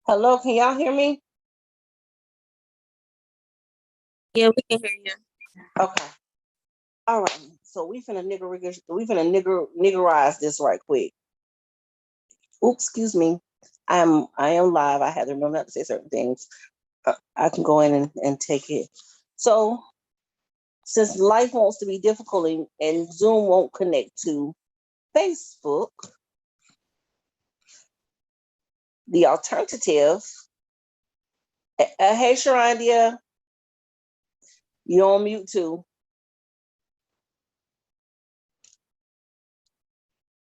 Hello, can y'all hear me? Yeah, we can hear you. Okay. All right. So we finna niggerize this right quick. Oops, excuse me. I am live. I had to remember not to say certain things. I can go in and take it. So since life wants to be difficult and Zoom won't connect to Facebook, the alternative. Hey, Sharondia, you on mute too.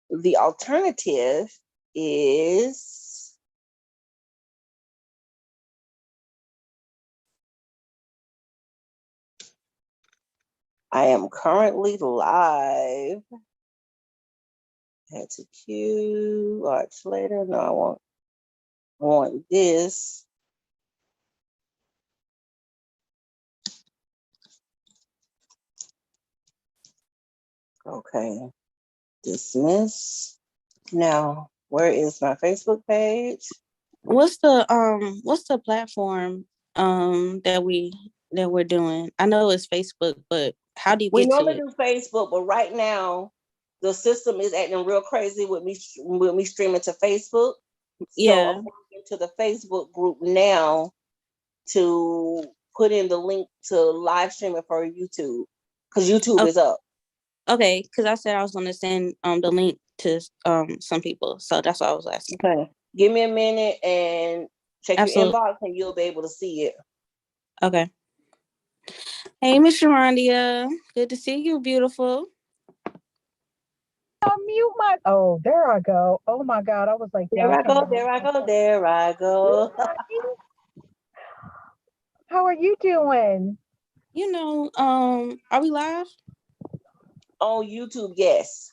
The alternative is I am currently live. Add to queue. Watch later. No, I want this. Okay. Dismiss. Now, where is my Facebook page? What's the platform that we're doing? I know it's Facebook, but how do you We get to normally it? do Facebook, but right now the system is acting real crazy with me streaming to Facebook. So I'm Yeah. going into the Facebook group now to put in the link to live streaming for YouTube because YouTube Oh, is up. okay, because I said I was gonna send the link to some people, so that's what I was asking. Okay. Give me a minute and check your Absolutely. inbox and you'll be able to see it. Okay. Hey, Miss Sharondia, good to see you, beautiful. Mute my. Oh, there I go. Oh my God. I was like, There y'all I can't go, mute there I my go, phone. there I go. How are you doing? Are we live? On YouTube, yes.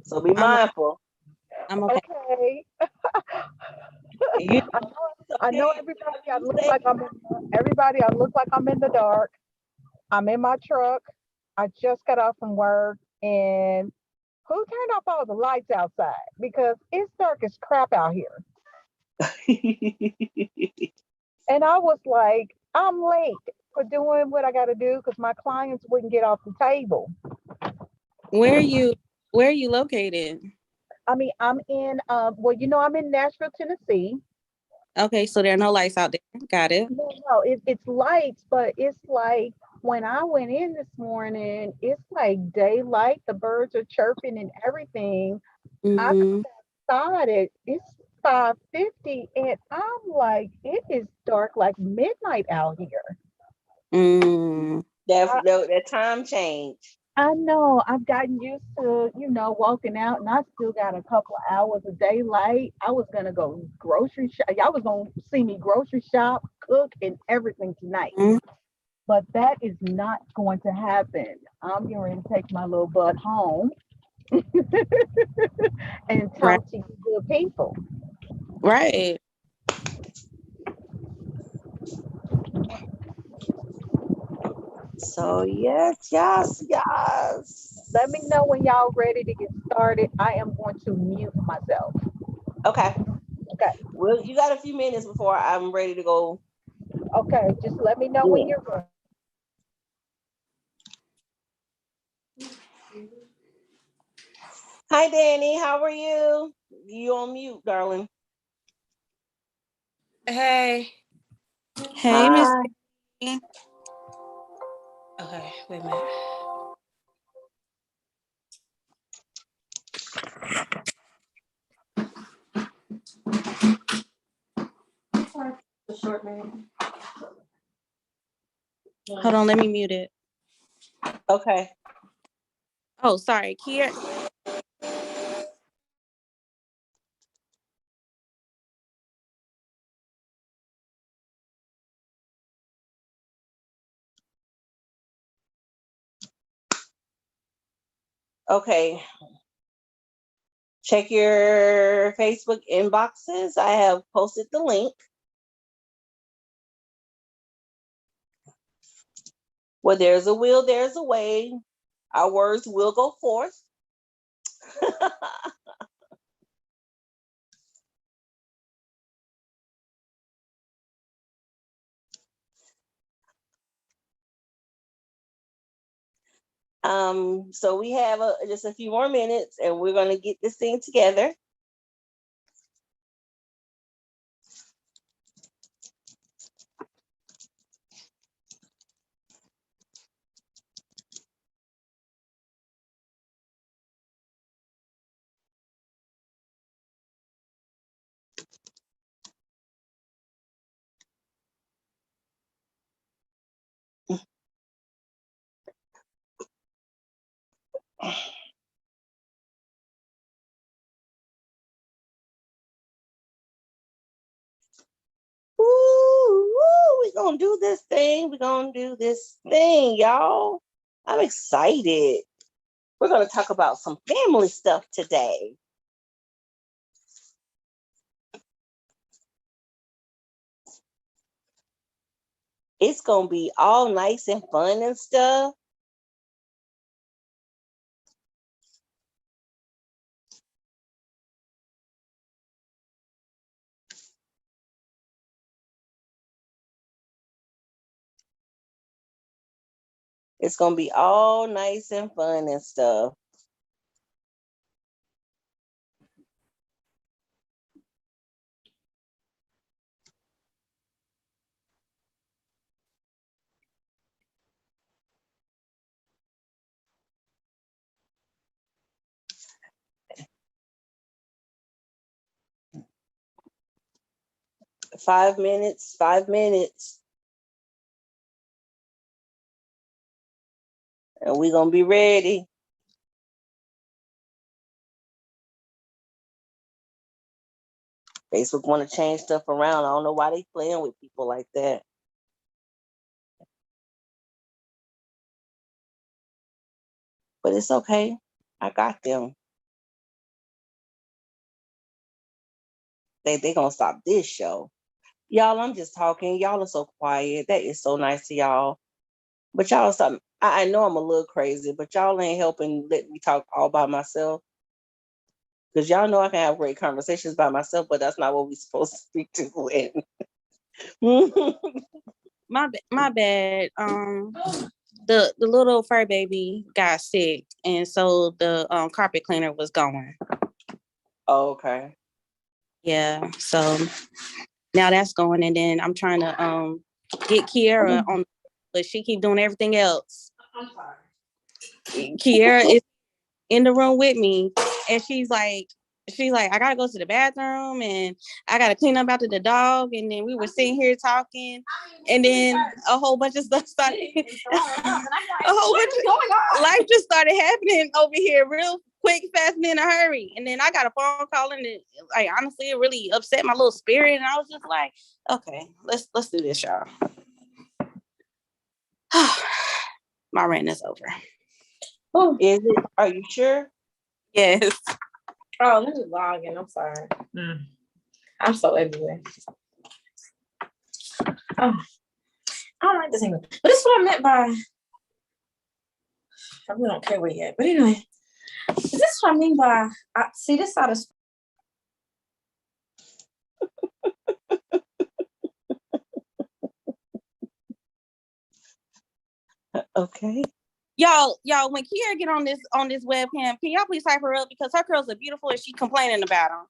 So be I'm mindful. I'm okay. Okay. You I know, it's I know okay. everybody. Whatever I you look say. like everybody. I look like I'm in the dark. I'm in my truck. I just got off from work, and who turned off all the lights outside? Because it's dark as crap out here. And I was like, I'm late for doing what I got to do because my clients wouldn't get off the table. Where are you? Where are you located? I mean, I'm in, well, I'm in Nashville, Tennessee. Okay, so there are no lights out there. Got it. No, no, it's lights, but it's like when I went in this morning, it's like daylight. The birds are chirping and everything. I Mm-hmm. started, it's 5:50, and I'm like, it is dark like midnight out here. Mm. That time change. I know I've gotten used to, walking out, and I still got a couple of hours of daylight. I was gonna go grocery shop. Y'all was gonna see me grocery shop, cook, and everything tonight. Mm. But that is not going to happen. I'm going to take my little butt home and Right. talk to you good people. Right. So yes. Let me know when y'all ready to get started. I am going to mute myself. Okay. Okay. Well, you got a few minutes before I'm ready to go Okay. Just let me know when in. you're ready. Hi, Danny. How are you? You on mute, darling. Hey. Hey, Miss. Hi. B. Okay, wait a minute. The short man. Hold on, let me mute it. Okay. Oh, sorry, Kier. Okay. Check your Facebook inboxes. I have posted the link. Where there's a will, there's a way. Our words will go forth. So we have just a few more minutes and we're gonna get this thing together. Woo, we're gonna do this thing. We're gonna do this thing, y'all. I'm excited. We're gonna talk about some family stuff today. It's gonna be all nice and fun and stuff. It's gonna be all nice and fun and stuff. Five minutes. And we're gonna be ready. Facebook want to change stuff around. I don't know why they playing with people like that. But it's okay. I got them. They gonna stop this show. Y'all, I'm just talking. Y'all are so quiet. That is so nice to y'all. But y'all something. I know I'm a little crazy, but y'all ain't helping let me talk all by myself. Because y'all know I can have great conversations by myself, but that's not what we're supposed to speak to in. My bad. The little fur baby got sick, and so the carpet cleaner was going. Oh, okay. Yeah, so now that's going, and then I'm trying to get Kiara on, but she keep doing everything else. I'm sorry. Kiara is in the room with me, and she's like, I gotta go to the bathroom, and I gotta clean up after the dog, and then we were sitting here talking, and then a whole bunch of stuff started. A whole bunch of life just started happening over here, real quick, fast, and in a hurry. And then I got a phone call, and it, like, honestly, it really upset my little spirit, and I was just like, okay, let's do this, y'all. My rant is over. Is it? Are you sure? Yes. Oh, let me log in. I'm sorry. I'm so everywhere. Oh, I don't like this English. But this is what I meant by I really don't care where yet. But anyway, is this what I mean by see this side of Okay. Y'all, when Kiara get on this webcam, can y'all please type her up because her curls are beautiful and she complaining about them.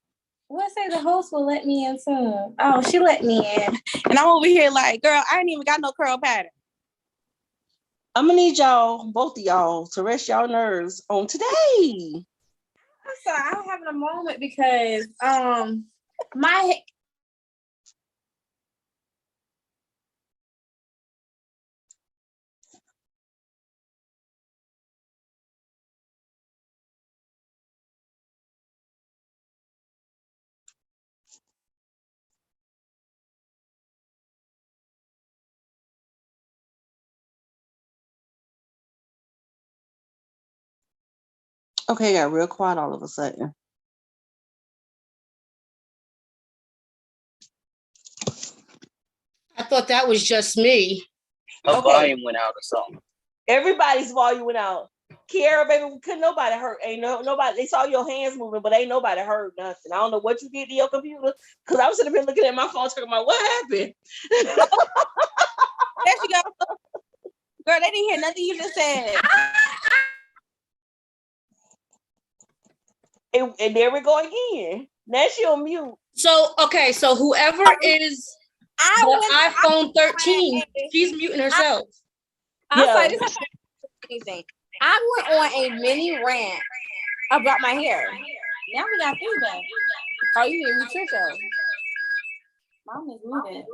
what say the host will let me in soon. Oh, she let me in. And I'm over here like, girl, I ain't even got no curl pattern. I'm gonna need y'all, both of y'all, to rest y'all nerves on today. I'm sorry, I'm having a moment because my Okay, got real quiet all of a sudden. I thought that was just me. Her Okay. volume went out or something. Everybody's volume went out. Kiara, baby, couldn't nobody hurt. Ain't nobody. They saw your hands moving, but ain't nobody heard nothing. I don't know what you did to your computer because I was sitting here looking at my phone talking about what happened. There she go. Girl, they didn't hear nothing you just said. And there we go again. Now she on mute. So, okay, so whoever is the iPhone 13, she's muting herself. I'm Yeah. sorry, this is anything. I went on a mini rant about my hair. Now we got feedback. Oh, you need to mute yourself. Mom is muted.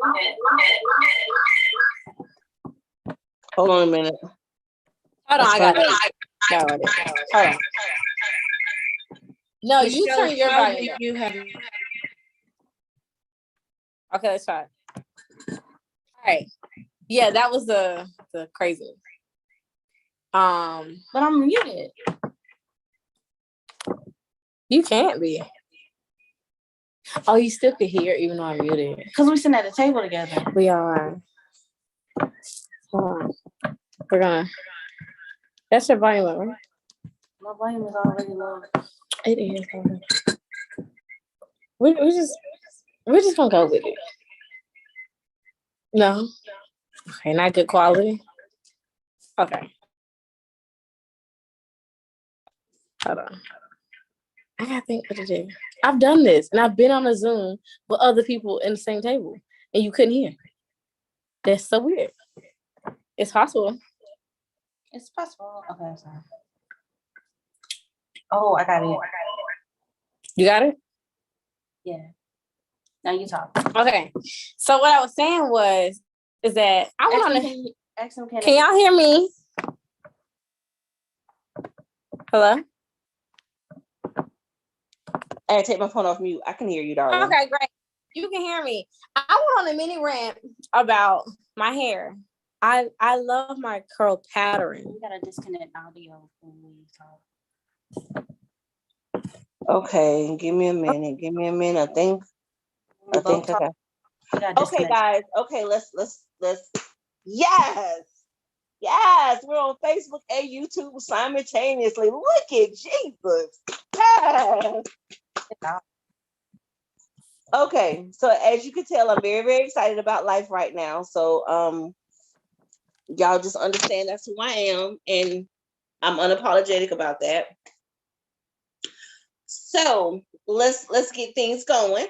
Hold on a minute. Hold on, I got it. Got Hold on. No, you Michelle, turn your how volume do down. you have? Okay, let's try. All right. Yeah, that was the crazy. But I'm muted. You can't be. Oh, you still could hear even though I'm muted. Because we sitting at the table together. We are. Hold on. We're gonna. That's your volume, right? My volume is already low. It is. We're just gonna go with it. No. Okay, not good quality. Okay. Hold on. I gotta think what to do. I've done this and I've been on a Zoom with other people in the same table and you couldn't hear. That's so weird. It's possible. It's possible. Okay, sorry. Oh, I got it. You got it? Yeah. Now you talk. Okay. So what I was saying is that I went on a. Ask him, Can y'all hear me? Hello? I had to take my phone off mute. I can hear you, darling. Okay, great. You can hear me. I went on a mini rant about my hair. I love my curl pattern. We gotta disconnect audio when we talk. Okay, give me a minute. Give me a minute. I think I got. We gotta Okay, disconnect. guys. Okay, let's. Yes, we're on Facebook and YouTube simultaneously. Look at Jesus. Yes. Okay, so as you can tell, I'm very, very excited about life right now. So, y'all just understand that's who I am, and I'm unapologetic about that. So let's get things going.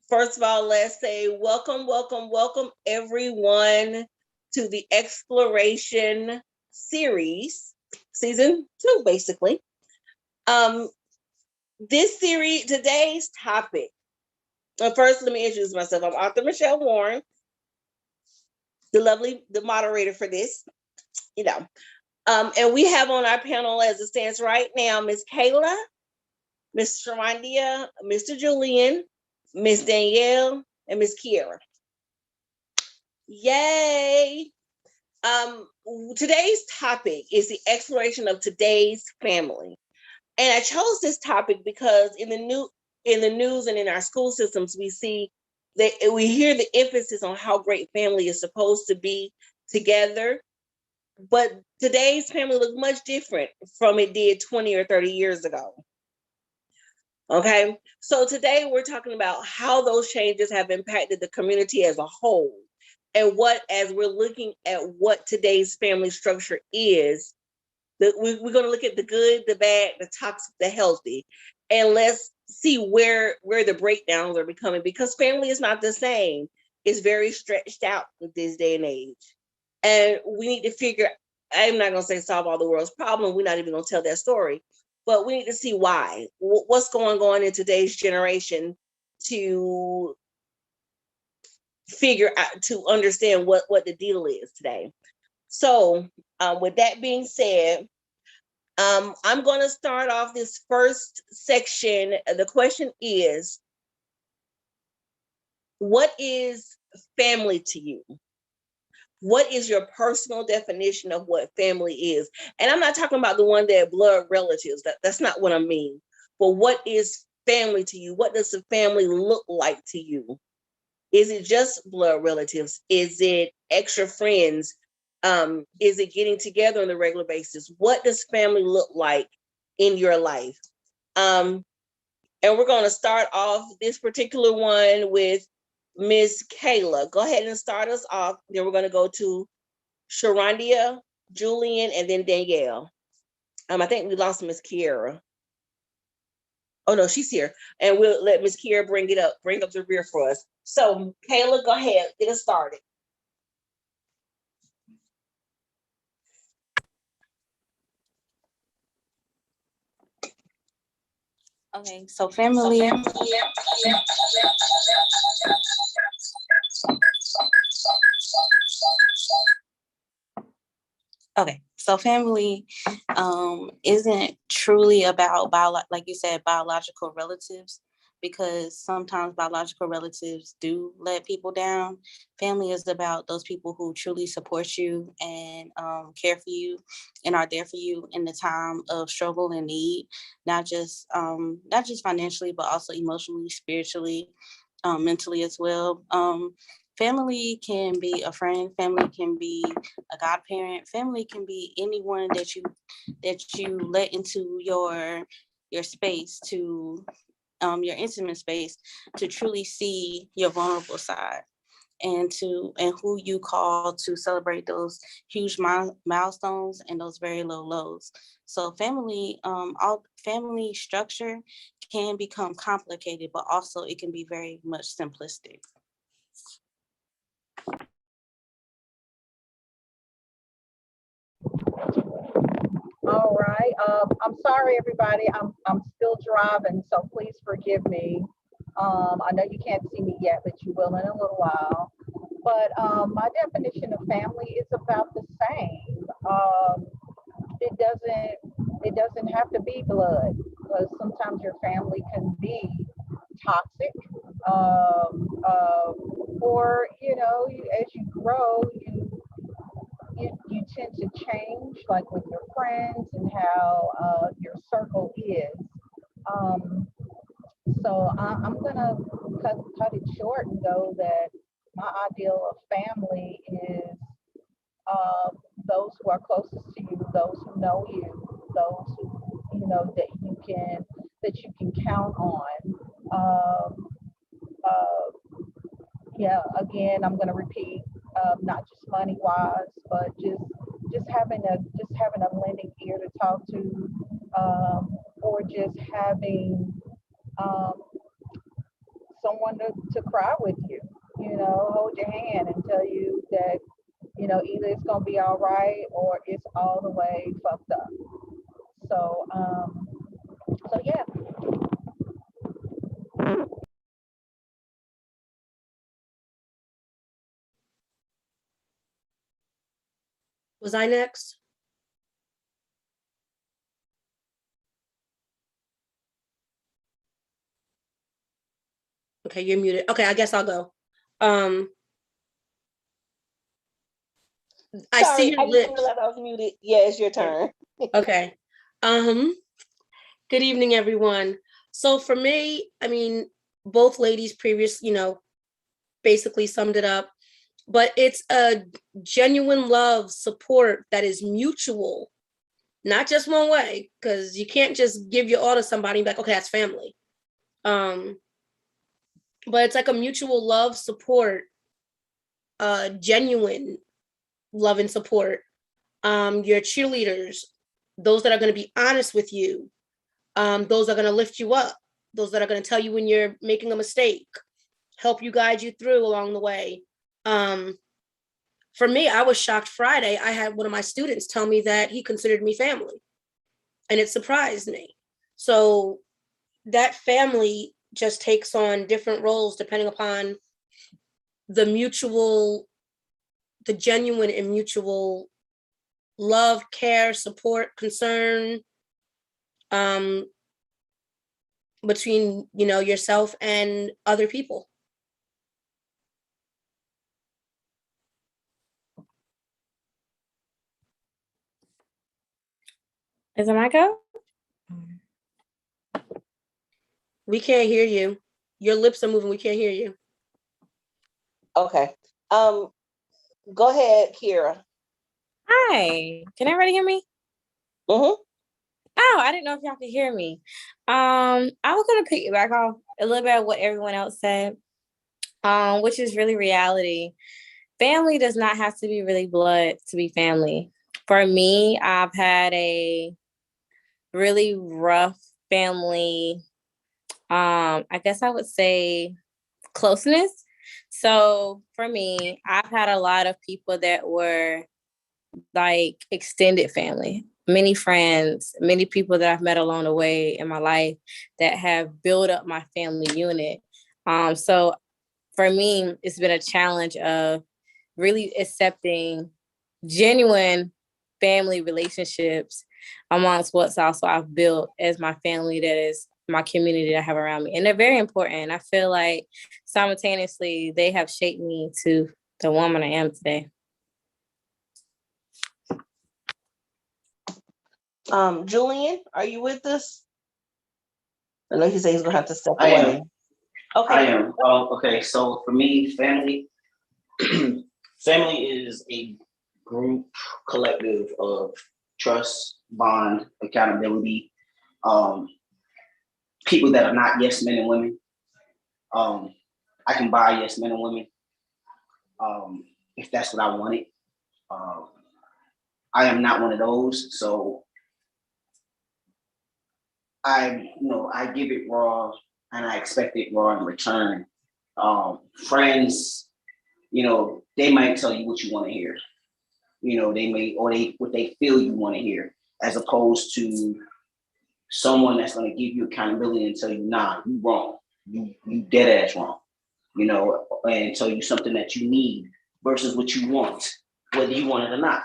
First of all, let's say welcome everyone to the Exploration series, season 2, basically. This series, today's topic. First, let me introduce myself. I'm Author Michelle Warren, the moderator for this, and we have on our panel, as it stands right now, Miss Kayla, Miss Sharondia, Mr. Julian, Miss Danielle, and Miss Kiera. Yay! Today's topic is the exploration of today's family. And I chose this topic because in the news and in our school systems, we see that we hear the emphasis on how great family is supposed to be together. But today's family looks much different from it did 20 or 30 years ago. Okay, so today we're talking about how those changes have impacted the community as a whole, and as we're looking at what today's family structure is, we're going to look at the good, the bad, the toxic, the healthy, and let's see where the breakdowns are becoming, because family is not the same. It's very stretched out with this day and age, and we need to figure. I'm not going to say solve all the world's problems. We're not even going to tell that story. But we need to see why. What's going on in today's generation to figure out, to understand what the deal is today. So with that being said, I'm going to start off this first section. The question is, what is family to you? What is your personal definition of what family is? And I'm not talking about the one that blood relatives. That's not what I mean. But what is family to you? What does a family look like to you? Is it just blood relatives? Is it extra friends? Is it getting together on a regular basis? What does family look like in your life? And we're going to start off this particular one with Ms. Kayla, go ahead and start us off. Then we're going to go to Sharondia, Julian, and then Danielle. I think we lost Miss Kiera. Oh no, she's here. And we'll let Miss Kiera bring up the rear for us. So Kayla, go ahead, get us started. Okay, so family. Okay, so family isn't truly about like you said, biological relatives, because sometimes biological relatives do let people down. Family is about those people who truly support you and care for you and are there for you in the time of struggle and need, not just financially, but also emotionally, spiritually, mentally as well. Family can be a friend, family can be a godparent, family can be anyone that you let into your space, to your intimate space, to truly see your vulnerable side, and who you call to celebrate those huge milestones and those very low lows. So family, all family structure can become complicated, but also it can be very much simplistic. All right. I'm sorry, everybody. I'm still driving, so please forgive me. I know you can't see me yet, but you will in a little while. But my definition of family is about the same. It doesn't have to be blood, because sometimes your family can be toxic. Or as you grow, you tend to change, like with your friends and how your circle is. Um, I'm gonna cut it short and go that my ideal of family is uh, those who are closest to you, those who know you, those who that you can count on. Um, uh, yeah, again, I'm gonna repeat, not just money wise, but just having a lending ear to talk to, or just having um, someone to cry with you. Hold your hand and tell you that either it's gonna be all right or it's all the way fucked up. So yeah. Was I next? Okay, you're muted. Okay, I guess I'll go. I Sorry, see your I just lips. realized I was muted. Yeah, it's your turn. Okay. Good evening, everyone. So for me, I mean, both ladies basically summed it up, but it's a genuine love, support that is mutual, not just one way, because you can't just give your all to somebody and be like, okay, that's family. But it's like a mutual love, support, genuine love and support. Your cheerleaders, those that are going to be honest with you, those that are going to lift you up, those that are going to tell you when you're making a mistake, help you, guide you through along the way. For me, I was shocked Friday. I had one of my students tell me that he considered me family, and it surprised me. So that family just takes on different roles depending upon the genuine and mutual love, care, support, concern, between yourself and other people. Is it my go? We can't hear you. Your lips are moving. We can't hear you. Okay. Go ahead, Kira. Hi. Can everybody hear me? Mm-hmm. Oh, I didn't know if y'all could hear me. I was gonna piggyback off a little bit of what everyone else said. which is really reality. Family does not have to be really blood to be family. For me, I've had a really rough family, I guess I would say closeness. So for me, I've had a lot of people that were like extended family, many friends, many people that I've met along the way in my life that have built up my family unit. So for me, it's been a challenge of really accepting genuine family relationships amongst what's also I've built as my family, that is my community that I have around me. And they're very important. I feel like simultaneously they have shaped me to the woman I am today. Julian, are you with us? I know he said he's gonna have to step I away. am. Okay. I am. Okay, so for me, family, family is a group collective of trust, bond, accountability, um, people that are not yes men and women. I can buy yes men and women if that's what I wanted. Um, I am not one of those, so I give it raw and I expect it raw in return. Friends, they might tell you what you want to hear. They may, or they what they feel you want to hear, as opposed to someone that's going to give you accountability and tell you, nah, you wrong, you dead ass wrong, and tell you something that you need versus what you want, whether you want it or not.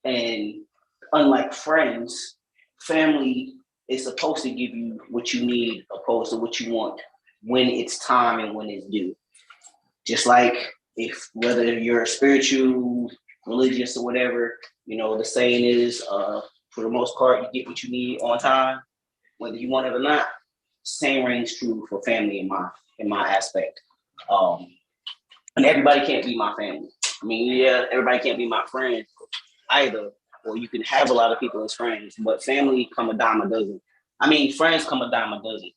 And unlike friends, family is supposed to give you what you need opposed to what you want when it's time and when it's due. Just like if whether you're spiritual, religious, or whatever, the saying is, for the most part, you get what you need on time, whether you want it or not. Same rings true for family in my aspect. And everybody can't be my family. I mean, yeah, everybody can't be my friend either. Or you can have a lot of people as friends, but family come a dime a dozen. I mean, friends come a dime a dozen.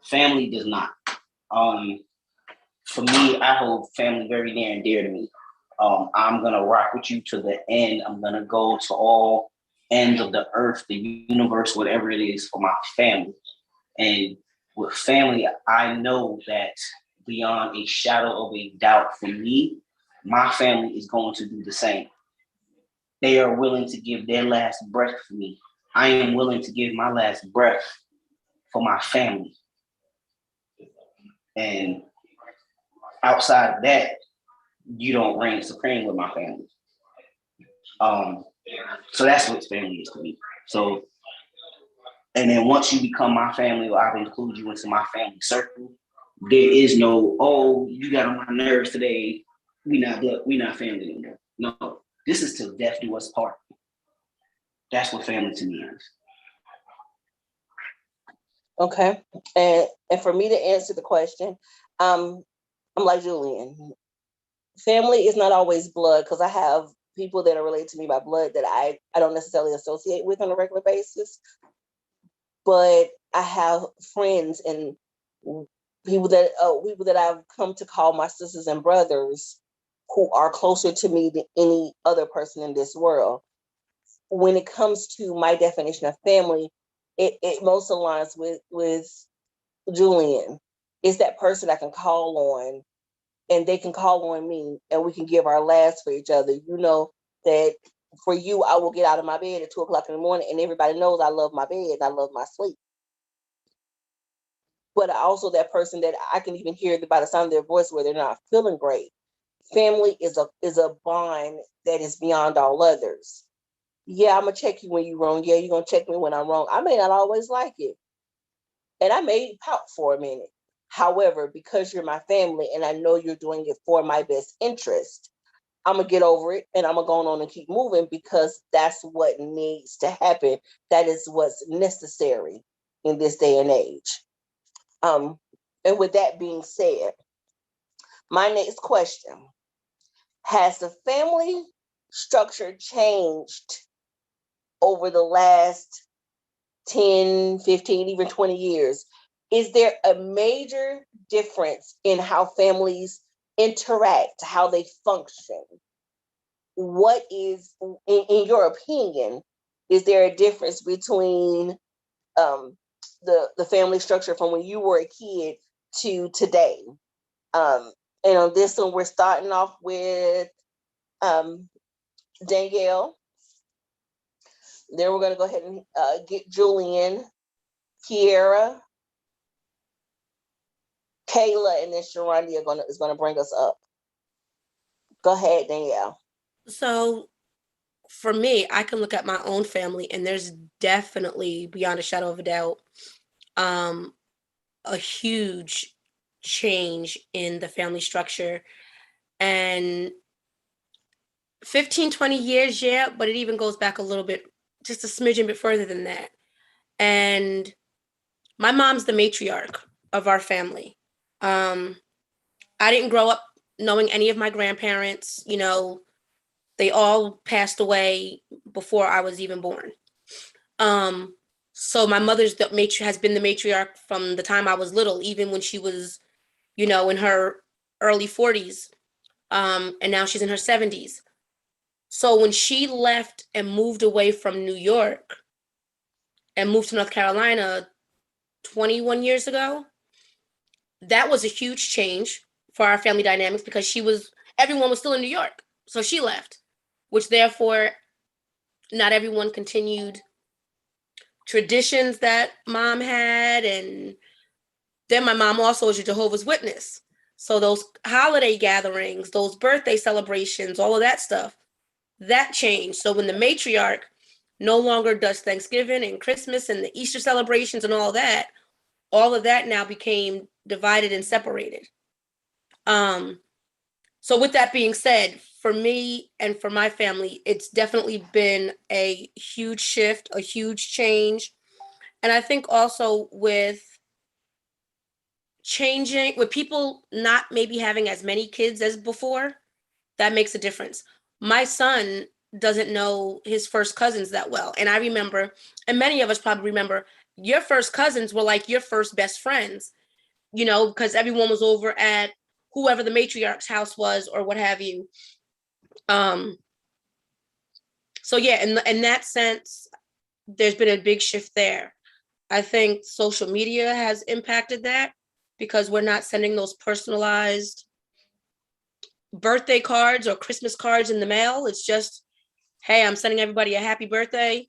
Family does not. Um, for me, I hold family very near and dear to me. I'm gonna rock with you to the end. I'm gonna go to all ends of the earth, the universe, whatever it is, for my family. And with family, I know that beyond a shadow of a doubt, for me, my family is going to do the same. They are willing to give their last breath for me. I am willing to give my last breath for my family. And outside of that, you don't reign supreme with my family. So that's what family is to me. So, and then once you become my family, or I've included you into my family circle, there is no, oh, you got on my nerves today. We not family anymore. No, this is till death do us part. That's what family to me is. Okay. And for me to answer the question, I'm like Julian. Family is not always blood, because I have people that are related to me by blood that I don't necessarily associate with on a regular basis. But I have friends and people that I've come to call my sisters and brothers, who are closer to me than any other person in this world. When it comes to my definition of family, it most aligns with Julian. It's that person I can call on, and they can call on me, and we can give our last for each other. You know that for you, I will get out of my bed at 2 o'clock in the morning, and everybody knows I love my bed and I love my sleep. But also that person that I can even hear by the sound of their voice where they're not feeling great. Family is a bond that is beyond all others. Yeah, I'm gonna check you when you're wrong. Yeah, you're gonna check me when I'm wrong. I may not always like it, and I may pout for a minute. However, because you're my family and I know you're doing it for my best interest, I'm gonna get over it and I'm gonna go on and keep moving, because that's what needs to happen. That is what's necessary in this day and age. Um, and with that being said, my next question: has the family structure changed over the last 10, 15, even 20 years? is there a major difference in how families interact, how they function? What is, in your opinion, is there a difference between the family structure from when you were a kid to today? And on this one, we're starting off with Danielle. Then we're going to go ahead and get Julian, Kiera, Kayla, and then Sharonda is going to bring us up. Go ahead, Danielle. So for me, I can look at my own family, and there's definitely, beyond a shadow of a doubt, a huge change in the family structure. And 15, 20 years, yeah, but it even goes back a little bit, just a smidgen bit further than that. And my mom's the matriarch of our family. I didn't grow up knowing any of my grandparents, you know, they all passed away before I was even born. So my mother's has been the matriarch from the time I was little, even when she was, you know, in her early 40s. And now she's in her 70s. So when she left and moved away from New York and moved to North Carolina 21 years ago, that was a huge change for our family dynamics because everyone was still in New York. So she left, which therefore not everyone continued traditions that mom had. And then my mom also is a Jehovah's Witness. So those holiday gatherings, those birthday celebrations, all of that stuff, that changed. So when the matriarch no longer does Thanksgiving and Christmas and the Easter celebrations and all of that now became divided and separated. So with that being said, for me and for my family, it's definitely been a huge shift, a huge change. And I think also with people not maybe having as many kids as before, that makes a difference. My son doesn't know his first cousins that well. And I remember, and many of us probably remember, your first cousins were like your first best friends, you know, because everyone was over at whoever the matriarch's house was or what have you. So yeah, in that sense, there's been a big shift there. I think social media has impacted that because we're not sending those personalized birthday cards or Christmas cards in the mail. It's just, hey, I'm sending everybody a happy birthday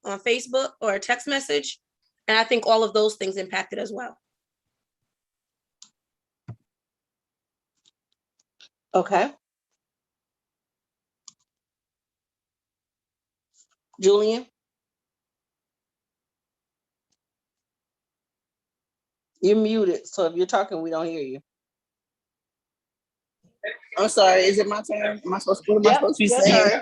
on Facebook or a text message. And I think all of those things impacted as well. Okay. Julian? You're muted, so if you're talking, we don't hear you. I'm sorry, is it my turn? Am I supposed to, what am I supposed to be saying?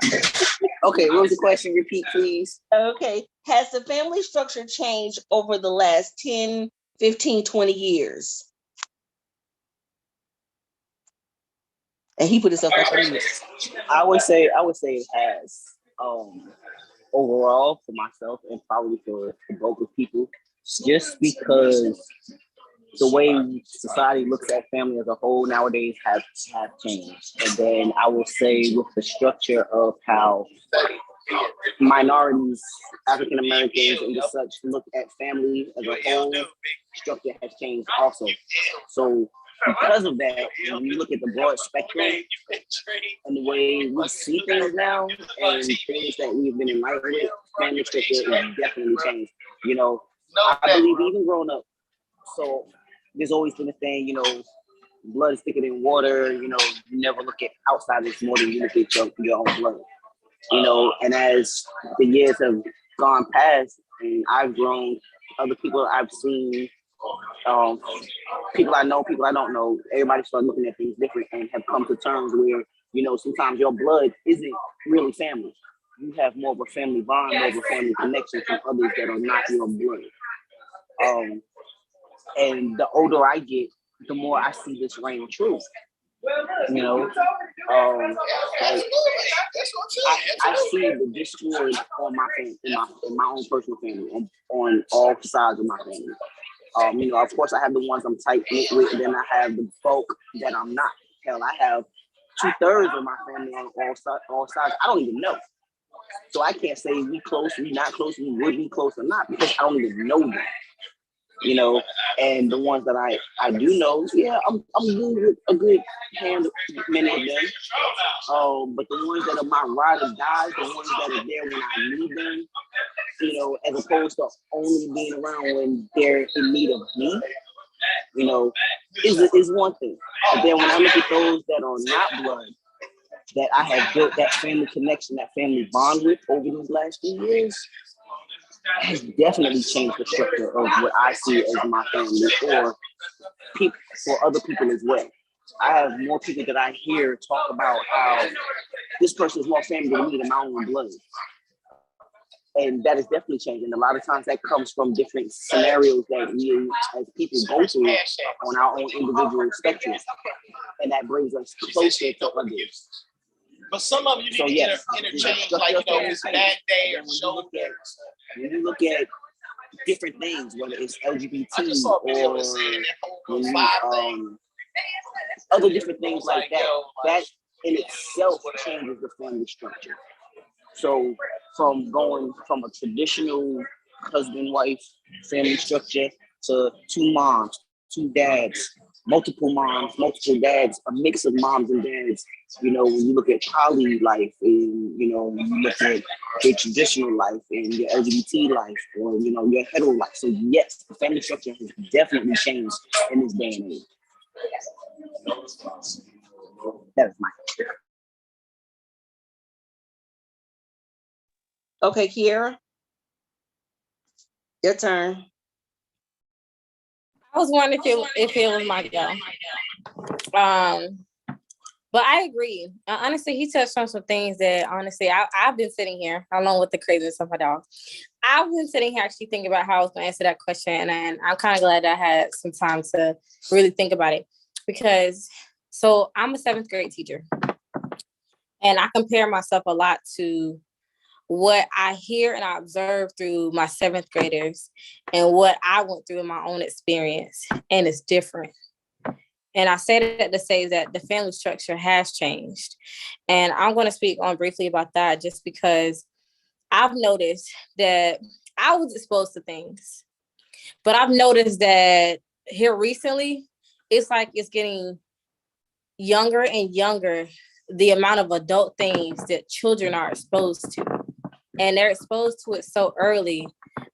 Okay, what was the question? Repeat, please. Okay. Has the family structure changed over the last 10, 15, 20 years? And he put himself up on mute. I would say it has. Overall, for myself and probably for the bulk of people, just because the way society looks at family as a whole nowadays have changed. And then I will say with the structure of how minorities, African Americans, and such look at family as a whole, structure has changed also. So because of that, when you look at the broad spectrum and the way we see things now and things that we've been enlightened with, family structure has definitely changed. You know, I believe even growing up, so there's always been a thing, you know, blood is thicker than water, you know, you never look at outsiders more than you look at your own blood. You know, and as the years have gone past and I've grown, other people I've seen, people I know, people I don't know, everybody started looking at things different and have come to terms where, you know, sometimes your blood isn't really family. You have more of a family bond, more of a family connection from others that are not your blood. And the older I get, the more I see this reign true. You know, like, I see the discord on my family, in my own personal family, on all sides of my family. Of course, I have the ones I'm tight knit with, and then I have the bulk that I'm not. Hell, I have 2/3 of my family on all sides. I don't even know. So I can't say we close, we not close, we would be close or not, because I don't even know them. And the ones that I do know, yeah, I'm good with a good hand of many of them. But the ones that are my ride or dies, the ones that are there when I need them, as opposed to only being around when they're in need of me, is one thing. But then when I look at those that are not blood, that I have built that family connection, that family bond with over these last few years, has definitely changed the structure of what I see as my family, or people, for other people as well. I have more people that I hear talk about how this person is more family to me than my own blood. And that is definitely changing. A lot of times that comes from different scenarios that we as people go through on our own individual spectrum. And that brings us closer to others. But some of you need to interchange, it's bad day or show day. When you look at different things, whether it's LGBT or other different things like that, that in itself changes the family structure. So from going from a traditional husband-wife family structure to 2 moms, 2 dads, multiple moms, multiple dads, a mix of moms and dads. When you look at poly life, and when you look at your traditional life and your LGBT life, or your hetero life. So yes, the family structure has definitely changed in this day and age. That is my question. Okay, Kiera, your turn. I was wondering if it was my go. But I agree. Honestly, he touched on some things that honestly I've been sitting here along with the craziness of my dog. I've been sitting here actually thinking about how I was going to answer that question, and I'm kind of glad I had some time to really think about it, because so I'm a 7th grade teacher, and I compare myself a lot to what I hear and I observe through my 7th graders and what I went through in my own experience, and it's different. And I say that to say that the family structure has changed. And I'm going to speak on briefly about that just because I've noticed that I was exposed to things, but I've noticed that here recently, it's like it's getting younger and younger, the amount of adult things that children are exposed to. And they're exposed to it so early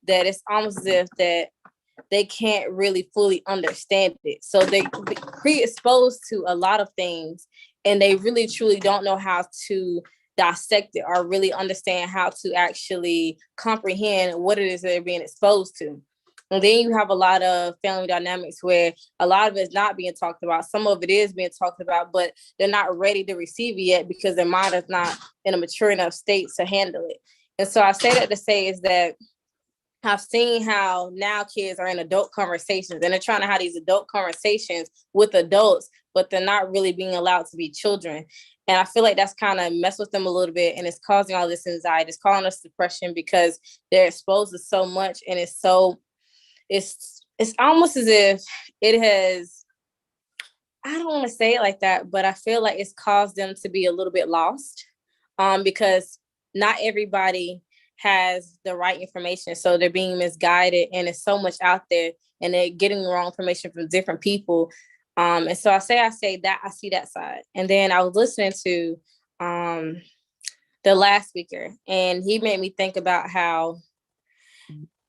that it's almost as if that they can't really fully understand it. So they pre-exposed to a lot of things, and they really truly don't know how to dissect it or really understand how to actually comprehend what it is they're being exposed to. And then you have a lot of family dynamics where a lot of it's not being talked about. Some of it is being talked about, but they're not ready to receive it yet because their mind is not in a mature enough state to handle it. And so I say that to say is that I've seen how now kids are in adult conversations, and they're trying to have these adult conversations with adults, but they're not really being allowed to be children. And I feel like that's kind of messed with them a little bit, and it's causing all this anxiety. It's calling us depression because they're exposed to so much, and it's almost as if it has, I don't want to say it like that, but I feel like it's caused them to be a little bit lost, because not everybody has the right information. So they're being misguided, and it's so much out there, and they're getting the wrong information from different people. And so I say that I see that side. And then I was listening to the last speaker, and he made me think about how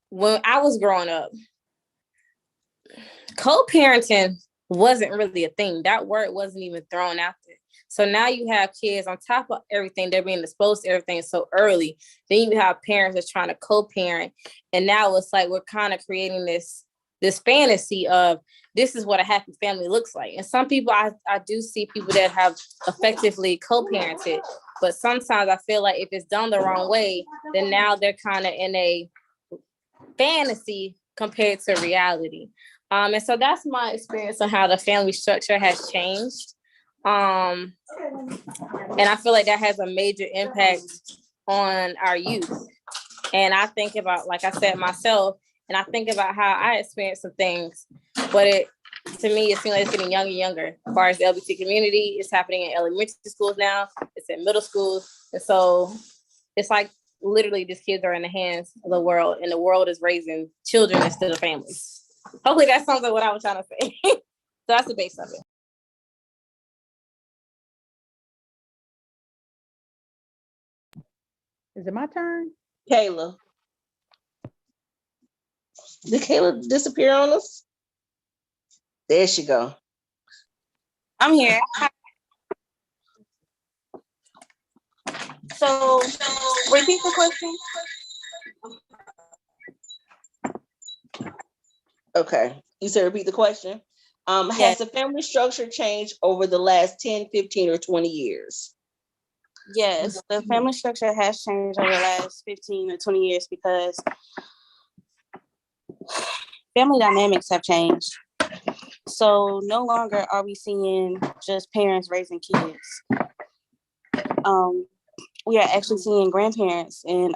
when I was growing up, co-parenting wasn't really a thing. That word wasn't even thrown out there. So now you have kids on top of everything, they're being exposed to everything so early. Then you have parents that's trying to co-parent. And now it's like we're kind of creating this fantasy of this is what a happy family looks like. And some people, I do see people that have effectively co-parented, but sometimes I feel like if it's done the wrong way, then now they're kind of in a fantasy compared to reality. And so that's my experience on how the family structure has changed. And I feel like that has a major impact on our youth. And I think about, like I said, myself, And I think about how I experienced some things, but to me, it seems like it's getting younger and younger. As far as the LGBT community, it's happening in elementary schools now. It's in middle schools. And so it's like literally these kids are in the hands of the world, and the world is raising children instead of families. Hopefully that sounds like what I was trying to say. So that's the base of it. Is it my turn? Kayla. Did Kayla disappear on us? There she go. I'm here. So repeat the question. Okay. You said repeat the question. Has Yes. the family structure changed over the last 10, 15, or 20 years? Yes, the family structure has changed over the last 15 or 20 years because family dynamics have changed. So no longer are we seeing just parents raising kids. We are actually seeing grandparents and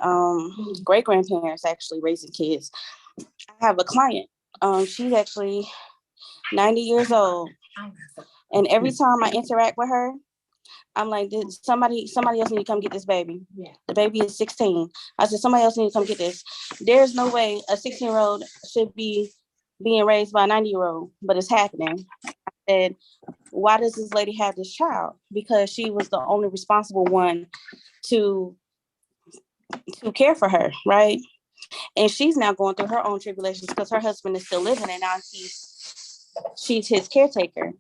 great grandparents actually raising kids. I have a client. She's actually 90 years old, and every time I interact with her, I'm like, somebody else need to come get this baby. Yeah. The baby is 16. I said, somebody else need to come get this. There's no way a 16-year-old should be being raised by a 90-year-old, but it's happening. I said, why does this lady have this child? Because she was the only responsible one to care for her, right? And she's now going through her own tribulations because her husband is still living, and now she's his caretaker.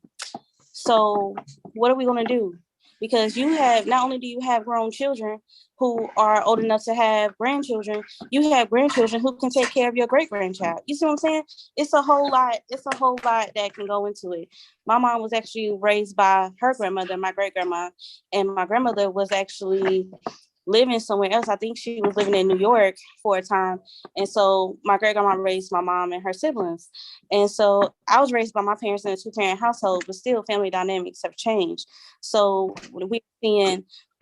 So what are we going to do? Because you have, not only do you have grown children who are old enough to have grandchildren, you have grandchildren who can take care of your great grandchild. You see what I'm saying? It's a whole lot that can go into it. My mom was actually raised by her grandmother, my great grandma, and my grandmother was actually living somewhere else. I think she was living in New York for a time. And so my great grandma raised my mom and her siblings. And so I was raised by my parents in a 2-parent household, but still family dynamics have changed. So we're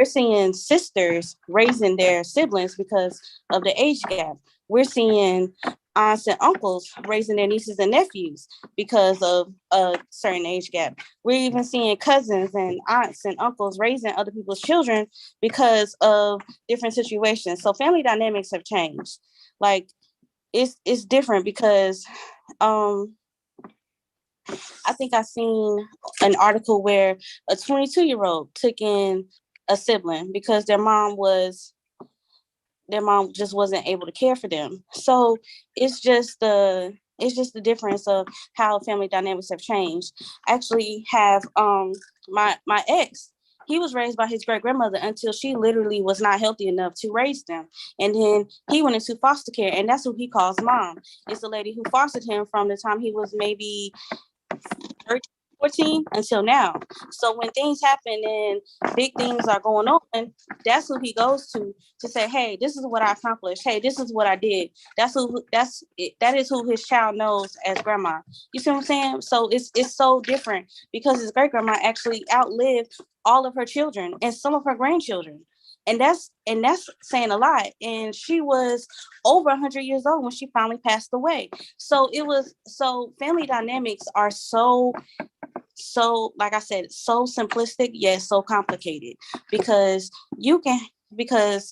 seeing sisters raising their siblings because of the age gap. We're seeing aunts and uncles raising their nieces and nephews because of a certain age gap. We're even seeing cousins and aunts and uncles raising other people's children because of different situations. So family dynamics have changed. Like it's different because I think I seen an article where a 22-year-old took in a sibling because their mom just wasn't able to care for them. So it's just the difference of how family dynamics have changed. I actually have my ex, he was raised by his great grandmother until she literally was not healthy enough to raise them. And then he went into foster care, and that's who he calls mom. It's the lady who fostered him from the time he was maybe 13, 14 until now. So when things happen and big things are going on, that's who he goes to say, hey, this is what I accomplished. Hey, this is what I did. That is who his child knows as grandma. You see what I'm saying? So it's so different because his great grandma actually outlived all of her children and some of her grandchildren. And that's saying a lot. And she was over 100 years old when she finally passed away. So family dynamics are so, like I said, so simplistic, yet so complicated because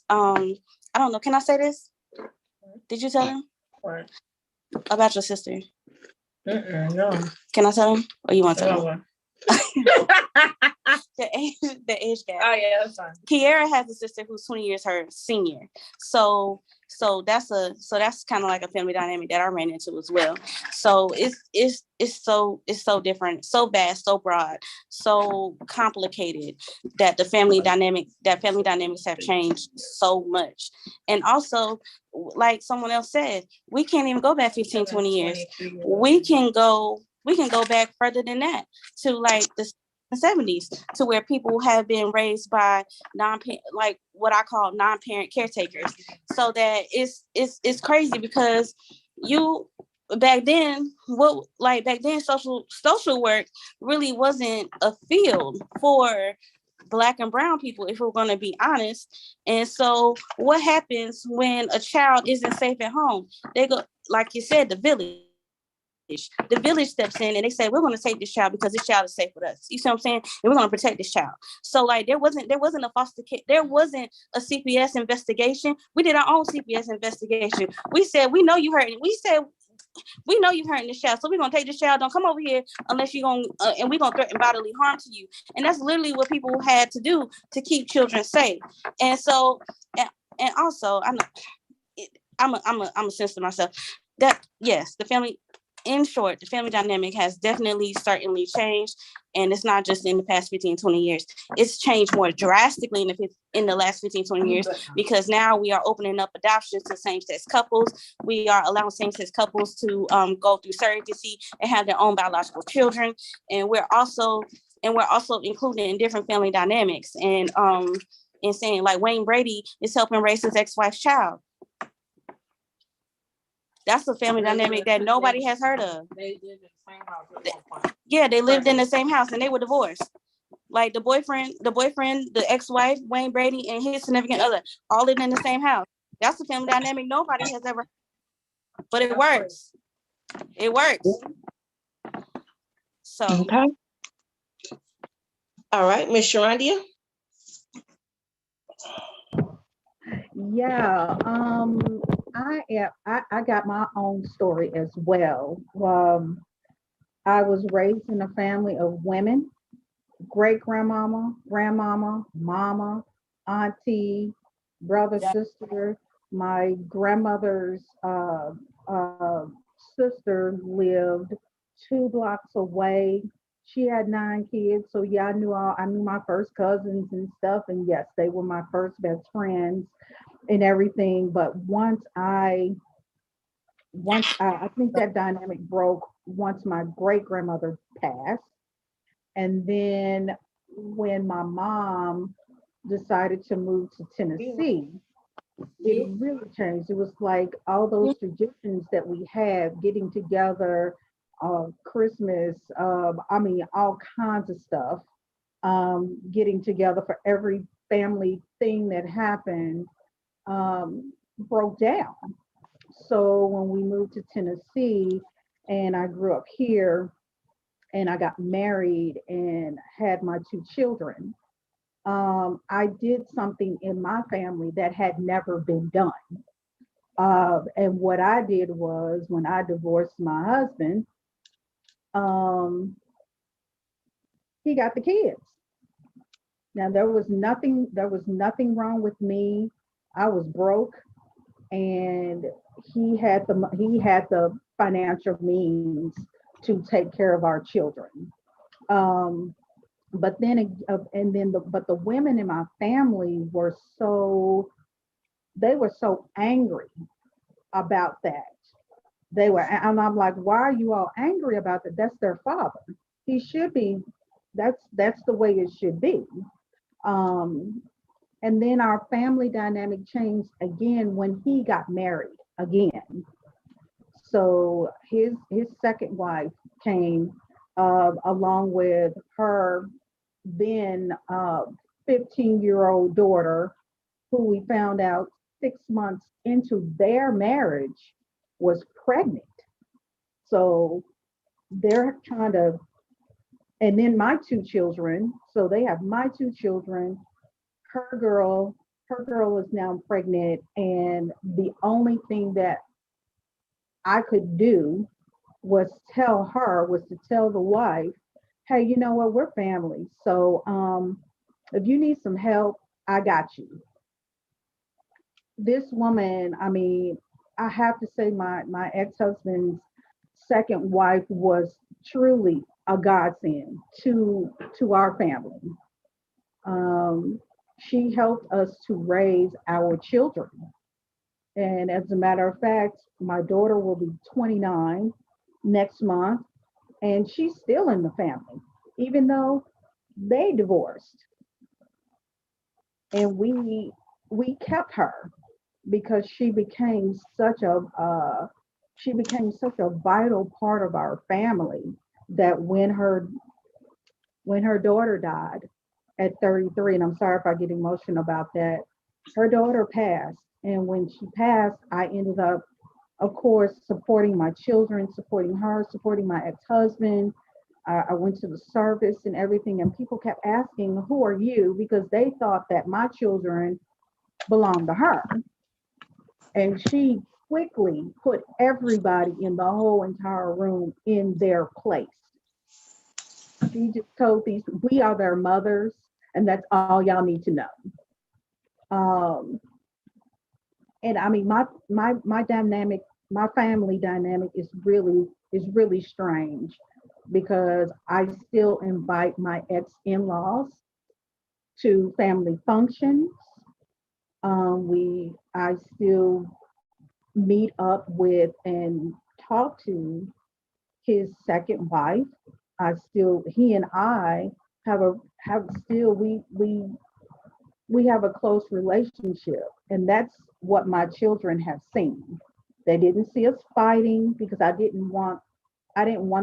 I don't know, can I say this? Did you tell him? What? About your sister? No. Can I tell him? Or you want to tell him? No. The age gap. Oh yeah, that's fine. Kiera has a sister who's 20 years her senior. So that's kind of like a family dynamic that I ran into as well. So it's so different, so vast, so broad, so complicated that family dynamics have changed so much. And also, like someone else said, we can't even go back 15, 20 years. We can go back further than that to like the 70s, to where people have been raised by like what I call non-parent caretakers. So that it's crazy because back then social work really wasn't a field for Black and brown people, if we're going to be honest. And so what happens when a child isn't safe at home? They go, like you said, the village steps in and they say, we're going to take this child because this child is safe with us. You see what I'm saying? And we're going to protect this child. So like there wasn't a foster kid, there wasn't a CPS investigation. We did our own CPS investigation. We said, we know you hurt. We said, we know you hurting this child, so we're gonna take this child. Don't come over here unless you're gonna, and we're gonna threaten bodily harm to you. And that's literally what people had to do to keep children safe. And so, and also, I'm a censor myself. That yes, the family. In short, the family dynamic has definitely certainly changed, and it's not just in the past 15, 20 years. It's changed more drastically in the last 15, 20 years, because now we are opening up adoptions to same-sex couples. We are allowing same-sex couples to go through surrogacy and have their own biological children. And we're also including in different family dynamics, and saying like Wayne Brady is helping raise his ex-wife's child. That's a family dynamic that nobody has heard of. They lived in the same house. Yeah, they lived in the same house and they were divorced. Like the boyfriend, the ex-wife, Wayne Brady, and his significant other, all lived in the same house. That's a family dynamic nobody has ever, but it works. It works. So. Okay. All right, Miss Sharondia. Yeah, I got my own story as well. I was raised in a family of women, great grandmama, grandmama, mama, auntie, brother, sister. My grandmother's sister lived 2 blocks away. She had 9 kids, so yeah, I knew my first cousins and stuff, and yes, they were my first best friends and everything. But once I think that dynamic broke once my great grandmother passed, and then when my mom decided to move to Tennessee, it really changed. It was like all those traditions that we had, getting together, Christmas, all kinds of stuff, getting together for every family thing that happened, broke down. So when we moved to Tennessee and I grew up here and I got married and had my 2 children, I did something in my family that had never been done. And what I did was, when I divorced my husband, he got the kids. Now there was nothing wrong with me. I was broke, and he had the financial means to take care of our children. But the women in my family were so angry about that. And I'm like, why are you all angry about that? That's their father. He should be. That's the way it should be. And then our family dynamic changed again when he got married again. So his second wife came along with her then 15-year-old daughter, who we found out 6 months into their marriage was pregnant. So they're kind of, and then my 2 children, so they have my 2 children. Her girl is now pregnant, and the only thing that I could do was to tell the wife, hey, you know what, we're family. So if you need some help, I got you. This woman, I have to say my ex-husband's second wife was truly a godsend to our family. She helped us to raise our children. And as a matter of fact, my daughter will be 29 next month, and she's still in the family, even though they divorced. And we kept her because she became such a vital part of our family that when her daughter died at 33, and I'm sorry if I get emotional about that. Her daughter passed, and when she passed, I ended up, of course, supporting my children, supporting her, supporting my ex-husband. I went to the service and everything, and people kept asking, "Who are you?" Because they thought that my children belonged to her. And she quickly put everybody in the whole entire room in their place. She just told these, we are their mothers, and that's all y'all need to know. Um, and I mean, my dynamic, my family dynamic is really strange because I still invite my ex-in-laws to family functions. I still meet up with and talk to his second wife. He and I have still we have a close relationship, and that's what my children have seen. They didn't see us fighting because I didn't want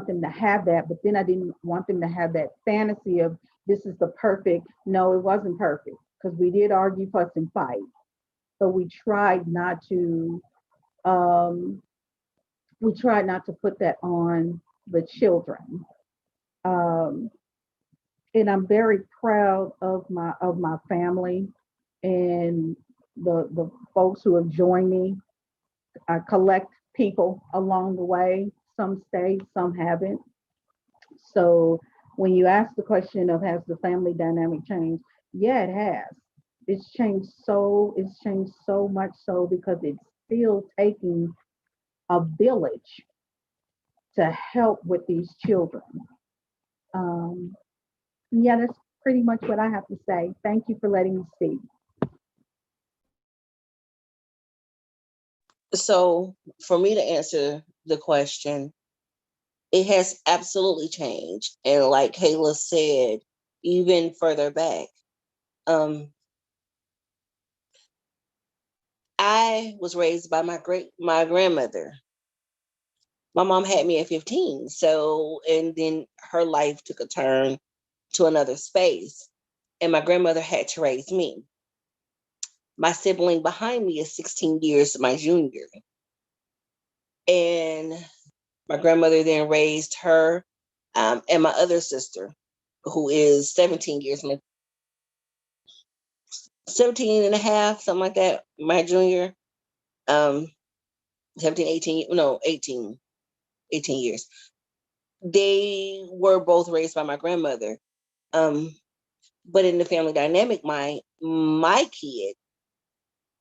them to have that, but then I didn't want them to have that fantasy of this is the perfect. No, it wasn't perfect because we did argue, fuss, and fight, but um, we tried not to put that on the children. Um, and I'm very proud of my family and the folks who have joined me. I collect people along the way. Some stayed, some haven't. So when you ask the question of has the family dynamic changed? Yeah, it has. It's changed so much so because it's still taking a village to help with these children. Um, yeah, that's pretty much what I have to say. Thank you for letting me speak. So for me to answer the question, it has absolutely changed. And like Kayla said, even further back, um, I was raised by my grandmother. My mom had me at 15. So, and then her life took a turn to another space. And my grandmother had to raise me. My sibling behind me is 16 years my junior. And my grandmother then raised her and my other sister, who is 17 years, 17 and a half, something like that, my junior. Um, 17, 18, no, 18 years. They were both raised by my grandmother. But in the family dynamic, my kid,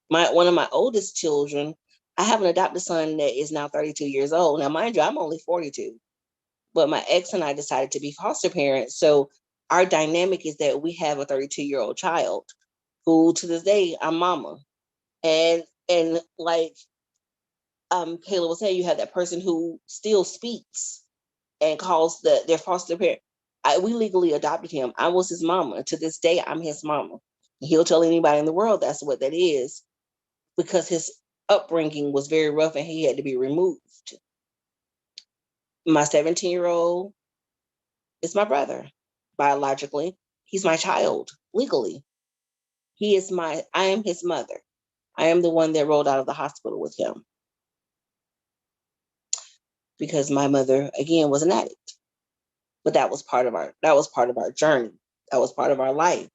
one of my oldest children, I have an adopted son that is now 32 years old. Now, mind you, I'm only 42, but my ex and I decided to be foster parents. So our dynamic is that we have a 32-year-old child who, to this day, I'm mama. And like Kayla was saying, you have that person who still speaks and calls their foster parent. We legally adopted him. I was his mama. To this day, I'm his mama. He'll tell anybody in the world that's what that is because his upbringing was very rough and he had to be removed. My 17-year-old is my brother biologically. He's my child legally. I am his mother. I am the one that rolled out of the hospital with him because my mother, again, was an addict. But that was part of our journey. That was part of our life.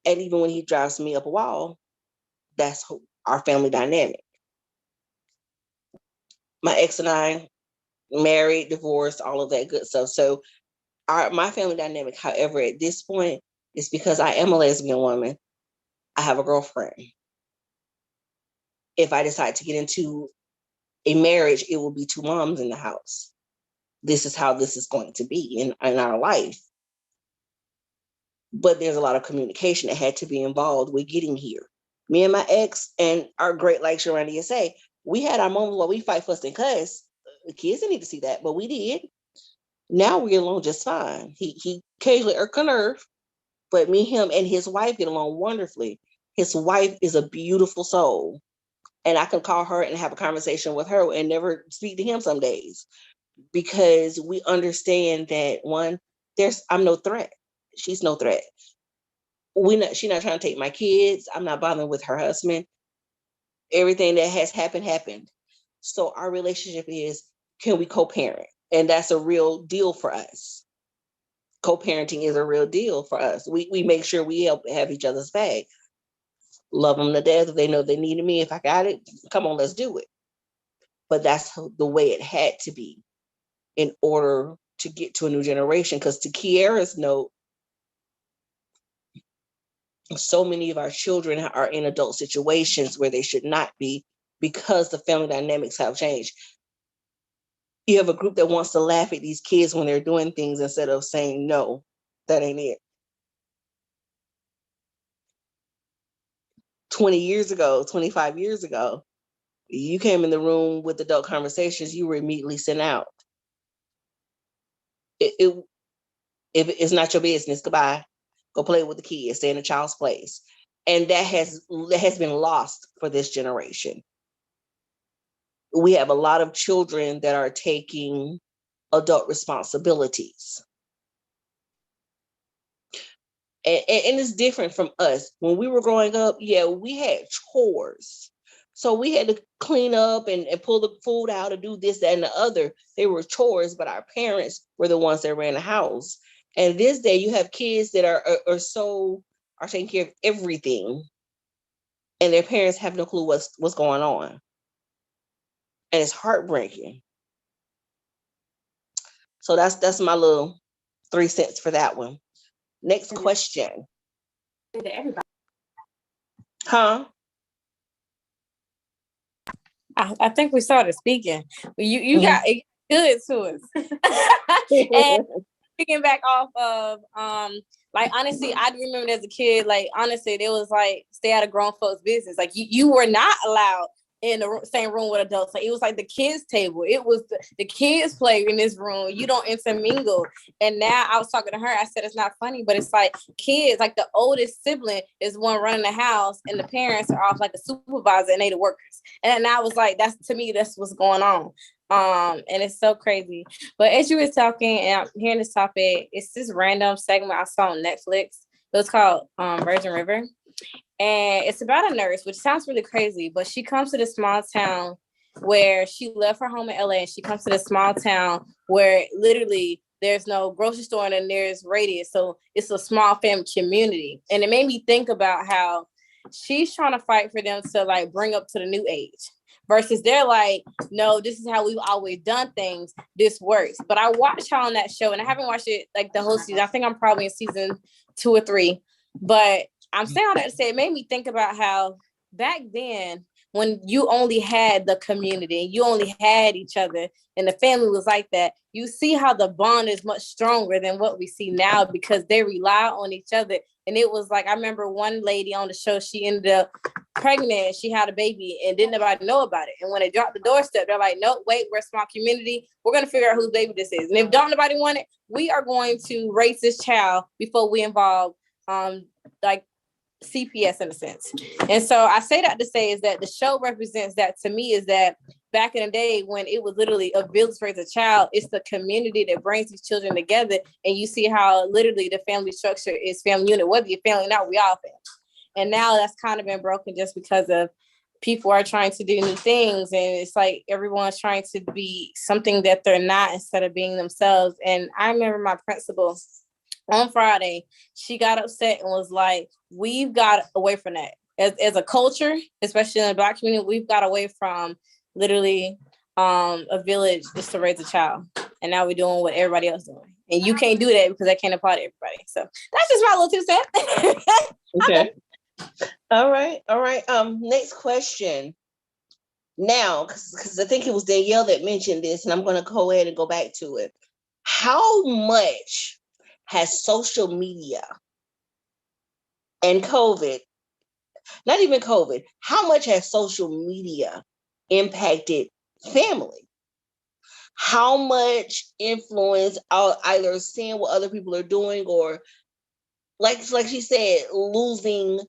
And even when he drives me up a wall, that's our family dynamic. My ex and I married, divorced, all of that good stuff. So my family dynamic, however, at this point, is because I am a lesbian woman. I have a girlfriend. If I decide to get into a marriage, it will be two moms in the house. This is how this is going to be in our life. But there's a lot of communication that had to be involved with getting here. Me and my ex and our great, like Sharonda say, we had our moments where we fight, fuss, and cuss. The kids didn't need to see that, but we did. Now we get along just fine. He occasionally irk a nerve, but me, him, and his wife get along wonderfully. His wife is a beautiful soul. And I can call her and have a conversation with her and never speak to him some days because we understand that one, I'm no threat. She's no threat. She's not trying to take my kids. I'm not bothering with her husband. Everything that has happened. So our relationship is, can we co-parent? And that's a real deal for us. Co-parenting is a real deal for us. We make sure we have each other's back. Love them to death. If they know they needed me, if I got it, come on, let's do it. But that's the way it had to be in order to get to a new generation. Because to Kiara's note, so many of our children are in adult situations where they should not be because the family dynamics have changed. You have a group that wants to laugh at these kids when they're doing things instead of saying, no, that ain't it. 20 years ago, 25 years ago, you came in the room with adult conversations, you were immediately sent out. If it's not your business, goodbye. Go play with the kids, stay in a child's place. And that has been lost for this generation. We have a lot of children that are taking adult responsibilities. And it's different from us. When we were growing up, yeah, we had chores. So we had to clean up and pull the food out and do this, that, and the other. They were chores, but our parents were the ones that ran the house. And this day you have kids that are taking care of everything. And their parents have no clue what's going on. And it's heartbreaking. So that's my little 3 cents for that one. Next question. Everybody. Huh? I think we started speaking. You got it good to us. And picking back off of like honestly, I remember as a kid, like honestly, it was like stay out of grown folks' business. Like you were not allowed in the same room with adults. Like it was like the kids' table. It was the kids play in this room. You don't intermingle. And now I was talking to her. I said it's not funny, but it's like kids, like the oldest sibling is one running the house, and the parents are off like a supervisor and they the workers. And I was like, that's what's going on. And it's so crazy. But as you were talking and I'm hearing this topic, it's this random segment I saw on Netflix. It was called Virgin River. And it's about a nurse, which sounds really crazy, but she comes to this small town where she left her home in LA, and she comes to this small town where literally there's no grocery store in the nearest radius. So it's a small family community. And it made me think about how she's trying to fight for them to like bring up to the new age. Versus they're like, no, this is how we've always done things. This works. But I watched her on that show, and I haven't watched it like the whole season. I think I'm probably in season 2 or 3. But I'm saying all that to say it made me think about how back then, when you only had the community, you only had each other, and the family was like that, you see how the bond is much stronger than what we see now because they rely on each other. And it was like, I remember one lady on the show, she ended up pregnant, she had a baby, and didn't nobody know about it. And when they dropped the doorstep, they're like, nope, wait, we're a small community. We're going to figure out whose baby this is. And if don't nobody want it, we are going to raise this child before we involve like CPS in a sense. And so I say that to say is that the show represents that to me, is that back in the day when it was literally a village to raise a child, it's the community that brings these children together. And you see how literally the family structure is family unit, whether you're family or not, we all family. And now that's kind of been broken just because of people are trying to do new things. And it's like everyone's trying to be something that they're not instead of being themselves. And I remember my principal on Friday, she got upset and was like, we've got away from that. As a culture, especially in the Black community, we've got away from literally a village just to raise a child. And now we're doing what everybody else is doing. And you can't do that because that can't apply to everybody. So that's just my little 2 cents. Okay. All right. Next question. Now, because I think it was Danielle that mentioned this, and I'm going to go ahead and go back to it. How much has social media and COVID, not even COVID, how much has social media impacted family? How much influence either seeing what other people are doing or, like she said, losing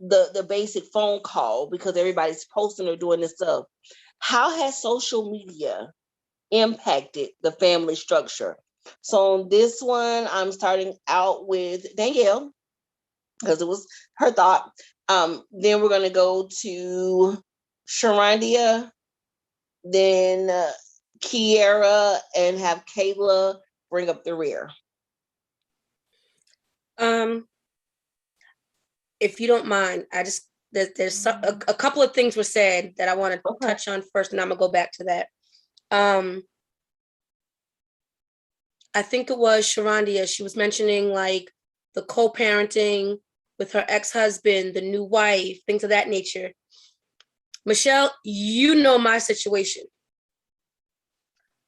the basic phone call because everybody's posting or doing this stuff? How has social media impacted the family structure? So on this one, I'm starting out with Danielle because it was her thought. Then we're going to go to Sharondia, then Kiera, and have Kayla bring up the rear. If you don't mind, I just there's a couple of things were said that I want to touch on first, and I'm gonna go back to that. I think it was Sharondia. She was mentioning like the co-parenting with her ex-husband, the new wife, things of that nature. Michelle, you know my situation.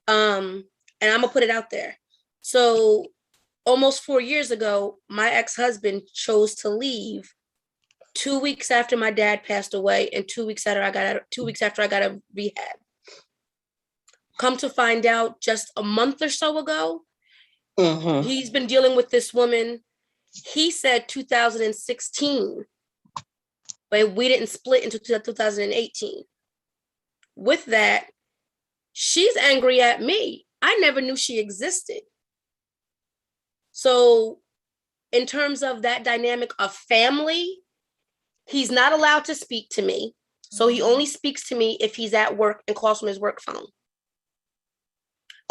And I'm gonna put it out there. So almost 4 years ago, my ex-husband chose to leave 2 weeks after my dad passed away and 2 weeks after I got out of rehab. Come to find out, just a month or so ago, he's been dealing with this woman. He said 2016, but we didn't split until 2018. With that, she's angry at me. I never knew she existed. So in terms of that dynamic of family, he's not allowed to speak to me. So he only speaks to me if he's at work and calls from his work phone.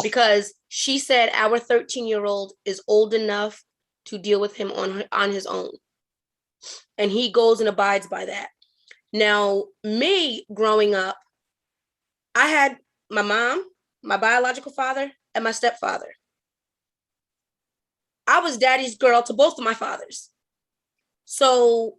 Because she said our 13-year-old is old enough to deal with him on his own. And he goes and abides by that. Now, me growing up, I had my mom, my biological father, and my stepfather. I was daddy's girl to both of my fathers. So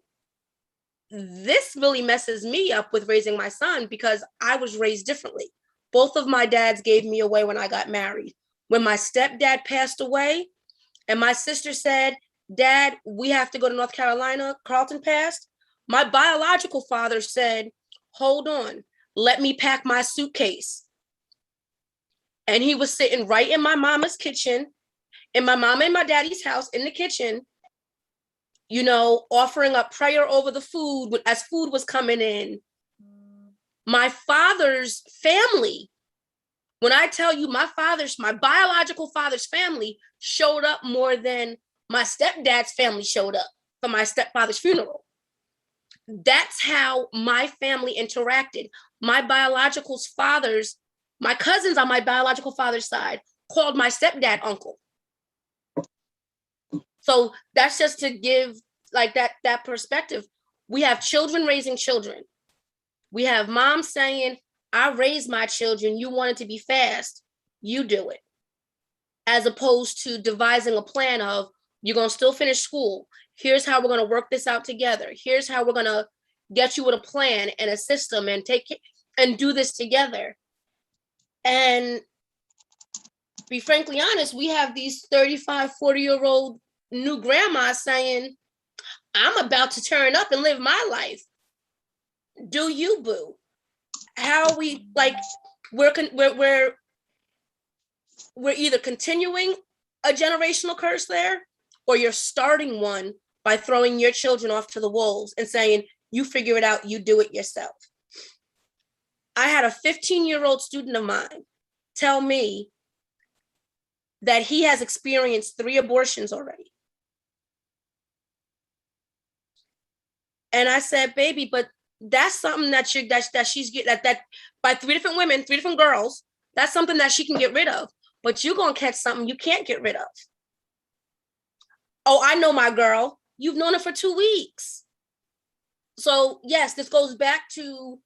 this really messes me up with raising my son because I was raised differently. Both of my dads gave me away when I got married. When my stepdad passed away and my sister said, Dad, we have to go to North Carolina, Carlton passed, my biological father said, hold on, let me pack my suitcase. And he was sitting right in my mama's kitchen, in my mama and my daddy's house in the kitchen, you know, offering up prayer over the food as food was coming in. My father's family, when I tell you my biological father's family showed up more than my stepdad's family showed up for my stepfather's funeral. That's how my family interacted. My cousins on my biological father's side called my stepdad uncle. So that's just to give like that perspective. We have children raising children. We have moms saying, I raised my children, you want it to be fast, you do it. As opposed to devising a plan of, you're gonna still finish school. Here's how we're gonna work this out together. Here's how we're gonna get you with a plan and a system and do this together. And be frankly honest, we have these 35, 40-year-old new grandmas saying, I'm about to turn up and live my life. Do you, boo? How are we, like, we're either continuing a generational curse there, or you're starting one by throwing your children off to the wolves and saying, you figure it out, you do it yourself. I had a 15-year-old student of mine tell me that he has experienced 3 abortions already. And I said, baby, but that's something that she's by 3 different women, 3 different girls, that's something that she can get rid of. But you're gonna catch something you can't get rid of. Oh, I know my girl. You've known her for 2 weeks. So yes, this goes back to,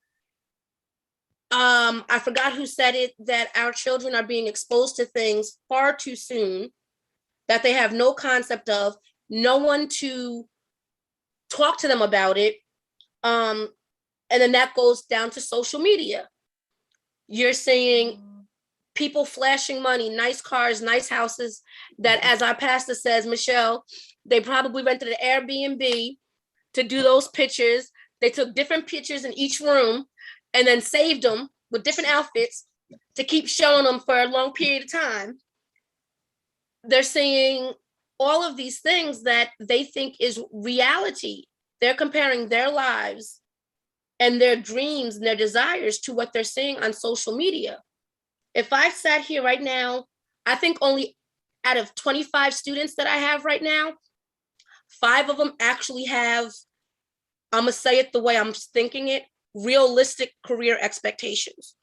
I forgot who said it, that our children are being exposed to things far too soon, that they have no concept of, no one to talk to them about it. And then that goes down to social media. You're seeing people flashing money, nice cars, nice houses, that, as our pastor says, Michelle, they probably rented an Airbnb to do those pictures. They took different pictures in each room and then saved them with different outfits to keep showing them for a long period of time. They're seeing all of these things that they think is reality. They're comparing their lives and their dreams and their desires to what they're seeing on social media. If I sat here right now, I think only out of 25 students that I have right now, 5 of them actually have, I'm gonna say it the way I'm thinking it, realistic career expectations.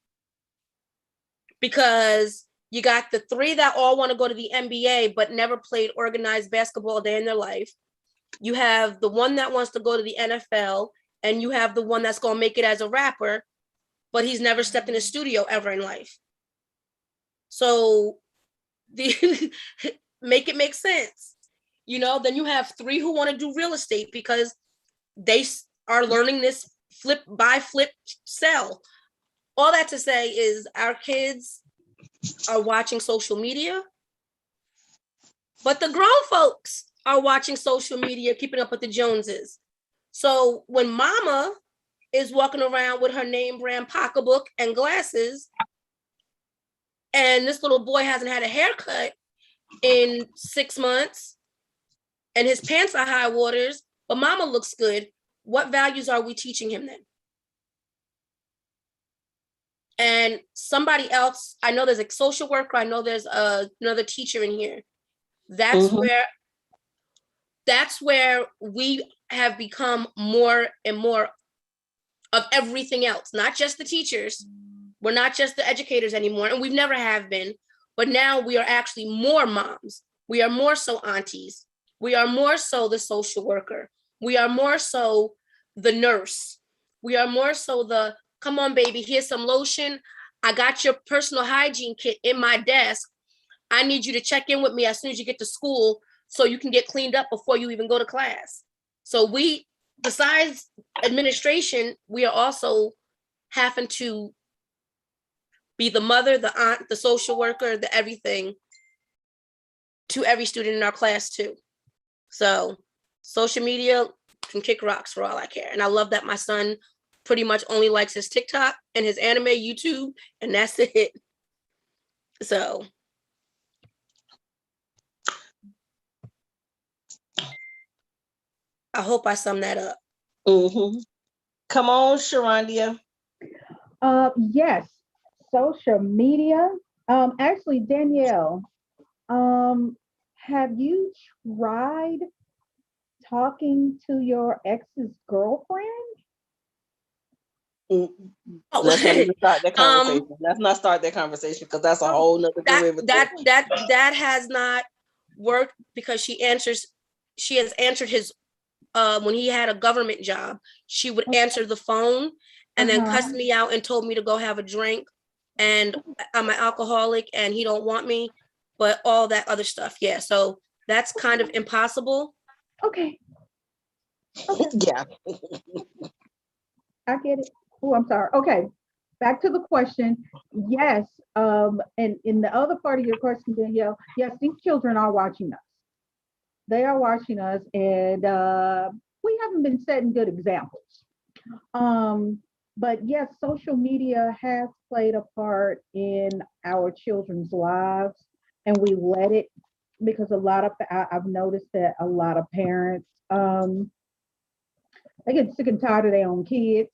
Because you got the 3 that all want to go to the NBA, but never played organized basketball a day in their life. You have the one that wants to go to the NFL, and you have the one that's going to make it as a rapper, but he's never stepped in a studio ever in life. So make it make sense. You know, then you have 3 who want to do real estate because they are learning this flip, buy, flip, sell. All that to say is our kids are watching social media, but the grown folks are watching social media, keeping up with the Joneses. So when mama is walking around with her name brand pocketbook and glasses, and this little boy hasn't had a haircut in 6 months, and his pants are high waters, but mama looks good, what values are we teaching him then? And somebody else, I know there's a social worker, I know there's another teacher in here. That's where we have become more and more of everything else, not just the teachers. We're not just the educators anymore, and we've never have been, but now we are actually more moms. We are more so aunties. We are more so the social worker. We are more so the nurse. We are more so the, come on, baby, here's some lotion. I got your personal hygiene kit in my desk. I need you to check in with me as soon as you get to school so you can get cleaned up before you even go to class. So we, besides administration, we are also having to be the mother, the aunt, the social worker, the everything to every student in our class too. So social media can kick rocks for all I care. And I love that my son pretty much only likes his TikTok and his anime YouTube, and that's it. So I hope I sum that up. Come on, Sharondia. Yes, social media. Actually, Danielle, have you tried talking to your ex's girlfriend? Let's not even start that conversation. Let's not start that conversation because that's a whole nother that has not worked because she has answered his when he had a government job, she would answer the phone and then cussed me out and told me to go have a drink, and I'm an alcoholic and he don't want me, but all that other stuff. Yeah, so that's kind of impossible. Okay. Yeah. I get it. Oh, I'm sorry. Okay, back to the question. Yes, and in the other part of your question, Danielle, yes, these children are watching us. They are watching us, and we haven't been setting good examples. But yes, social media has played a part in our children's lives, and we let it, because I've noticed that a lot of parents, they get sick and tired of their own kids.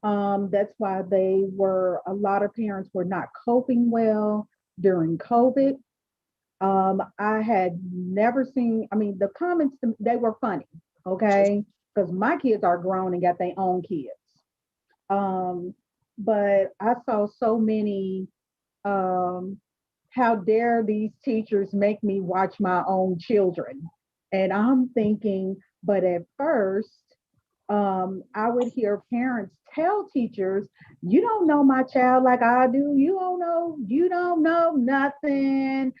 That's why a lot of parents were not coping well during COVID. I had never seen, the comments, they were funny, okay? Because my kids are grown and got their own kids. But I saw so many, how dare these teachers make me watch my own children? And I'm thinking, but at first, I would hear parents tell teachers, you don't know my child like I do. You don't know nothing.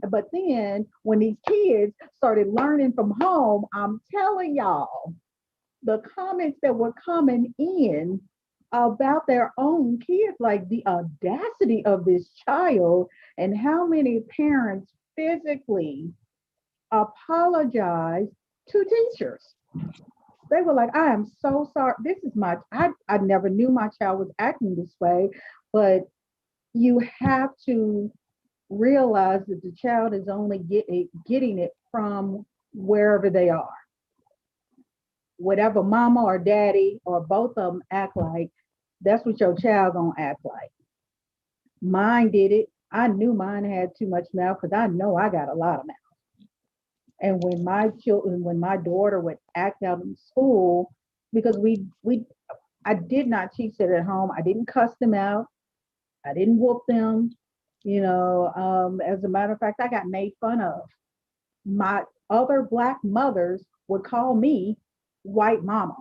But then when these kids started learning from home, I'm telling y'all, the comments that were coming in about their own kids, like the audacity of this child, and how many parents physically apologize to teachers. They were like, I am so sorry. This is I never knew my child was acting this way, but you have to realize that the child is only getting it from wherever they are. Whatever mama or daddy or both of them act like, that's what your child gonna act like. Mine did it. I knew mine had too much mouth because I know I got a lot of mouth. And when my daughter would act out in school, because I did not teach it at home. I didn't cuss them out. I didn't whoop them. As a matter of fact, I got made fun of. My other Black mothers would call me white mama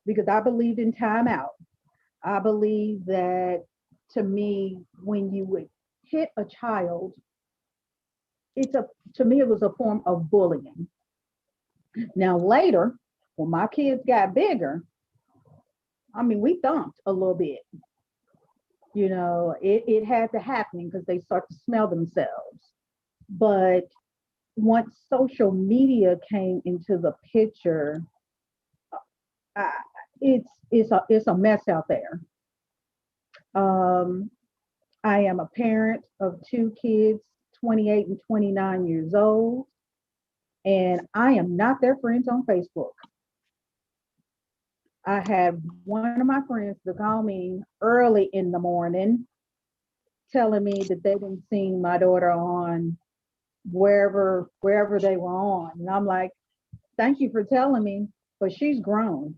because I believed in timeout. I believe that, to me, when you would hit a child, to me it was a form of bullying. Now later, when my kids got bigger, I mean, we thumped a little bit. It had to happen because they start to smell themselves. But once social media came into the picture, it's a mess out there. I am a parent of two kids, 28 and 29 years old, and I am not their friends on Facebook. I had one of my friends to call me early in the morning telling me that they didn't see my daughter on wherever they were on. And I'm like, thank you for telling me, but she's grown.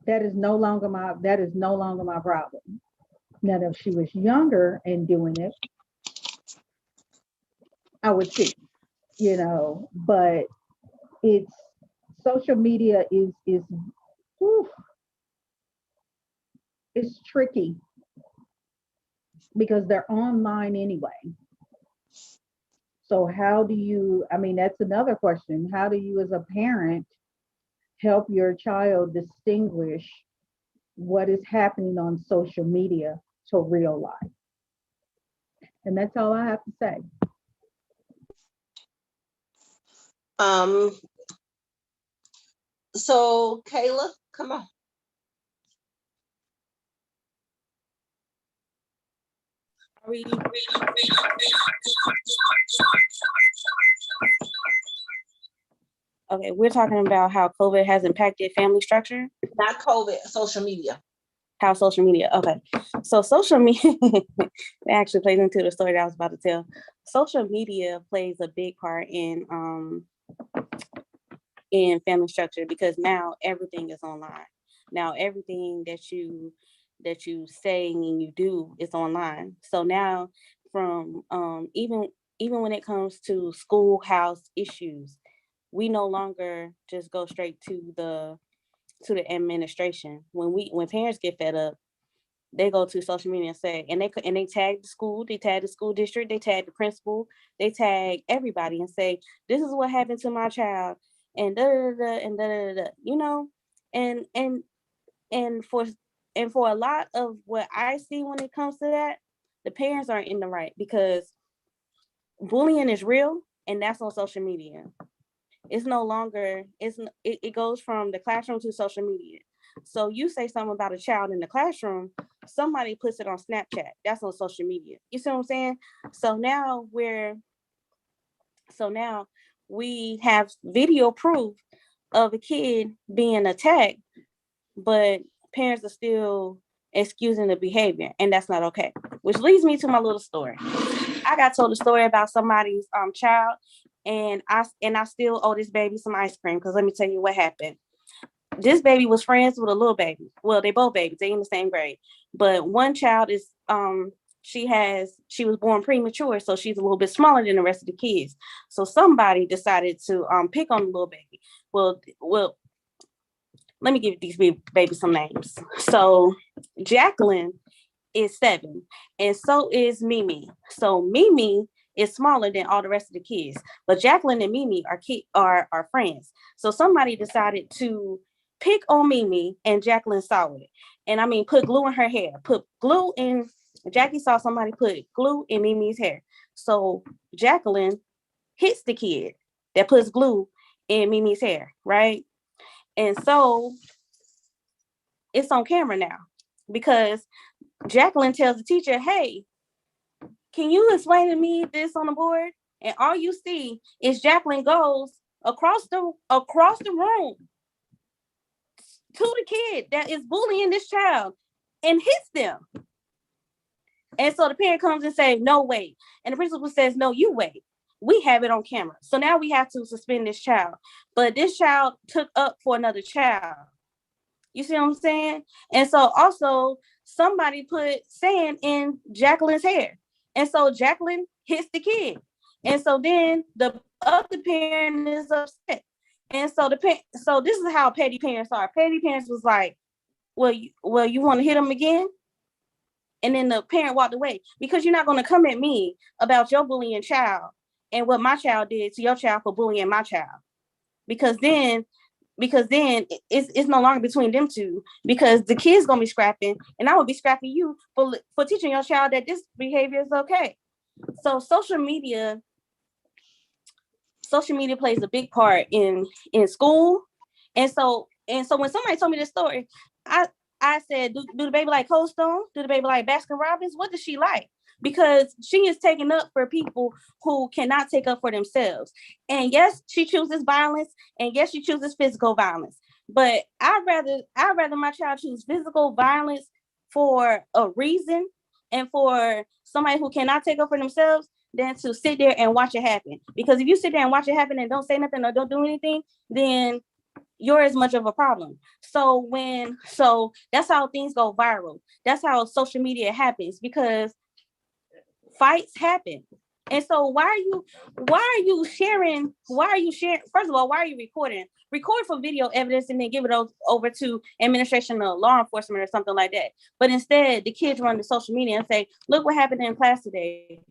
That is no longer my problem. Now, if she was younger and doing it, I would see, but it's social media is whew, it's tricky because they're online anyway. So that's another question. How do you as a parent help your child distinguish what is happening on social media to real life? And that's all I have to say. So Kayla, come on. Okay, we're talking about how COVID has impacted family structure. Not COVID, social media. How social media, okay. So social media, it actually plays into the story that I was about to tell. Social media plays a big part in family structure because now everything is online. Now everything that you say and you do is online. So now from even when it comes to schoolhouse issues, we no longer just go straight to the administration. When parents get fed up, they go to social media and say, and they tag the school, they tag the school district, they tag the principal, they tag everybody and say, this is what happened to my child, and da da da and da da da, and for a lot of what I see when it comes to that, the parents aren't in the right because bullying is real, and that's on social media. It's no longer, it goes from the classroom to social media. So you say something about a child in the classroom, somebody puts it on Snapchat. That's on social media. You see what I'm saying? So now we have video proof of a kid being attacked, but parents are still excusing the behavior, and that's not okay. Which leads me to my little story. I got told a story about somebody's child, and I still owe this baby some ice cream because let me tell you what happened. This baby was friends with a little baby. Well, they both babies, they in the same grade. But one child is she was born premature, so she's a little bit smaller than the rest of the kids. So somebody decided to pick on the little baby. Well, let me give these babies some names. So Jacqueline is 7, and so is Mimi. So Mimi is smaller than all the rest of the kids, but Jacqueline and Mimi are friends. So somebody decided to pick on Mimi, and Jacqueline saw it. And I mean, put glue in her hair. Jackie saw somebody put glue in Mimi's hair. So Jacqueline hits the kid that puts glue in Mimi's hair, right? And so it's on camera now because Jacqueline tells the teacher, hey, can you explain to me this on the board? And all you see is Jacqueline goes across the room to the kid that is bullying this child and hits them. And so the parent comes and say, no, wait. And the principal says, no, you wait. We have it on camera. So now we have to suspend this child. But this child took up for another child. You see what I'm saying? And so also somebody put sand in Jacqueline's hair. And so Jacqueline hits the kid. And so then the other parent is upset. And so so this is how petty parents are. Petty parents was like, well, you want to hit him again? And then the parent walked away, because you're not going to come at me about your bullying child and what my child did to your child for bullying my child. Because then it's no longer between them two, because the kid's going to be scrapping and I will be scrapping you for teaching your child that this behavior is okay. So social media plays a big part in school. And so when somebody told me this story, I said, do the baby like Cold Stone? Do the baby like Baskin Robbins? What does she like? Because she is taking up for people who cannot take up for themselves. And yes, she chooses violence, and yes, she chooses physical violence. But I'd rather my child choose physical violence for a reason and for somebody who cannot take up for themselves than to sit there and watch it happen. Because if you sit there and watch it happen and don't say nothing or don't do anything, then you're as much of a problem. So that's how things go viral. That's how social media happens, because fights happen. And so why are you sharing? First of all, why are you recording? Record for video evidence and then give it over to administration or law enforcement or something like that. But instead, the kids run to social media and say, look what happened in class today.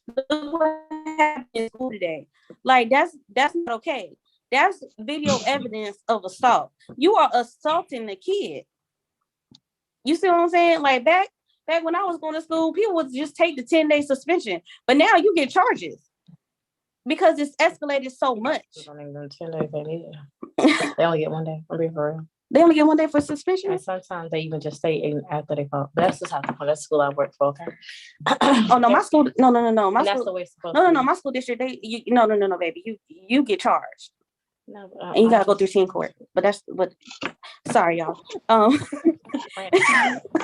Look what happened in school today. Like, that's not okay. That's video evidence of assault. You are assaulting the kid. You see what I'm saying? Like back when I was going to school, people would just take the 10-day suspension. But now you get charges because it's escalated so much. They don't even 10 days, they need it. They only get 1 day. I'm being for real. They only get 1 day for suspension? And sometimes they even just stay in after they fall. But that's just how that's school I work for, okay? Oh no, my school, no. My that's school, the way it's supposed no, to be. my school district, no, baby. You get charged. No, and you gotta go through teen court. But that's what. Sorry, y'all.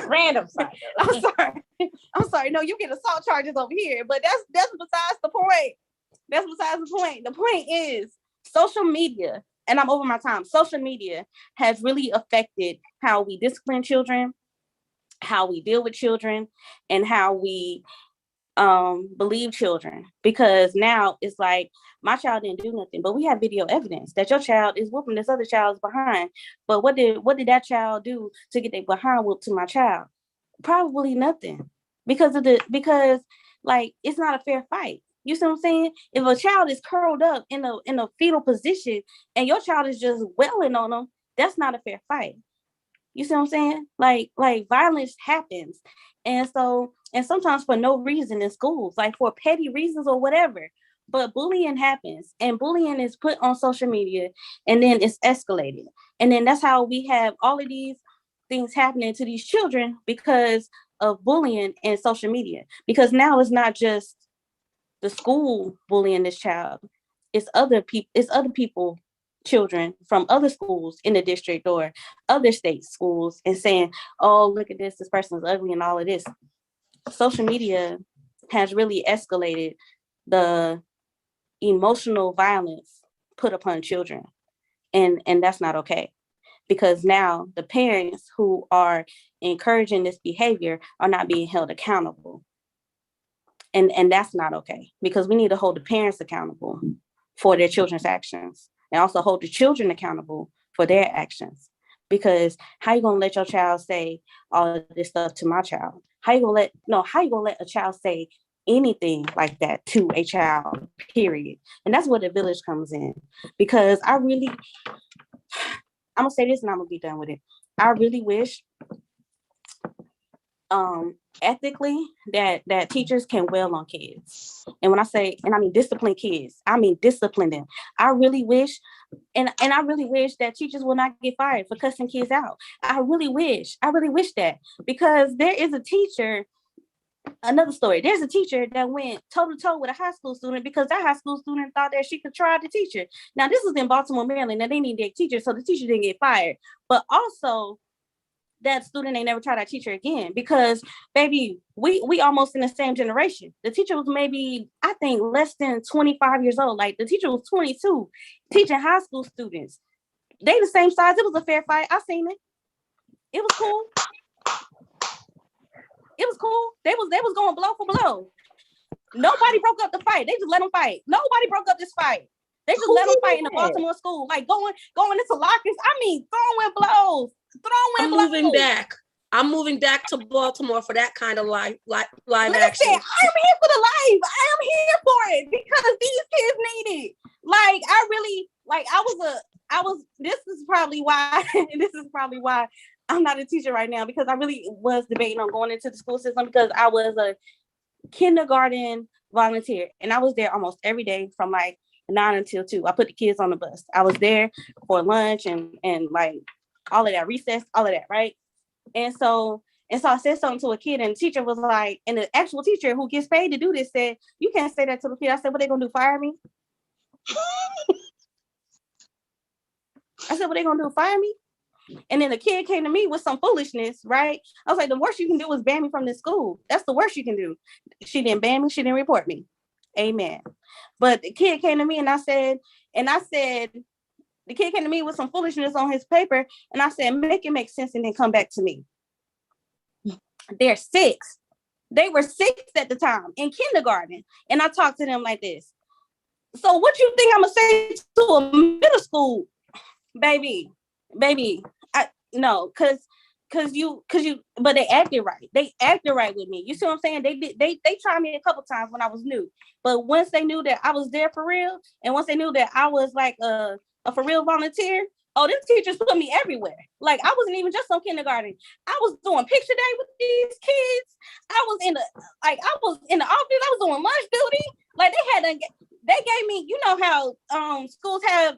Random side. I'm sorry. No, you get assault charges over here. But that's besides the point. That's besides the point. The point is social media, and I'm over my time. Social media has really affected how we discipline children, how we deal with children, and how we believe children. Because now it's like, my child didn't do nothing, but we have video evidence that your child is whooping this other child's behind. But what did that child do to get their behind whooped to my child? Probably nothing, because like, it's not a fair fight. You see what I'm saying? If a child is curled up in a fetal position and your child is just wailing on them, that's not a fair fight. You see what I'm saying? Like violence happens. And sometimes for no reason in schools, like for petty reasons or whatever. But bullying happens, and bullying is put on social media, and then it's escalated. And then that's how we have all of these things happening to these children because of bullying and social media. Because now it's not just the school bullying this child, it's other people, children from other schools in the district or other state schools, and saying, oh, look at this person's ugly and all of this. Social media has really escalated the emotional violence put upon children. And that's not okay, because now the parents who are encouraging this behavior are not being held accountable. And that's not okay, because we need to hold the parents accountable for their children's actions, and also hold the children accountable for their actions. Because how you gonna let your child say all of this stuff to my child? How you gonna let a child say anything like that to a child, period? And that's where the village comes in. Because I'm gonna say this and I'm gonna be done with it. I really wish ethically that teachers can wail on kids. And when I say, and I mean discipline kids, I mean discipline them. I really wish, and I really wish that teachers will not get fired for cussing kids out. I really wish that, because there is a teacher. Another story. There's a teacher that went toe to toe with a high school student because that high school student thought that she could try the teacher. Now, this was in Baltimore, Maryland. Now, they need their teacher, so the teacher didn't get fired. But also, that student ain't never try that teacher again, because baby, we almost in the same generation. The teacher was maybe, I think, less than 25 years old. Like the teacher was 22, teaching high school students. They the same size. It was a fair fight. I seen it. It was cool. It was cool. They was going blow for blow. Nobody broke up the fight. They just let them fight. Nobody broke up this fight. They just let them fight in the Baltimore school, like going into lockers. I mean, throwing blows. I'm moving back. I'm moving back to Baltimore for that kind of live action. I'm here for the live. I am here for it because these kids need it. Like I really, like this is probably why I'm not a teacher right now, because I really was debating on going into the school system, because I was a kindergarten volunteer and I was there almost every day from like 9 until 2. I put the kids on the bus. I was there for lunch and like all of that, recess, all of that, right? And so I said something to a kid, and the teacher was like, and the actual teacher who gets paid to do this said, "You can't say that to the kid." I said, "What they gonna do? Fire me?" I said, "What they gonna do? Fire me?" And then the kid came to me with some foolishness, right? I was like, "The worst you can do is ban me from this school. That's the worst you can do." She didn't ban me. She didn't report me. Amen. But the kid came to me and I said, the kid came to me with some foolishness on his paper, and I said, "Make it make sense and then come back to me." They're 6. They were 6 at the time in kindergarten. And I talked to them like this. "So what you think I'm gonna say to a middle school baby? No, but they acted right. They acted right with me. You see what I'm saying? They tried me a couple times when I was new. But once they knew that I was there for real, and once they knew that I was like a for real volunteer, oh, them teachers put me everywhere. Like I wasn't even just on kindergarten. I was doing picture day with these kids. I was in the office. I was doing lunch duty. Like they gave me, you know how schools have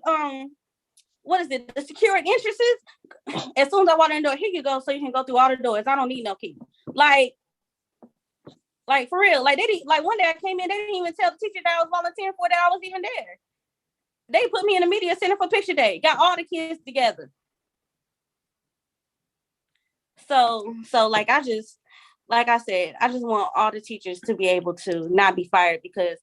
what is it? The security entrances. As soon as I walk in the door, here you go, so you can go through all the doors. I don't need no key. Like for real. Like they didn't. Like one day I came in, they didn't even tell the teacher that I was volunteering for, that I was even there. They put me in the media center for picture day. Got all the kids together. So like I said, I just want all the teachers to be able to not be fired, because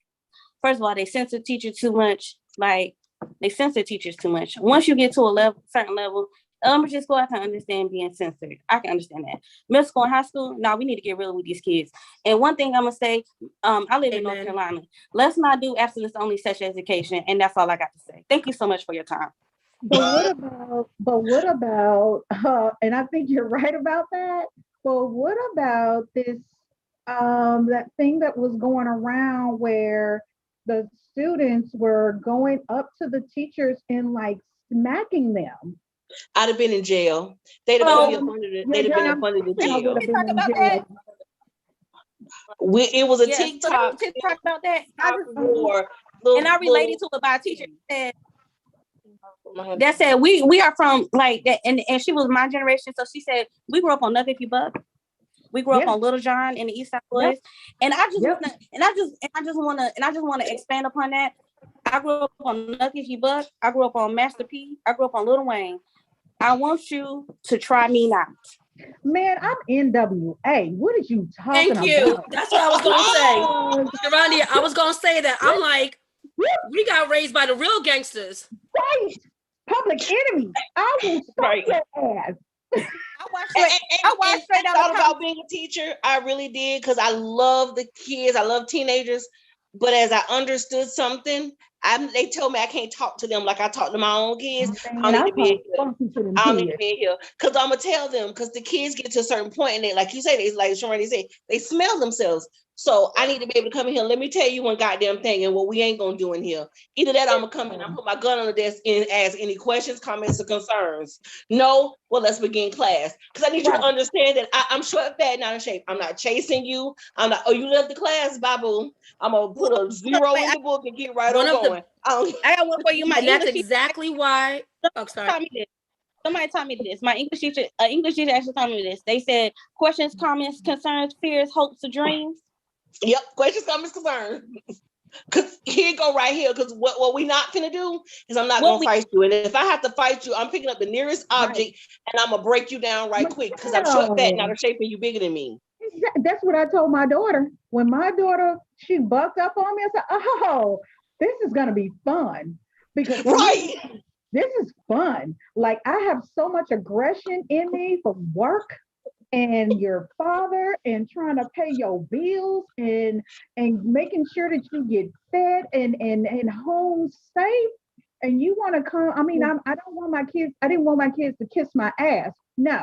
first of all, they censor teachers too much. Like they censor teachers too much. Once you get to a certain level, elementary school, I can understand being censored. I can understand that. Middle school and high school, no, we need to get real with these kids. And one thing I'm gonna say, I live in North Carolina. Let's not do abstinence only sex education, and that's all I got to say. Thank you so much for your time. But what about, and I think you're right about that, but what about this, that thing that was going around where the students were going up to the teachers and like smacking them? I'd have been in jail. They'd have put me up under the jail. Can we talk about that? It was a TikTok. So talk about that. And I related to it by a teacher that said we are from like that, and she was my generation. So she said we grew up on Nuck If You Buck. We grew up on Little John and the East Side Boys, and I just want to expand upon that. I grew up on Nuck If You Buck. I grew up on Master P. I grew up on Lil Wayne. I want you to try me not. Man, I'm NWA. What are you talking about? Thank you. That's what I was going to say. Gerondia, I was going to say that. I'm like, we got raised by the real gangsters. Right. Public Enemy. I will stop your ass. I watched straight out about being a teacher. I really did, because I love the kids. I love teenagers. But as I understood something, they told me I can't talk to them like I talk to my own kids. I don't need to be here. Because I'm going to tell them, because the kids get to a certain point and they, like you say, they smell themselves. So I need to be able to come in here. Let me tell you one goddamn thing and what we ain't going to do in here. Either that, I'm going to come in, I put my gun on the desk and ask any questions, comments, or concerns. No, well, let's begin class. Because I need you to understand that I'm short, fat, not in shape. I'm not chasing you. I'm not, you left the class, Babu. I'm going to put a 0 in the book and get right on going. I got one for you. And that's exactly why. Oh, sorry. Somebody taught me this. My English teacher actually taught me this. They said questions, comments, concerns, fears, hopes, or dreams. Yep, questions, comments, concerns. Cause here you go right here. Cause what we not gonna do is I'm not What gonna we- fight you. And if I have to fight you, I'm picking up the nearest object and I'm gonna break you down right quick. Cause I'm short, fat, and out of shape, and you bigger than me. That's what I told my daughter. When my daughter, she bucked up on me, I said, oh, this is gonna be fun. Because Right. this is fun. Like I have so much aggression in me for work and your father and trying to pay your bills and making sure that you get fed and home safe. And you want to come, I mean, I don't want my kids, I didn't want my kids to kiss my ass. No.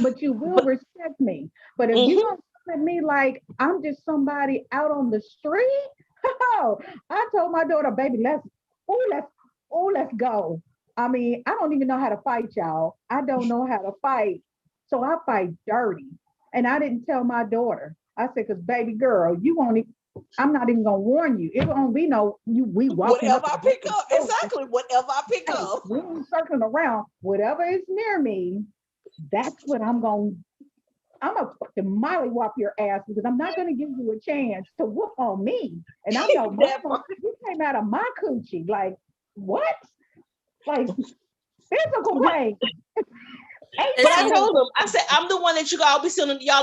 But you will respect me. But if you don't come at me like I'm just somebody out on the street, oh, I told my daughter, baby, let's go. I mean, I don't even know how to fight, y'all. I don't know how to fight. So I fight dirty. And I didn't tell my daughter. I said, because baby girl, you won't even, I'm not even gonna warn you. It won't be no we walking Whatever up I pick up, exactly. Whatever I pick up. we ain't circling around. Whatever is near me, that's what I'm gonna fucking mollywop your ass because I'm not gonna give you a chance to whoop on me. And I'm no mama, you came out of my coochie. Like what? Like physical pain. But I told them, I said, I'm the one that y'all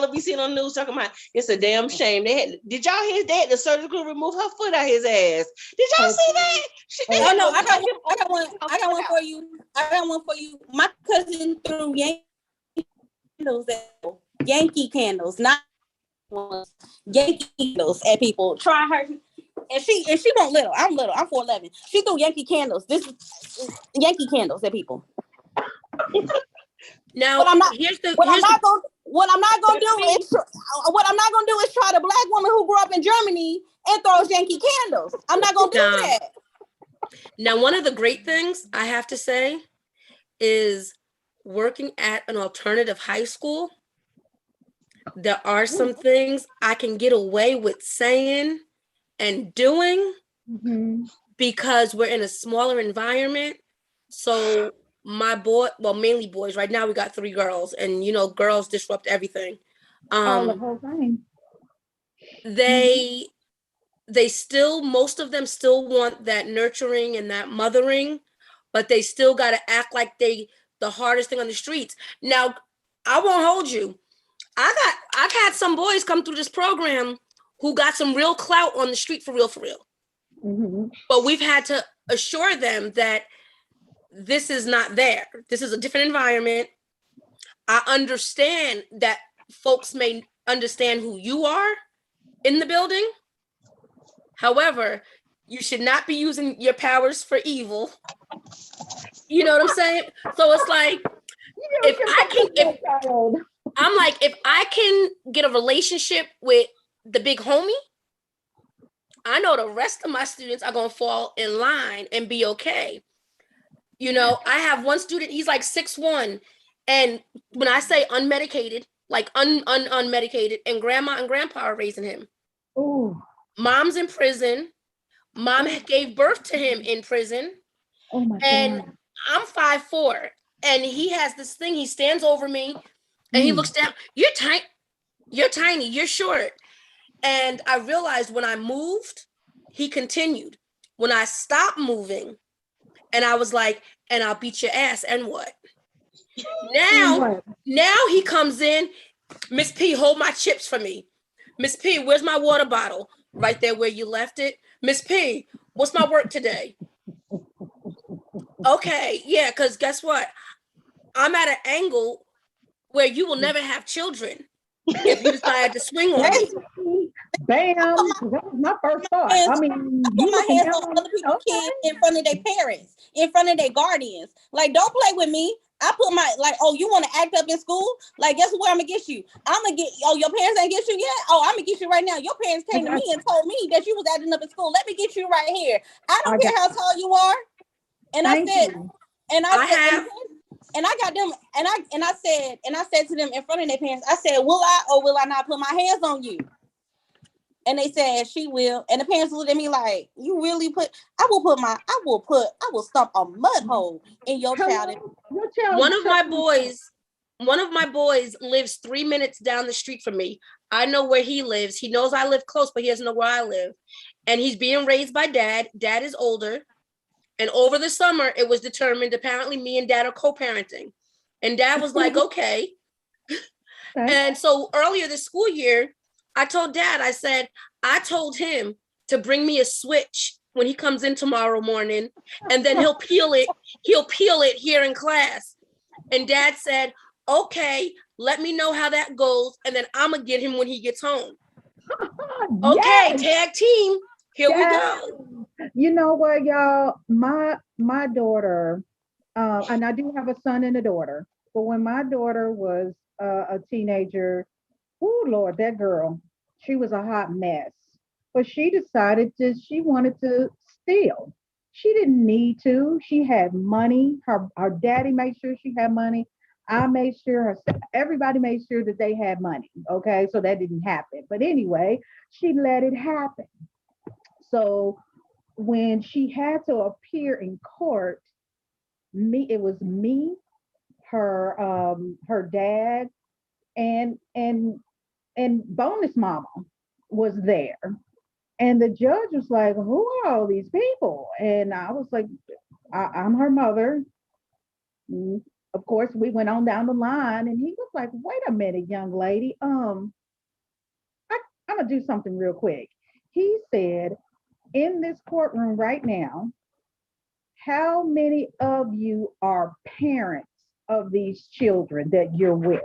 will be seeing on the news talking about it's a damn shame. Did y'all hear that? The surgical remove her foot out his ass. Did y'all see that? Oh no, I got one for you. I got one for you. My cousin threw Yankee candles, not Yankee candles at people. Try her. And she won't little. I'm little. I'm 4'11". She threw Yankee candles. This is Yankee candles at people. Now, what I'm not gonna do is try the black woman who grew up in Germany and throws Yankee candles. I'm not gonna do that. Now, one of the great things I have to say is working at an alternative high school. There are some things I can get away with saying and doing because we're in a smaller environment. So my boy, well, mainly boys. Right now we got 3 girls, and girls disrupt everything. All the whole thing. They still, most of them still want that nurturing and that mothering, but they still got to act like they the hardest thing on the streets. Now, I won't hold you. I've had some boys come through this program who got some real clout on the street for real. But we've had to assure them that this is not there. This is a different environment. I understand that folks may understand who you are in the building. However, you should not be using your powers for evil. You know what I'm saying? So it's like, if I can get a relationship with the big homie, I know the rest of my students are going to fall in line and be okay. I have one student, he's like 6'1", and when I say unmedicated, like unmedicated, and grandma and grandpa are raising him. Ooh. Mom's in prison. Mom gave birth to him in prison. Oh my and God. I'm 5'4", and he has this thing, he stands over me and he looks down. You're tiny, you're short. And I realized when I moved, he continued. When I stopped moving, and I was like, and I'll beat your ass, and what? Now he comes in, Miss P, hold my chips for me. Miss P, where's my water bottle? Right there where you left it. Miss P, what's my work today? Okay, yeah, because guess what? I'm at an angle where you will never have children if you decide to swing on me. Bam! That was my first thought. I mean, put my hands on other people's kids in front of their parents, in front of their guardians. Like, don't play with me. I put my, like, oh, you want to act up in school? Like, guess where I'm going to get you? I'm going to get, oh, your parents ain't get you yet? Oh, I'm going to get you right now. Your parents came to me and told me that you was acting up in school. Let me get you right here. I don't care how tall you are. And I said, and I got them, and I said to them in front of their parents, I said, will I or will I not put my hands on you? And they said she will. And the parents looked at me like, you really I will stomp a mud hole in your child. One of my boys lives 3 minutes down the street from me. I know where he lives. He knows I live close, but he doesn't know where I live. and he's being raised by dad. Dad is older. And over the summer, it was determined, apparently me and dad are co-parenting. And dad was like, okay. And so earlier this school year, I told dad, I said, I told him to bring me a Switch when he comes in tomorrow morning, and then he'll peel it here in class. And dad said, okay, let me know how that goes, and then I'm gonna get him when he gets home. Okay, tag team. Here we go. You know what, y'all? My daughter, and I do have a son and a daughter, but when my daughter was a teenager, oh Lord, that girl, she was a hot mess. But she decided that she wanted to steal. She didn't need to. She had money. Her daddy made sure she had money. I made sure everybody made sure that they had money. Okay, so that didn't happen. But anyway, she let it happen. So when she had to appear in court, it was me, her dad, and bonus mama was there. And the judge was like, who are all these people? And I was like, I'm her mother. Of course, we went on down the line, and he was like, wait a minute, young lady. I'm gonna do something real quick. He said, in this courtroom right now, how many of you are parents of these children that you're with?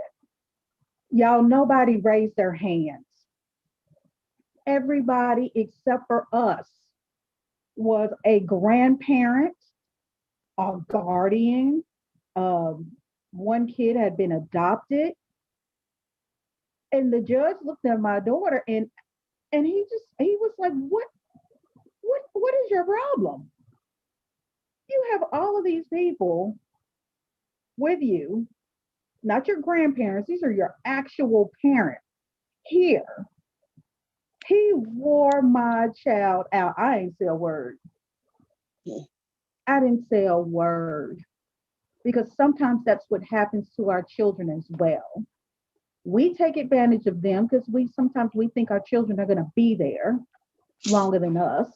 Y'all, nobody raised their hands. Everybody except for us was a grandparent, a guardian. One kid had been adopted. And the judge looked at my daughter and he was like, what is your problem? You have all of these people with you, not your grandparents, these are your actual parents here. He wore my child out. I ain't say a word. I didn't say a word, because sometimes that's what happens to our children as well. We take advantage of them because sometimes we think our children are going to be there longer than us.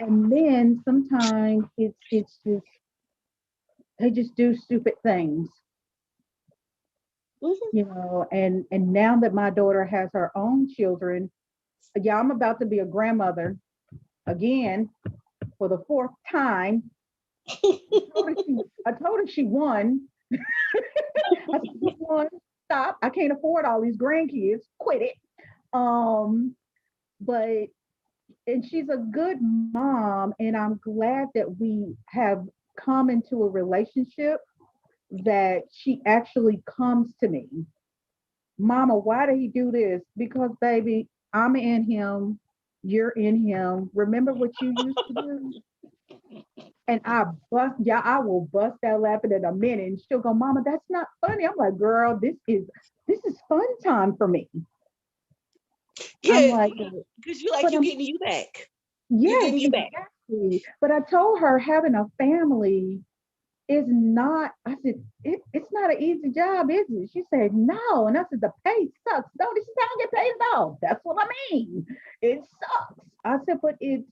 And then sometimes it's just, they just do stupid things. You know, and now that my daughter has her own children, yeah, I'm about to be a grandmother again for the fourth time. I told her she won. I said, she won. Stop. I can't afford all these grandkids. Quit it. And she's a good mom, and I'm glad that we have come into a relationship that she actually comes to me. Mama, why did he do this? Because baby, I'm in him, you're in him. Remember what you used to do? And I will bust out laughing in a minute, and she'll go, Mama, that's not funny. I'm like, girl, this is fun time for me. Yeah, like, because you getting you back. Yeah, getting you back. Exactly. But I told her having a family is not, I said, it's not an easy job, is it? She said, no. And I said, the pay sucks. No, this is how I get paid at all. That's what I mean. It sucks. I said, but it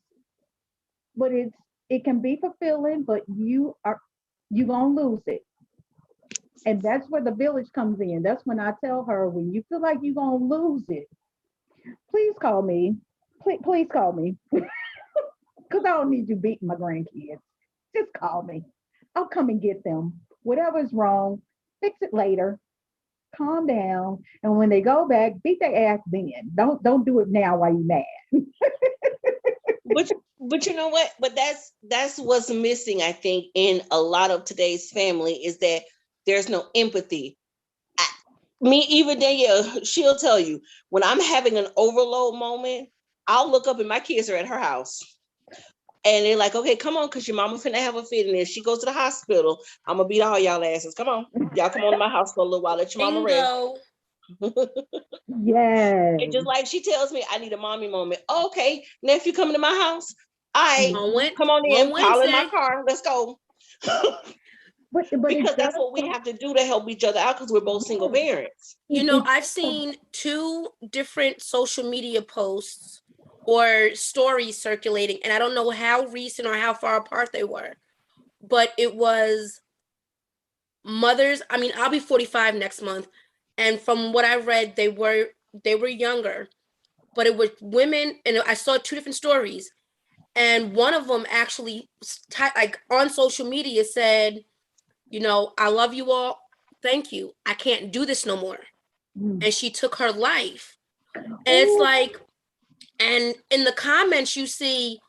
can be fulfilling, but you gonna lose it. And that's where the village comes in. That's when I tell her, when you feel like you're gonna lose it, please call me. Please call me. Because I don't need you beating my grandkids. Just call me. I'll come and get them. Whatever's wrong, fix it later. Calm down. And when they go back, beat their ass then. Don't do it now while you're mad. But you know what? But that's what's missing, I think, in a lot of today's family, is that there's no empathy. Even Danielle, she'll tell you, when I'm having an overload moment, I'll look up and my kids are at her house. And they're like, okay, come on, because your mama finna have a fit. And if she goes to the hospital, I'm going to beat all y'all asses. Come on. Y'all come on to my house for a little while. Let your mama rest. Yes. And just like she tells me, I need a mommy moment. Oh, okay, nephew coming to my house. Come on in, pile in my car. Let's go. Because that's what we have to do to help each other out, because we're both single parents. You know, I've seen two different social media posts or stories circulating, and I don't know how recent or how far apart they were, but it was mothers. I mean, I'll be 45 next month, and from what I read, they were younger, but it was women, and I saw two different stories, and one of them actually like on social media said, you know, I love you all, thank you, I can't do this no more. And she took her life. And it's like, and in the comments you see,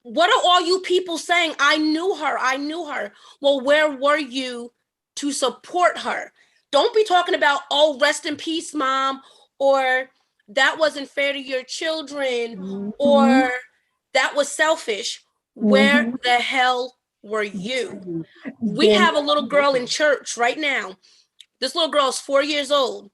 what are all you people saying? I knew her. Well, where were you to support her? Don't be talking about, oh, rest in peace, mom, or that wasn't fair to your children, or that was selfish. Where the hell were you? We have a little girl in church right now. This little girl is 4 years old.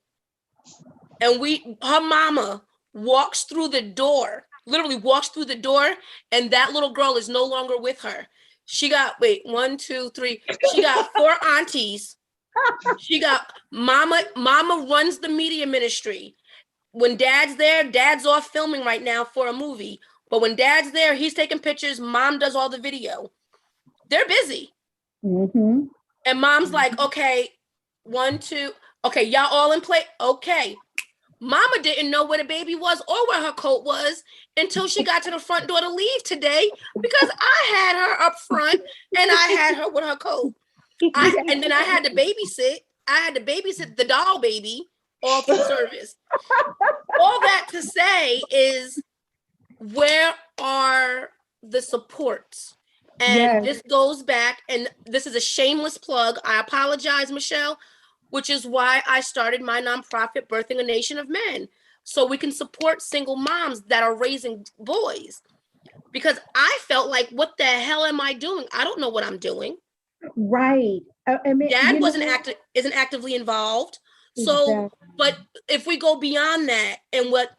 And her mama walks through the door, literally walks through the door, and that little girl is no longer with her. She got, wait, 1, 2, 3. She got 4 aunties. She got mama runs the media ministry. When dad's there, dad's off filming right now for a movie. But when dad's there, he's taking pictures. Mom does all the video. They're busy. And mom's like, okay, 1, 2. Okay, y'all all in play. Okay. Mama didn't know where the baby was or where her coat was until she got to the front door to leave today, because I had her up front and I had her with her coat. And then I had to babysit. I had to babysit the doll baby all through service. All that to say is, where are the supports? And this goes back, and this is a shameless plug. I apologize, Michelle, which is why I started my nonprofit, Birthing a Nation of Men, so we can support single moms that are raising boys. Because I felt like, what the hell am I doing? I don't know what I'm doing. Right. I mean, Dad isn't actively involved. So, but if we go beyond that, and what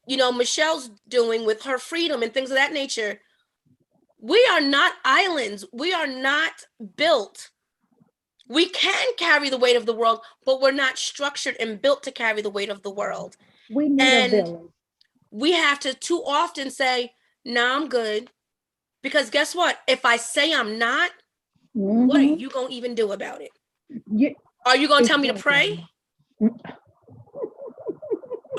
Michelle's doing with her freedom and things of that nature, we are not islands. We are not built. We can carry the weight of the world, but we're not structured and built to carry the weight of the world. We need a village. We have to too often say, "No, I'm good," because guess what? If I say I'm not, what are you gonna even do about it? Are you gonna tell me to pray?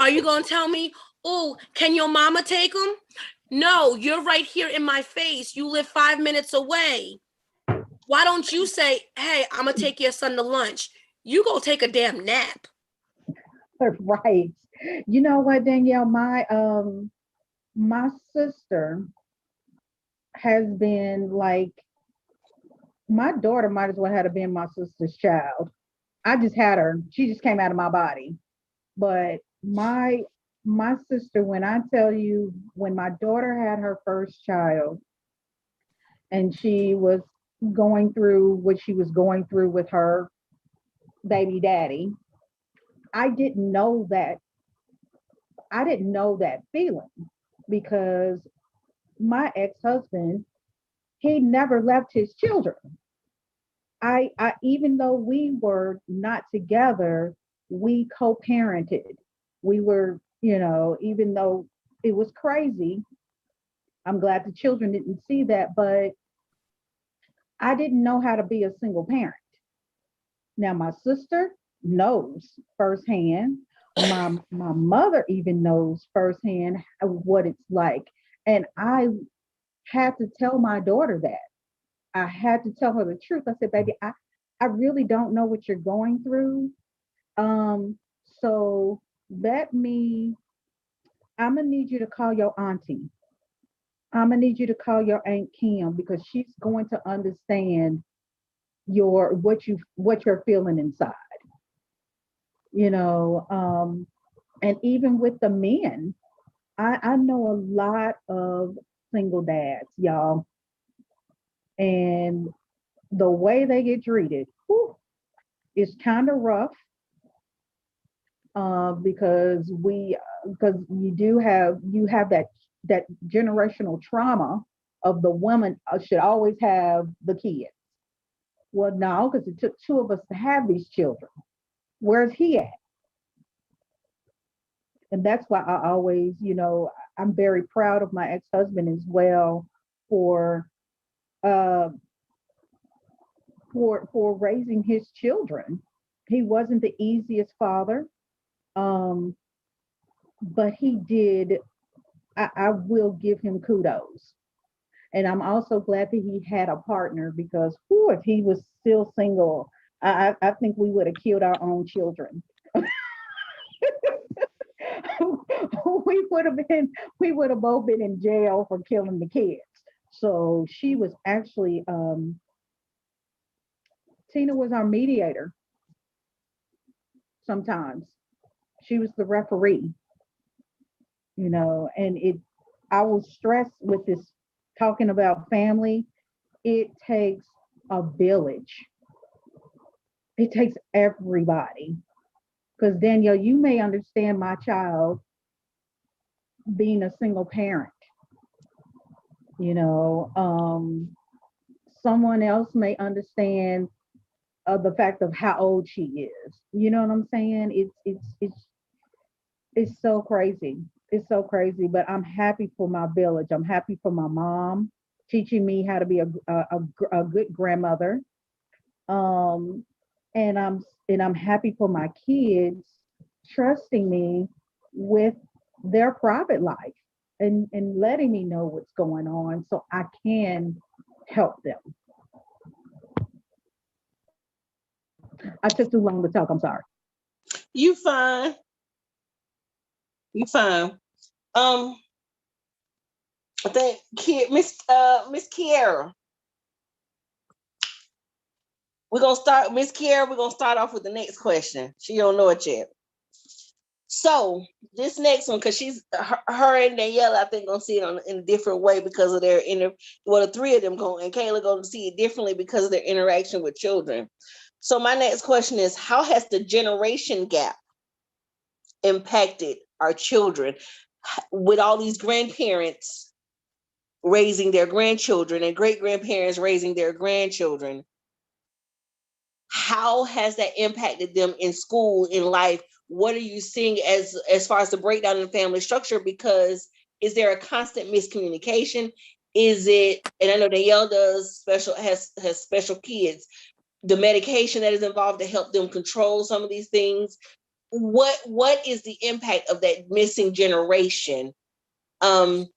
Are you gonna tell me, "Oh, can your mama take them?" No, you're right here in my face. You live 5 minutes away. Why don't you say, "Hey, I'm gonna take your son to lunch. You go take a damn nap." Right. You know what, Danielle, my sister has been like, my daughter might as well have been my sister's child. I just had her. She just came out of my body. But my sister, when I tell you, when my daughter had her first child and she was going through what she was going through with her baby daddy, I didn't know that feeling, because my ex-husband, he never left his children. I even though we were not together, we co-parented. We were, even though it was crazy, I'm glad the children didn't see that, but I didn't know how to be a single parent. Now my sister knows firsthand. My mother even knows firsthand what it's like. And I had to tell my daughter that. I had to tell her the truth. I said, baby, I really don't know what you're going through. So I'm gonna need you to call your auntie. I'm gonna need you to call your Aunt Kim, because she's going to understand what you're feeling inside. And even with the men, I know a lot of single dads, y'all. And the way they get treated is kind of rough, because you have that generational trauma of the woman should always have the kids. Well, no, because it took 2 of us to have these children. Where's he at? And that's why I always, I'm very proud of my ex-husband as well for uh for raising his children. He wasn't the easiest father, um, but he did. I will give him kudos. And I'm also glad that he had a partner because whew, if he was still single, I think we would have killed our own children. We would have both been in jail for killing the kids. So she was actually Tina was our mediator sometimes. She was the referee, and I was stressed with this talking about family. It takes a village. It takes everybody. Because Danielle, you may understand my child being a single parent. Someone else may understand the fact of how old she is. You know what I'm saying? It's so crazy. It's so crazy. But I'm happy for my village. I'm happy for my mom teaching me how to be a good grandmother. And I'm happy for my kids trusting me with their private life and letting me know what's going on so I can help them. I took too long to talk. I'm sorry. You fine. You fine. I think Miss Kiera. We're gonna start, Miss Kiera, we're gonna start off with the next question. She don't know it yet. So this next one, because she's her and Danielle, I think gonna see it in a different way because of their the three of them and Kayla gonna see it differently because of their interaction with children. So my next question is, how has the generation gap impacted our children with all these grandparents raising their grandchildren and great-grandparents raising their grandchildren? How has that impacted them in school, in life? What are you seeing as far as the breakdown in family structure? Because is there a constant miscommunication? Is it, and I know Danielle has special kids, the medication that is involved to help them control some of these things? What is the impact of that missing generation? I'm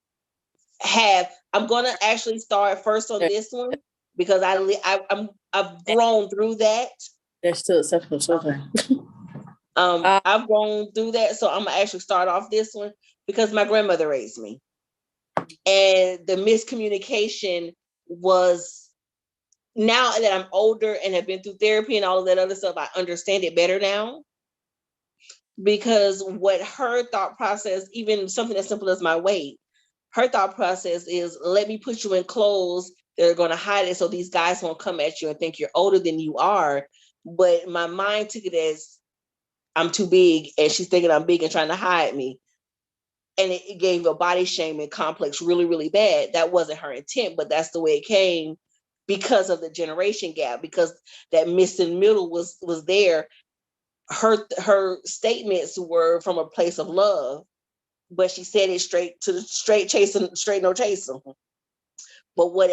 gonna actually start first on this one because I've grown through that. They're still exceptional children. I've grown through that, so I'm gonna actually start off this one because my grandmother raised me, and the miscommunication was, now that I'm older and have been through therapy and all of that other stuff, I understand it better now. Because what her thought process, even something as simple as my weight, her thought process is, let me put you in clothes that are going to hide it so these guys won't come at you and think you're older than you are. But my mind took it as I'm too big, and she's thinking I'm big and trying to hide me. And it gave a body shaming complex really, really bad. That wasn't her intent, but that's the way it came because of the generation gap, because that missing middle was there. Her statements were from a place of love, but she said it straight chasing, straight no chasing. But what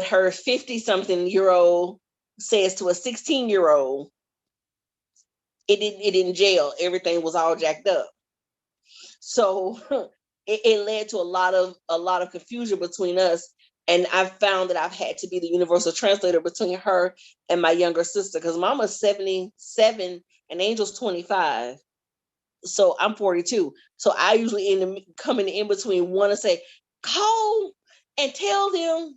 her 50-something-year-old says to a 16-year-old, it in jail, everything was all jacked up. So it led to a lot of confusion between us. And I've found that I've had to be the universal translator between her and my younger sister, because Mama's 77 and Angel's 25. So I'm 42. So I usually coming in between, want to say, call and tell them,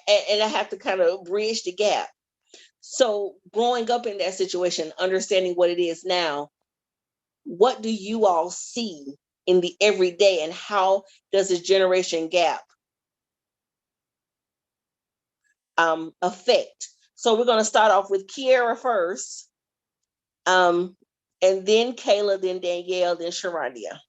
and I have to kind of bridge the gap. So growing up in that situation, understanding what it is now, what do you all see in the everyday, and how does this generation gap affect? So we're going to start off with Kiera first, and then Kayla, then Danielle, then Sharondia.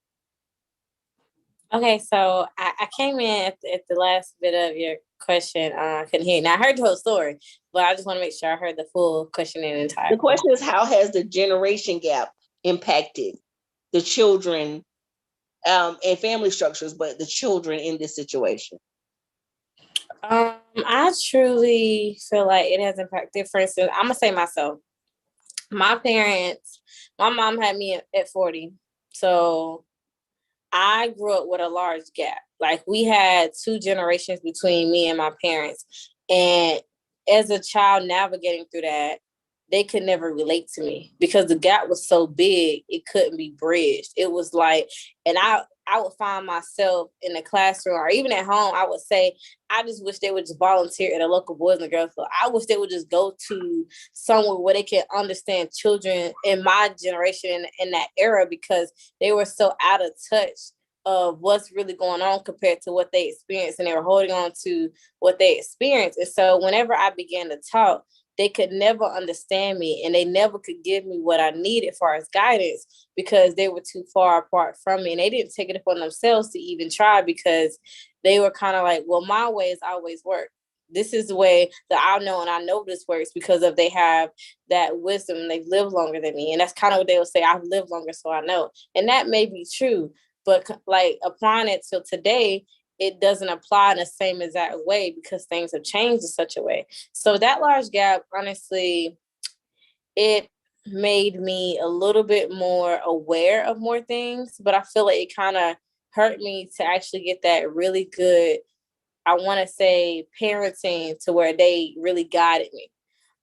Okay, so I came in at the last bit of your question. I couldn't hear. Now I heard the whole story, but I just want to make sure I heard the full question in entirety. The question is, how has the generation gap impacted the children and family structures, but the children in this situation? I truly feel like it has impacted. For instance, I'm gonna say myself. My parents, my mom had me at 40. So I grew up with a large gap. Like we had 2 generations between me and my parents. And as a child navigating through that, they could never relate to me because the gap was so big, it couldn't be bridged. It was like, and I would find myself in the classroom or even at home, I would say, I just wish they would just volunteer at a local Boys and Girls Club. I wish they would just go to somewhere where they can understand children in my generation in that era, because they were so out of touch of what's really going on compared to what they experienced, and they were holding on to what they experienced. And so whenever I began to talk, they could never understand me, and they never could give me what I needed as far as guidance because they were too far apart from me, and they didn't take it upon themselves to even try because they were kind of like, well, my way has always worked. This is the way that I know, and I know this works because of they have that wisdom and they've lived longer than me. And that's kind of what they would say, I've lived longer, so I know. And that may be true, but like applying it to today, it doesn't apply in the same exact way because things have changed in such a way. So that large gap, honestly, it made me a little bit more aware of more things, but I feel like it kind of hurt me to actually get that really good, I want to say, parenting to where they really guided me.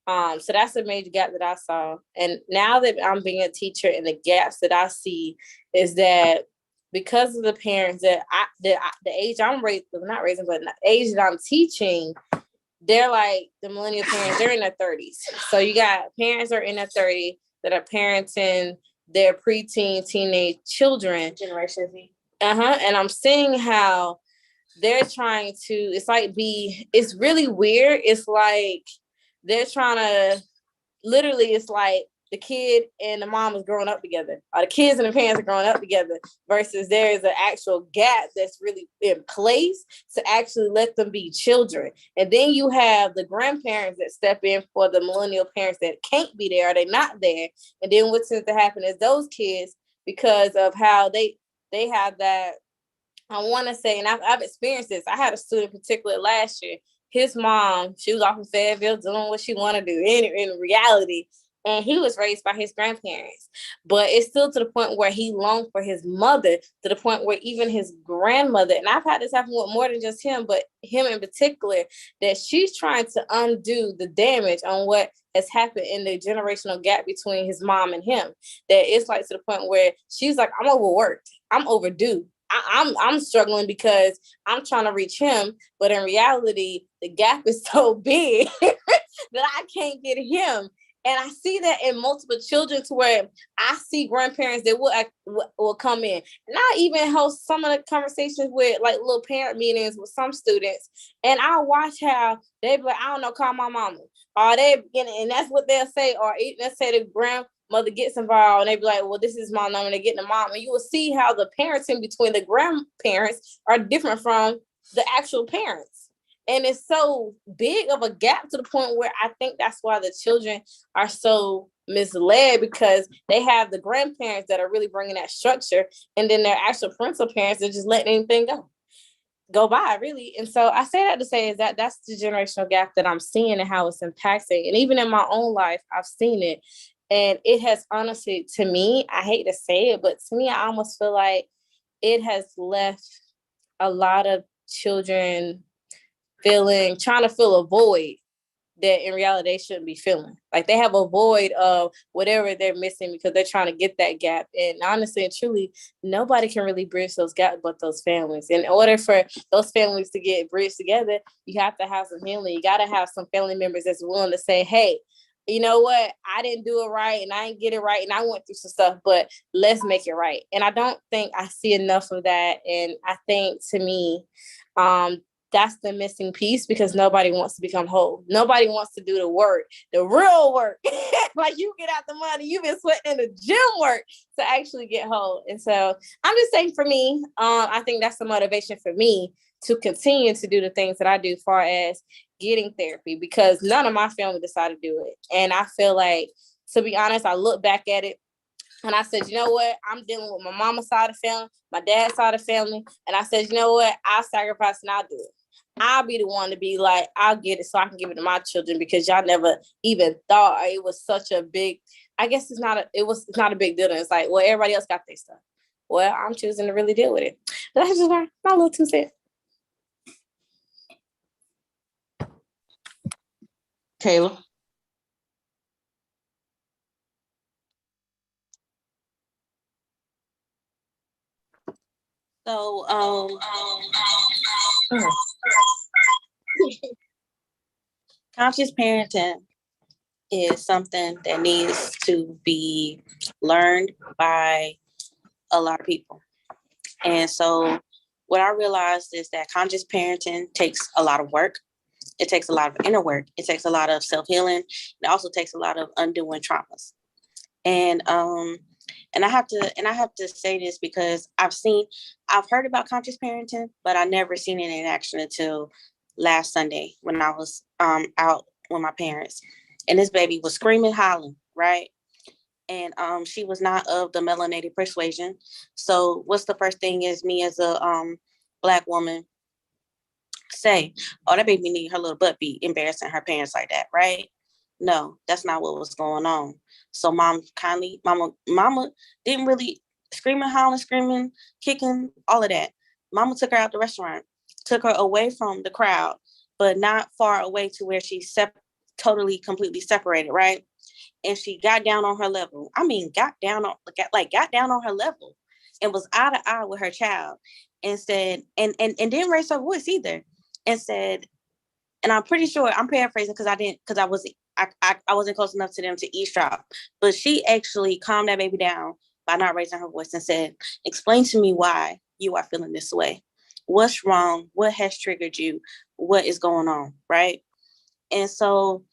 So that's a major gap that I saw. And now that I'm being a teacher, and the gaps that I see is that because of the parents that the age I'm raising, not raising, but the age that I'm teaching, they're like the millennial parents, they're in their 30s. So you got parents that are in their 30s that are parenting their preteen, teenage children. Generation Z. And I'm seeing how they're trying to, it's really weird. It's like they're trying to, literally, it's like the kid and the mom is growing up together, or the kids and the parents are growing up together, versus there is an actual gap that's really in place to actually let them be children. And then you have the grandparents that step in for the millennial parents that can't be there, or they're not there. And then what tends to happen is those kids, because of how they have that, I want to say, and I've experienced this. I had a student in particular last year. His mom, she was off in Fayetteville doing what she wanted to do in reality. And he was raised by his grandparents. But it's still to the point where he longed for his mother, to the point where even his grandmother, and I've had this happen with more than just him, but him in particular, that she's trying to undo the damage on what has happened in the generational gap between his mom and him. That it's like to the point where she's like, I'm overworked. I'm overdue. I'm struggling because I'm trying to reach him, but in reality, the gap is so big that I can't get him. And I see that in multiple children, to where I see grandparents that will come in. And I even host some of the conversations with like little parent meetings with some students. And I watch how they be like, I don't know, call my mama. Or and that's what they'll say. Or let's say the grandmother gets involved and they be like, well, this is my number. And they get the mom. And you will see how the parenting between the grandparents are different from the actual parents. And it's so big of a gap to the point where I think that's why the children are so misled, because they have the grandparents that are really bringing that structure, and then their actual parental parents are just letting anything go by, really. And so I say that to say is that that's the generational gap that I'm seeing and how it's impacting. And even in my own life, I've seen it. And it has honestly, to me, I hate to say it, but to me, I almost feel like it has left a lot of children trying to fill a void that in reality they shouldn't be feeling. Like they have a void of whatever they're missing because they're trying to get that gap. And honestly and truly, nobody can really bridge those gaps but those families. In order for those families to get bridged together, you have to have some healing. You got to have some family members that's willing to say, hey, you know what? I didn't do it right and I didn't get it right and I went through some stuff, but let's make it right. And I don't think I see enough of that. And I think, to me, that's the missing piece, because nobody wants to become whole. Nobody wants to do the work, the real work. Like you get out the money, you've been sweating in the gym work to actually get whole. And so I'm just saying, for me, I think that's the motivation for me to continue to do the things that I do, far as getting therapy, because none of my family decided to do it. And I feel like, to be honest, I look back at it And I said, you know what? I'm dealing with my mama's side of the family, my dad's side of the family. And I said, you know what? I'll sacrifice and I'll do it. I'll be the one to be like, I'll get it so I can give it to my children, because y'all never even thought it was such a big, I guess it's not a big deal. It's like, well, everybody else got their stuff. Well, I'm choosing to really deal with it. But that's just my little 2 cents. Kayla. So, conscious parenting is something that needs to be learned by a lot of people. And so what I realized is that conscious parenting takes a lot of work. It takes a lot of inner work. It takes a lot of self-healing. It also takes a lot of undoing traumas. And I have to say this because I've heard about conscious parenting, but I never seen it in action until last Sunday when I was out with my parents. And this baby was screaming, hollering, right? And she was not of the melanated persuasion. So what's the first thing is me as a Black woman say, oh, that baby need her little butt beat, embarrassing her parents like that, right? No, that's not what was going on. So mama didn't really screaming, hollering, screaming, kicking, all of that. Mama took her out the restaurant, took her away from the crowd, but not far away to where she totally, completely separated, right? And she got down on her level. I mean, got down on her level and was eye to eye with her child and said, and didn't raise her voice either, and said, and I'm pretty sure I'm paraphrasing because I wasn't close enough to them to eavesdrop, but she actually calmed that baby down by not raising her voice and said, explain to me why you are feeling this way. What's wrong? What has triggered you? What is going on? Right? And so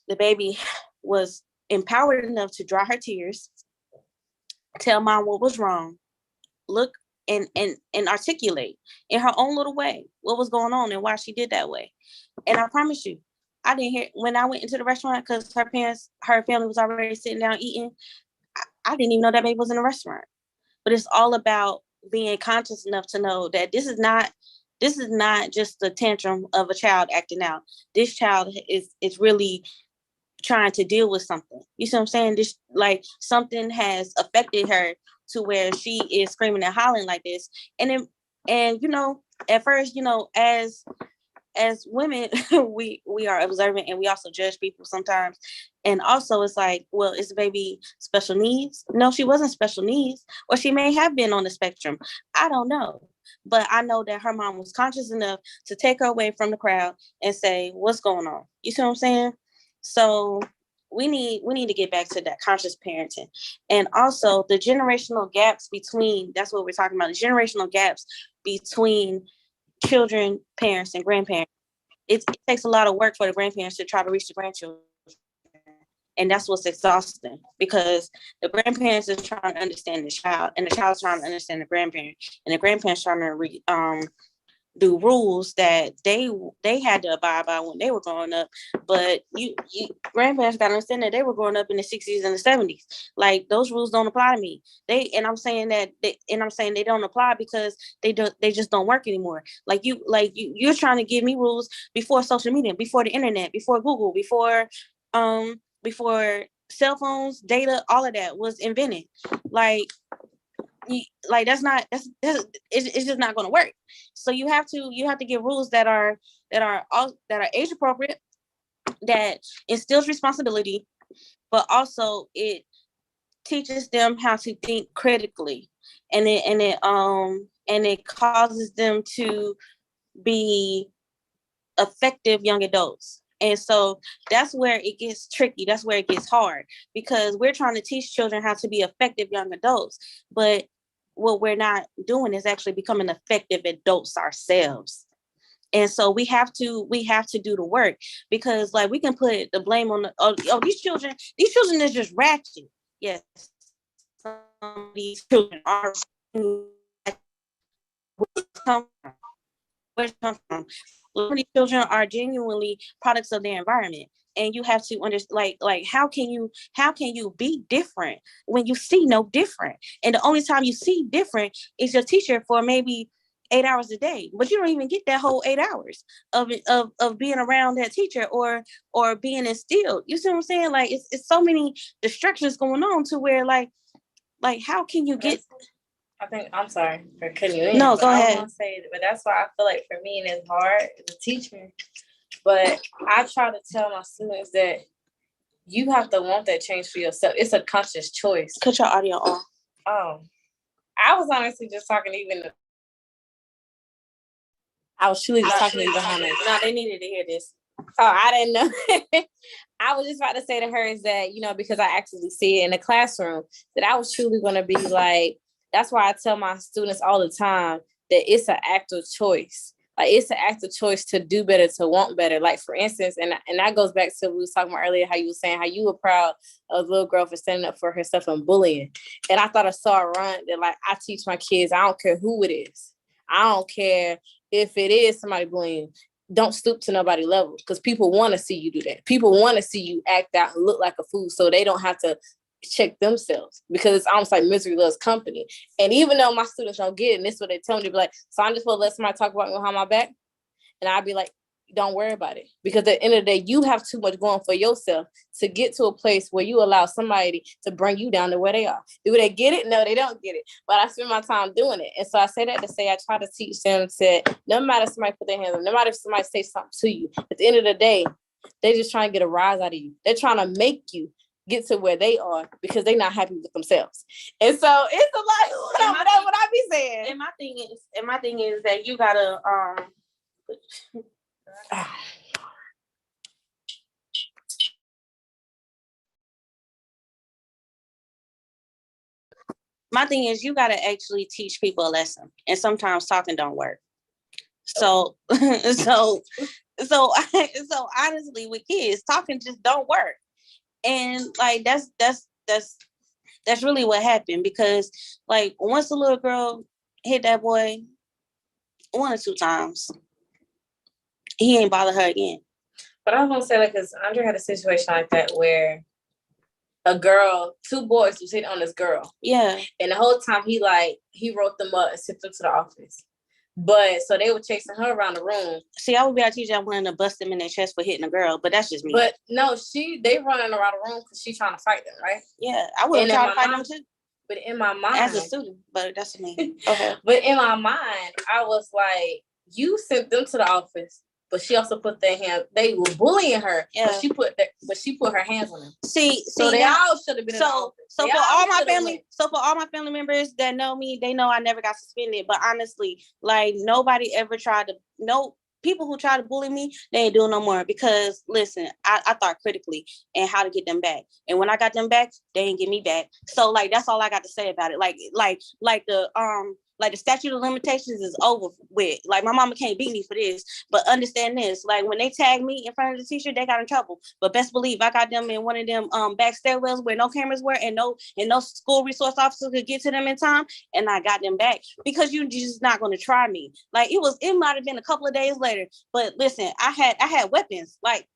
the baby was empowered enough to dry her tears, tell mom what was wrong, look and articulate in her own little way what was going on and why she did that way. And I promise you, I didn't hear when I went into the restaurant because her family was already sitting down eating. I didn't even know that baby was in the restaurant. But it's all about being conscious enough to know that this is not just the tantrum of a child acting out. This child is really trying to deal with something. You see what I'm saying? This, like, something has affected her to where she is screaming and hollering like this. And at first, as women, we are observant and we also judge people sometimes. And also it's like, well, is the baby special needs? No, she wasn't special needs, or she may have been on the spectrum. I don't know. But I know that her mom was conscious enough to take her away from the crowd and say, what's going on? You see what I'm saying? So we need to get back to that conscious parenting. And also the generational gaps between, that's what we're talking about, the generational gaps between children, parents, and grandparents. It takes a lot of work for the grandparents to try to reach the grandchildren. And that's what's exhausting, because the grandparents is trying to understand the child, and the child's trying to understand the grandparent, and the grandparents trying to do rules that they had to abide by when they were growing up. But you grandparents got to understand that they were growing up in the 60s and the 70s. Like, those rules don't apply to me. I'm saying they don't apply because they just don't work anymore. You're trying to give me rules before social media, before the internet, before Google, before cell phones, data, all of that was invented. It's just not going to work. So you have to give rules that are age appropriate, that instills responsibility, but also it teaches them how to think critically, and it causes them to be effective young adults. And so that's where it gets tricky. That's where it gets hard, because we're trying to teach children how to be effective young adults. But what we're not doing is actually becoming effective adults ourselves. And so we have to do the work, because like we can put the blame on these children is just ratchet. Yes. Some of these children are where it come from. Some of these children are genuinely products of their environment. and you have to understand, like how can you be different when you see no different? And the only time you see different is your teacher for maybe 8 hours a day, but you don't even get that whole 8 hours of being around that teacher or being instilled. You see what I'm saying? Like it's so many distractions going on to where like how can you get? I think I'm sorry for cutting you in. No, go ahead. I want to say, but that's why I feel like for me and it's hard as a teacher. But I try to tell my students that you have to want that change for yourself. It's a conscious choice. Cut your audio off. Oh, I was honestly just talking I was truly just talking to you behind it. No, they needed to hear this. Oh, I didn't know. I was just about to say to her is that, because I actually see it in the classroom, that I was truly going to be like, that's why I tell my students all the time that it's an active choice. Like it's an active choice to do better, to want better. Like for instance, and that goes back to what we was talking about earlier, how you were saying how you were proud of the little girl for standing up for herself and bullying. And I thought I saw a run that like I teach my kids, I don't care who it is. I don't care if it is somebody bullying. Don't stoop to nobody's level because people want to see you do that. People want to see you act out and look like a fool so they don't have to check themselves because it's almost like misery loves company. And even though my students don't get it, and this is what they tell me, to be like, so I'm just going to let somebody talk about me behind my back. And I'd be like, don't worry about it. Because at the end of the day, you have too much going for yourself to get to a place where you allow somebody to bring you down to where they are. Do they get it? No, they don't get it. But I spend my time doing it. And so I say that to say, I try to teach them that no matter if somebody put their hands on, no matter if somebody say something to you, at the end of the day, they just trying to get a rise out of you. They're trying to make you get to where they are because they're not happy with themselves. And so it's a lot. That's what I be saying. And my thing is that you gotta my thing is you gotta actually teach people a lesson, and sometimes talking don't work. So so honestly, with kids, talking just don't work, and like that's really what happened because like once the little girl hit that boy 1 or 2 times, he ain't bother her again. But I was gonna say, like, because Andre had a situation like that where a girl, 2 boys was hitting on this girl. Yeah. And the whole time he wrote them up and sent them to the office. But so they were chasing her around the room. See, I would be our teacher. I wanted to bust them in their chest for hitting a girl, but that's just me. But no, they running around the room because she's trying to fight them, right? Yeah, I would have tried to fight them too. But in my mind, as a student, but that's me. Okay. But in my mind, I was like, you sent them to the office, but she also put their hands. They were bullying her, yeah. But she put her hands on them. See, so they all should have been. So for all my family members that know me, they know I never got suspended. But honestly, like nobody ever tried to. No people who try to bully me, they ain't doing no more. Because listen, I thought critically and how to get them back. And when I got them back, they ain't get me back. So like that's all I got to say about it. Like the statute of limitations is over with. Like my mama can't beat me for this, but understand this. Like when they tagged me in front of the teacher, they got in trouble. But best believe I got them in one of them back stairwells where no cameras were and no school resource officer could get to them in time, and I got them back because you just not gonna try me. Like it might have been a couple of days later, but listen, I had weapons. Like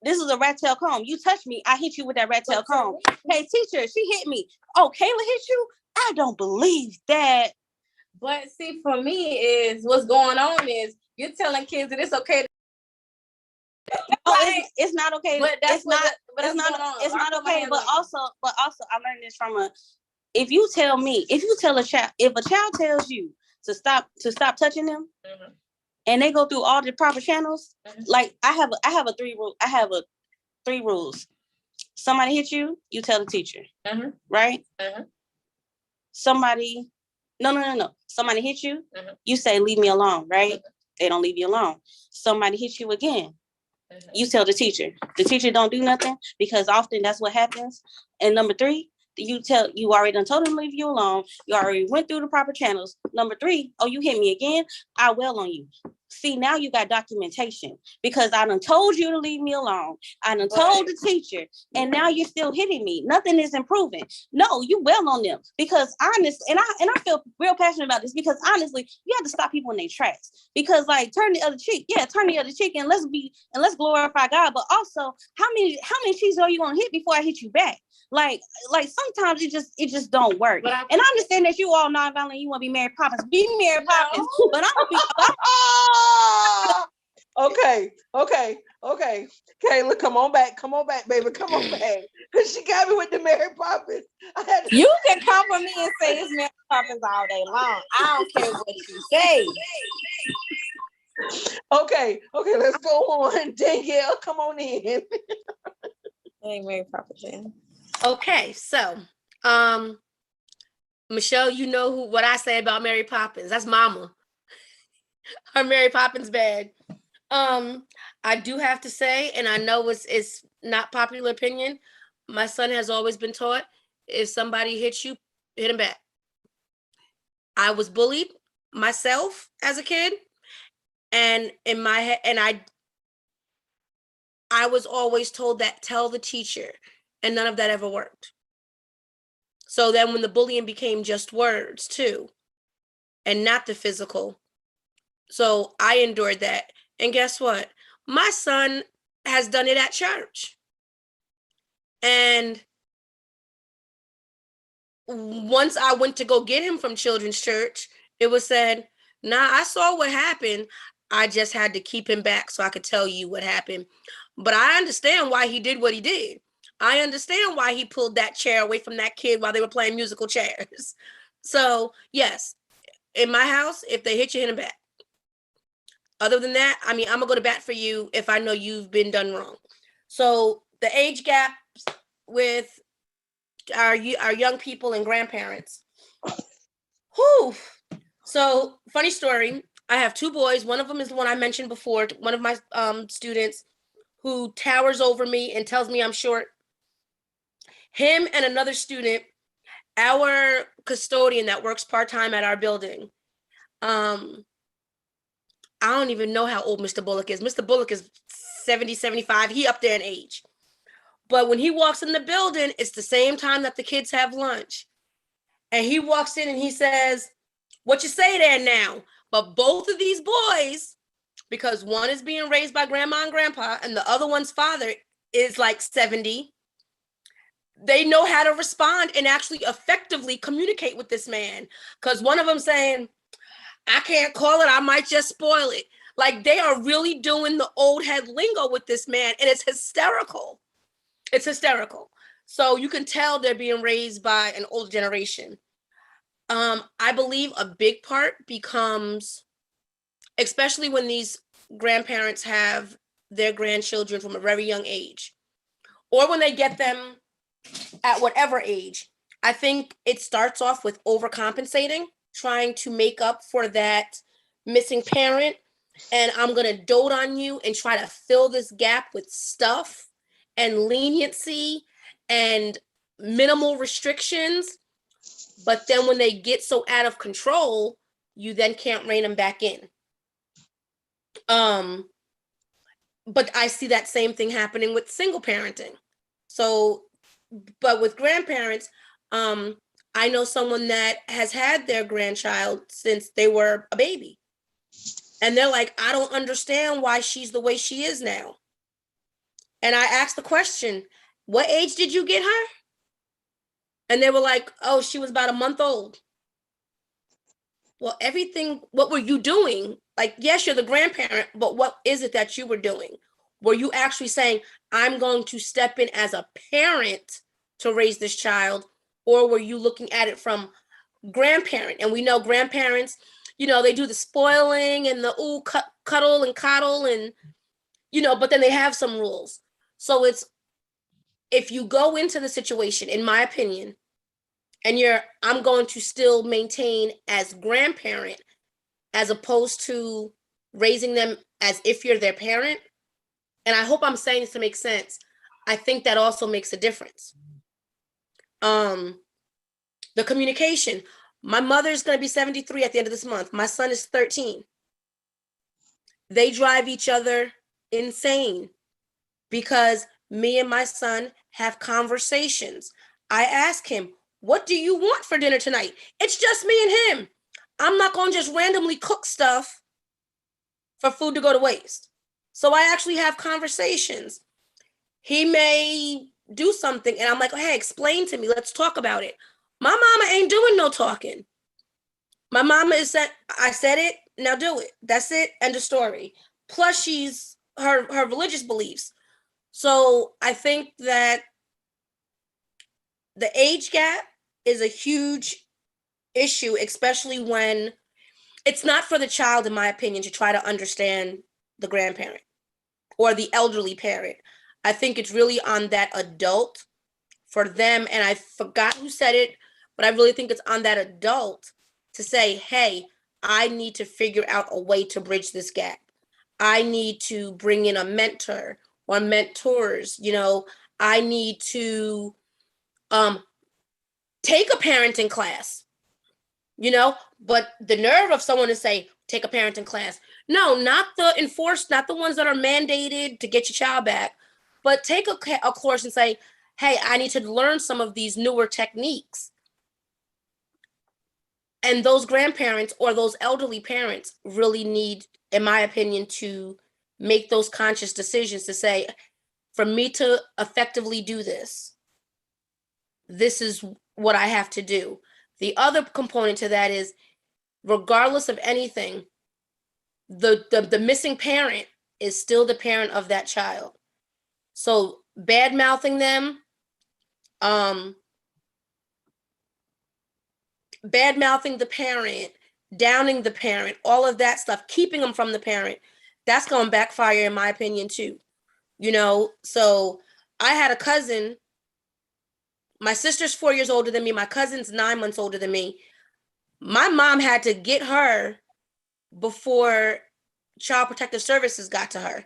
this is a rat tail comb. You touch me, I hit you with that rat tail comb. Hey teacher, she hit me. Oh, Kayla hit you? I don't believe that. But see, for me, is what's going on is you're telling kids that it's okay. It's not okay. But it's not okay. But also, I learned this from if you tell a child, if a child tells you to stop touching them, mm-hmm. and they go through all the proper channels, mm-hmm. like I have a 3 rules. Somebody hit you, you tell the teacher, mm-hmm. right? Mm-hmm. Somebody. No. Somebody hit you, mm-hmm. you say, leave me alone, right? Mm-hmm. They don't leave you alone. Somebody hit you again, mm-hmm. you tell the teacher. The teacher don't do nothing because often that's what happens. And number 3, you already done told them to leave you alone. You already went through the proper channels. Number 3, oh, you hit me again, I wail on you. see, now you got documentation because I done told you to leave me alone. I done told the teacher, and now you're still hitting me. Nothing is improving. No, you well on them because honestly, and I feel real passionate about this because honestly, you have to stop people in their tracks because like turn the other cheek. Yeah, turn the other cheek and let's glorify God. But also, how many cheeks are you gonna hit before I hit you back? Like sometimes it just don't work. And I understand that you all nonviolent, you want to be Mary Poppins. Be Mary Poppins, but I'm gonna be Okay. Kayla, come on back, baby, come on back. She got me with the Mary Poppins. You can come for me and say it's Mary Poppins all day long. I don't care what you say. Okay, let's go on. Danielle, come on in. Hey, Mary Poppins. Okay, so Michelle, you know what I say about Mary Poppins. That's mama. Her Mary Poppins bag. I do have to say, and I know it's not popular opinion, my son has always been taught, if somebody hits you, hit him back. I was bullied myself as a kid, and in my head, and I was always told that tell the teacher, and none of that ever worked. So then when the bullying became just words too, and not the physical, so I endured that. And guess what? My son has done it at church. And once I went to go get him from children's church, it was said, nah, I saw what happened. I just had to keep him back so I could tell you what happened. But I understand why he did what he did. I understand why he pulled that chair away from that kid while they were playing musical chairs. So yes, in my house, if they hit you, hit them back. Other than that, I mean, I'm gonna go to bat for you if I know you've been done wrong. So the age gap with our young people and grandparents. Whew. So funny story. I have two boys. One of them is the one I mentioned before. One of my students who towers over me and tells me I'm short. Him and another student, our custodian that works part-time at our building. I don't even know how old Mr. Bullock is. Mr. Bullock is 70, 75. He up there in age. But when he walks in the building, it's the same time that the kids have lunch. And he walks in and he says, what you say there now? But both of these boys, because one is being raised by grandma and grandpa, and the other one's father is like 70, they know how to respond and actually effectively communicate with this man. Because one of them saying, I can't call it, I might just spoil it. Like they are really doing the old head lingo with this man, and it's hysterical. It's hysterical. So you can tell they're being raised by an old generation. I believe a big part becomes, especially when these grandparents have their grandchildren from a very young age, or when they get them at whatever age, I think it starts off with overcompensating, trying to make up for that missing parent. And I'm going to dote on you and try to fill this gap with stuff and leniency and minimal restrictions. But then when they get so out of control, you then can't rein them back in. But I see that same thing happening with single parenting. So, but with grandparents, I know someone that has had their grandchild since they were a baby. And they're like, I don't understand why she's the way she is now. And I asked the question, what age did you get her? And they were like, oh, she was about a month old. Well, what were you doing? Like, yes, you're the grandparent, but what is it that you were doing? Were you actually saying, I'm going to step in as a parent to raise this child? Or were you looking at it from grandparent? And we know grandparents, they do the spoiling and the cuddle and coddle and, but then they have some rules. So if you go into the situation, in my opinion, and I'm going to still maintain as grandparent, as opposed to raising them as if you're their parent. And I hope I'm saying this to make sense. I think that also makes a difference. The communication. My mother's going to be 73 at the end of this month. My son is 13. They drive each other insane because me and my son have conversations. I ask him, what do you want for dinner tonight? It's just me and him. I'm not going to just randomly cook stuff for food to go to waste. So I actually have conversations. He may do something and I'm like, hey, explain to me. Let's talk about it. My mama ain't doing no talking. My mama is that I said it, now do it. That's it, end of story. Plus she's her religious beliefs. So I think that the age gap is a huge issue, especially when it's not for the child, in my opinion, to try to understand the grandparent or the elderly parent. I think it's really on that adult for them. And I forgot who said it, but I really think it's on that adult to say, hey, I need to figure out a way to bridge this gap. I need to bring in a mentor or mentors, you know, I need to take a parenting class, you know, but the nerve of someone to say, take a parenting class. No, not the enforced, not the ones that are mandated to get your child back, but take a course and say, hey, I need to learn some of these newer techniques. And those grandparents or those elderly parents really need, in my opinion, to make those conscious decisions to say, for me to effectively do this, this is what I have to do. The other component to that is, regardless of anything, the missing parent is still the parent of that child. So bad mouthing them, bad mouthing the parent, downing the parent, all of that stuff, keeping them from the parent, that's going to backfire in my opinion too. You know, so I had a cousin, my sister's 4 years older than me, my cousin's 9 months older than me. My mom had to get her before Child Protective Services got to her.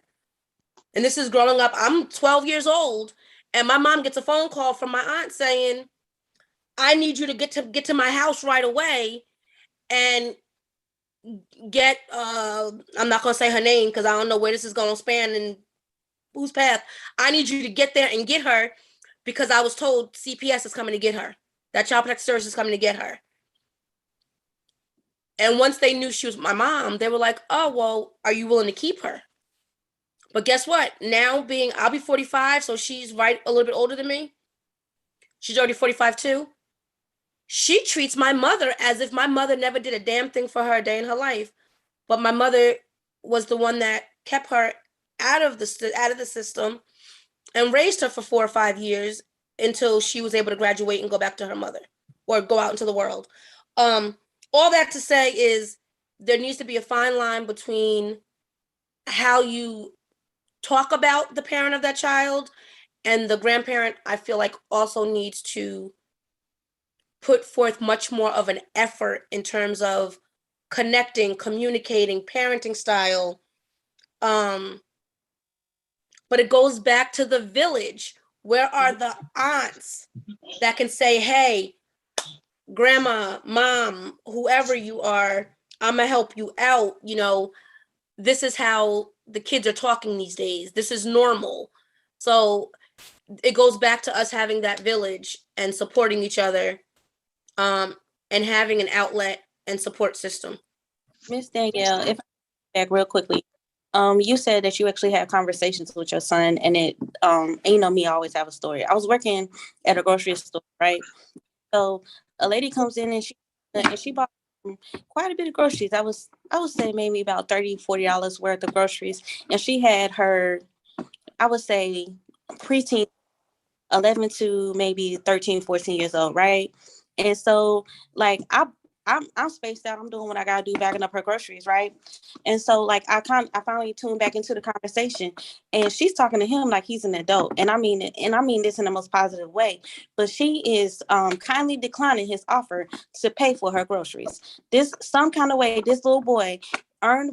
And this is growing up, I'm 12 years old, and my mom gets a phone call from my aunt saying, I need you to get to my house right away and get, I'm not going to say her name because I don't know where this is going to span and whose path. I need you to get there and get her because I was told CPS is coming to get her. That Child Protective Service is coming to get her. And once they knew she was my mom, they were like, oh, well, are you willing to keep her? But guess what? Now I'll be 45, so she's right a little bit older than me. She's already 45 too. She treats my mother as if my mother never did a damn thing for her a day in her life. But my mother was the one that kept her out of the system and raised her for 4 or 5 years until she was able to graduate and go back to her mother or go out into the world. All that to say is there needs to be a fine line between how you talk about the parent of that child, and the grandparent, I feel like, also needs to put forth much more of an effort in terms of connecting, communicating, parenting style. But it goes back to the village. Where are the aunts that can say, hey, grandma, mom, whoever you are, I'm gonna help you out. You know, this is how the kids are talking these days. This is normal. So it goes back to us having that village and supporting each other, and having an outlet and support system. Miss Danielle, if I back real quickly, you said that you actually had conversations with your son, and it, and you know me, I always have a story. I was working at a grocery store, right? So a lady comes in and she bought quite a bit of groceries. I would say maybe about $30-$40 worth of groceries, and she had her, I would say, preteen, 11 to maybe 13, 14 years old, right? And so, like, I'm spaced out. I'm doing what I gotta do, bagging up her groceries, right? And so, like, I finally tuned back into the conversation, and she's talking to him like he's an adult, and I mean this in the most positive way. But she is kindly declining his offer to pay for her groceries. Some kind of way, this little boy earned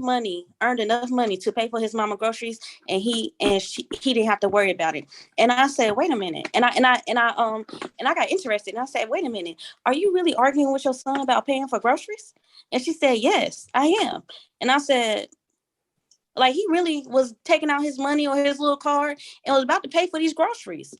enough money to pay for his mama groceries, and he didn't have to worry about it. And I said, wait a minute. And I got interested, and I said, wait a minute, are you really arguing with your son about paying for groceries? And she said, yes, I am. And I said, Like he really was taking out his money or his little card and was about to pay for these groceries.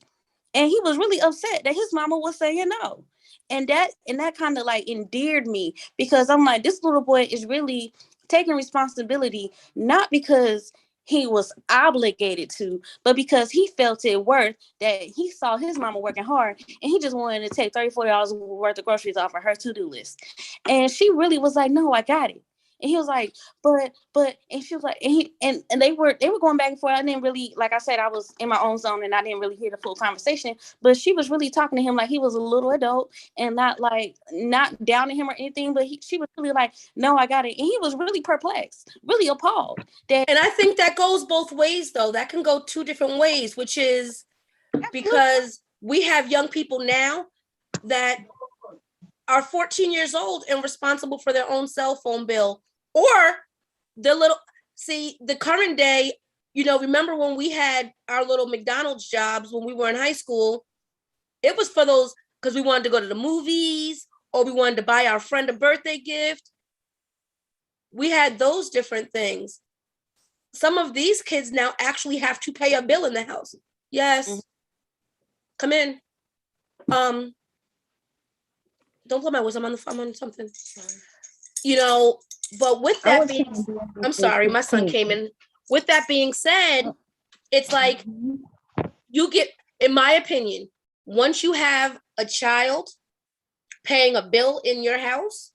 And he was really upset that his mama was saying no. And that kind of like endeared me, because I'm like, this little boy is really taking responsibility, not because he was obligated to, but because he felt it worth, that he saw his mama working hard and he just wanted to take $30-$40 worth of groceries off of her to-do list. And she really was like, no, I got it. And he was like, but, and she was like, and they were going back and forth. I didn't really, like I said, I was in my own zone and I didn't really hear the full conversation, but she was really talking to him like he was a little adult and not downing him or anything. But she was really like, no, I got it. And he was really perplexed, really appalled. And I think that goes both ways, though. That can go two different ways, which is because we have young people now that are 14 years old and responsible for their own cell phone bill, or the current day, remember when we had our little McDonald's jobs when we were in high school, it was for those, because we wanted to go to the movies or we wanted to buy our friend a birthday gift. We had those different things. Some of these kids now actually have to pay a bill in the house. Yes. Mm-hmm. Come in. Don't blow my words. I'm on something. But with that I'm sorry, my son came in. With that being said, it's like you get, in my opinion, once you have a child paying a bill in your house,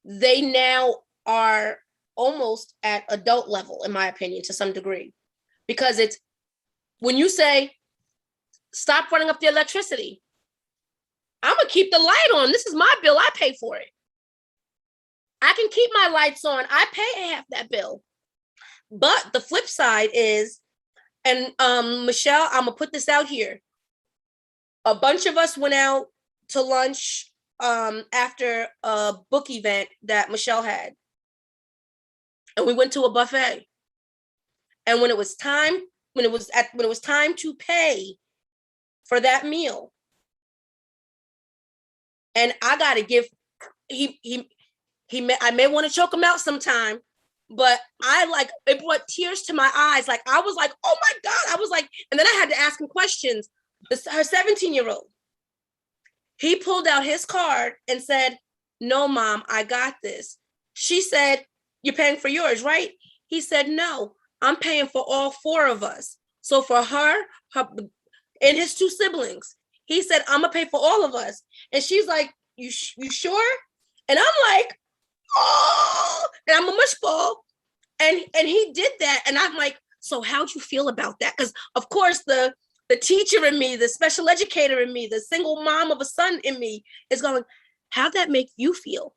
they now are almost at adult level, in my opinion, to some degree. Because it's when you say, stop running up the electricity, I'm gonna keep the light on. This is my bill. I pay for it. I can keep my lights on. I pay half that bill. But the flip side is, and Michelle, I'm gonna put this out here. A bunch of us went out to lunch after a book event that Michelle had. And we went to a buffet. And when it was time to pay for that meal, and I gotta give, I may want to choke him out sometime, but it brought tears to my eyes. Like, I was like, oh my God. I was like, and then I had to ask him questions. Her 17-year-old, he pulled out his card and said, no, Mom, I got this. She said, you're paying for yours, right? He said, no, I'm paying for all four of us. So for her and his two siblings, he said, I'm gonna pay for all of us. And she's like, you sure? And I'm like, oh, and I'm a mushball. And he did that. And I'm like, so how'd you feel about that? Because of course the teacher in me, the special educator in me, the single mom of a son in me is going, how'd that make you feel?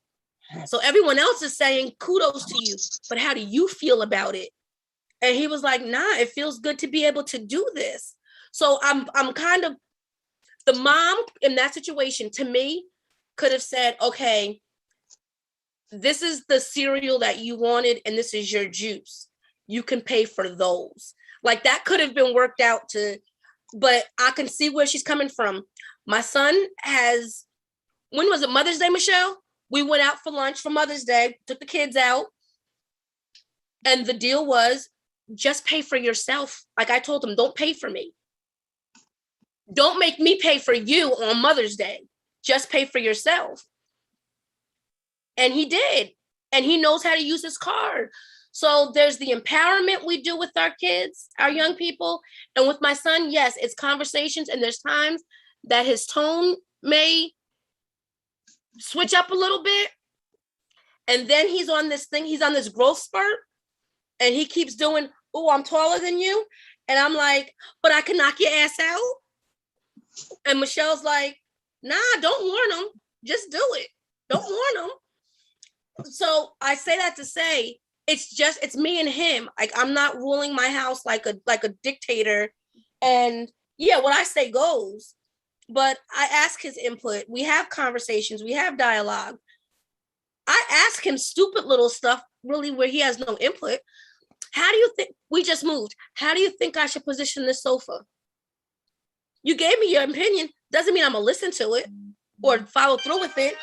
So everyone else is saying kudos to you, but how do you feel about it? And he was like, nah, it feels good to be able to do this. So I'm kind of, the mom in that situation, to me, could have said, okay, this is the cereal that you wanted, and this is your juice. You can pay for those. Like, that could have been worked out but I can see where she's coming from. My son has, when was it, Mother's Day, Michelle? We went out for lunch for Mother's Day, took the kids out. And the deal was, just pay for yourself. Like I told him, don't pay for me. Don't make me pay for you on Mother's Day. Just pay for yourself. And he did. And he knows how to use his card. So there's the empowerment we do with our kids, our young people. And with my son, yes, it's conversations. And there's times that his tone may switch up a little bit. And then he's on this growth spurt. And he keeps doing, oh, I'm taller than you. And I'm like, but I can knock your ass out. And Michelle's like, nah, don't warn him. Just do it. Don't warn him. So I say that to say, it's me and him. Like, I'm not ruling my house like a dictator. And yeah, what I say goes. But I ask his input. We have conversations. We have dialogue. I ask him stupid little stuff, really, where he has no input. How do you think, we just moved, how do you think I should position this sofa? You gave me your opinion. Doesn't mean I'm gonna listen to it or follow through with it.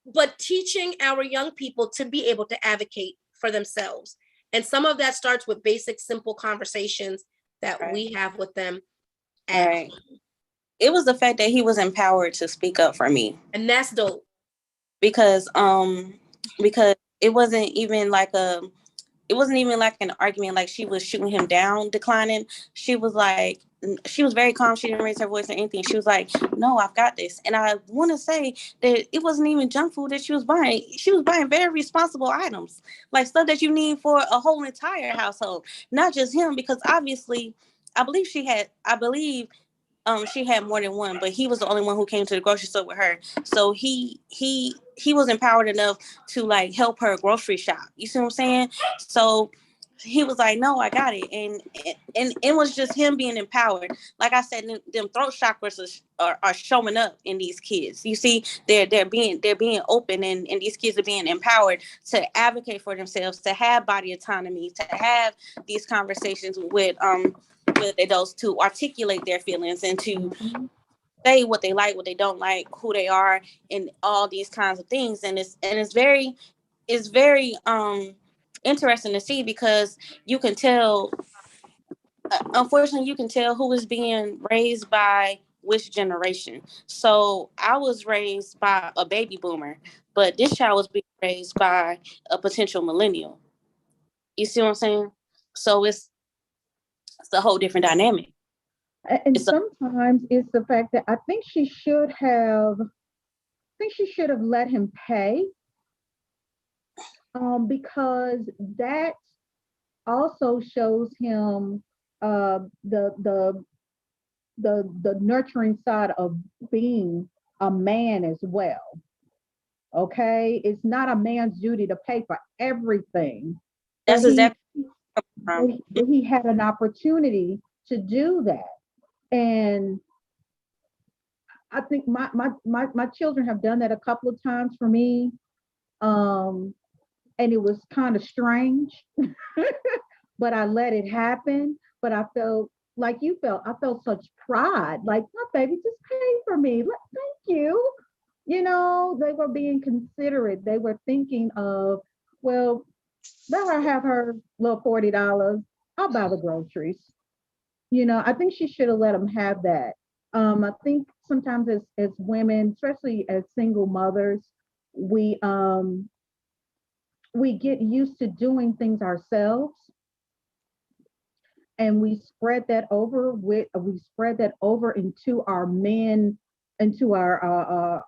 But teaching our young people to be able to advocate for themselves And some of that starts with basic, simple conversations that Right. we have with them. at Right. home. It was the fact that he was empowered to speak up for me. And that's dope. Because it wasn't even like an argument, like she was shooting him down, declining. She was very calm. She didn't raise her voice or anything. She was like, no, I've got this. And I want to say that it wasn't even junk food that she was buying. She was buying very responsible items, like stuff that you need for a whole entire household, not just him, because obviously I believe she had more than one, but he was the only one who came to the grocery store with her. So he was empowered enough to like help her grocery shop. You see what I'm saying? So he was like, no, I got it. And it was just him being empowered. Like I said, them throat chakras are showing up in these kids. You see, they're being open, and these kids are being empowered to advocate for themselves, to have body autonomy, to have these conversations with adults, to articulate their feelings and to say what they like, what they don't like, who they are, and all these kinds of things. And it's very interesting to see, because you can tell, unfortunately, you can tell who is being raised by which generation. So I was raised by a baby boomer, but this child was being raised by a potential millennial. You see what I'm saying? So it's a whole different dynamic. And sometimes it's the fact that I think she should have let him pay, because that also shows him the nurturing side of being a man as well. Okay, it's not a man's duty to pay for everything. That's exactly. He had an opportunity to do that. And I think my children have done that a couple of times for me. And it was kind of strange, but I let it happen. But I felt like you felt, I felt such pride, like, my baby just paid for me. Thank you. You know, they were being considerate. They were thinking of, well, let her have her little $40. I'll buy the groceries. You know, I think she should have let him have that. I think sometimes as women, especially as single mothers, we get used to doing things ourselves, and we spread that over into our men, into our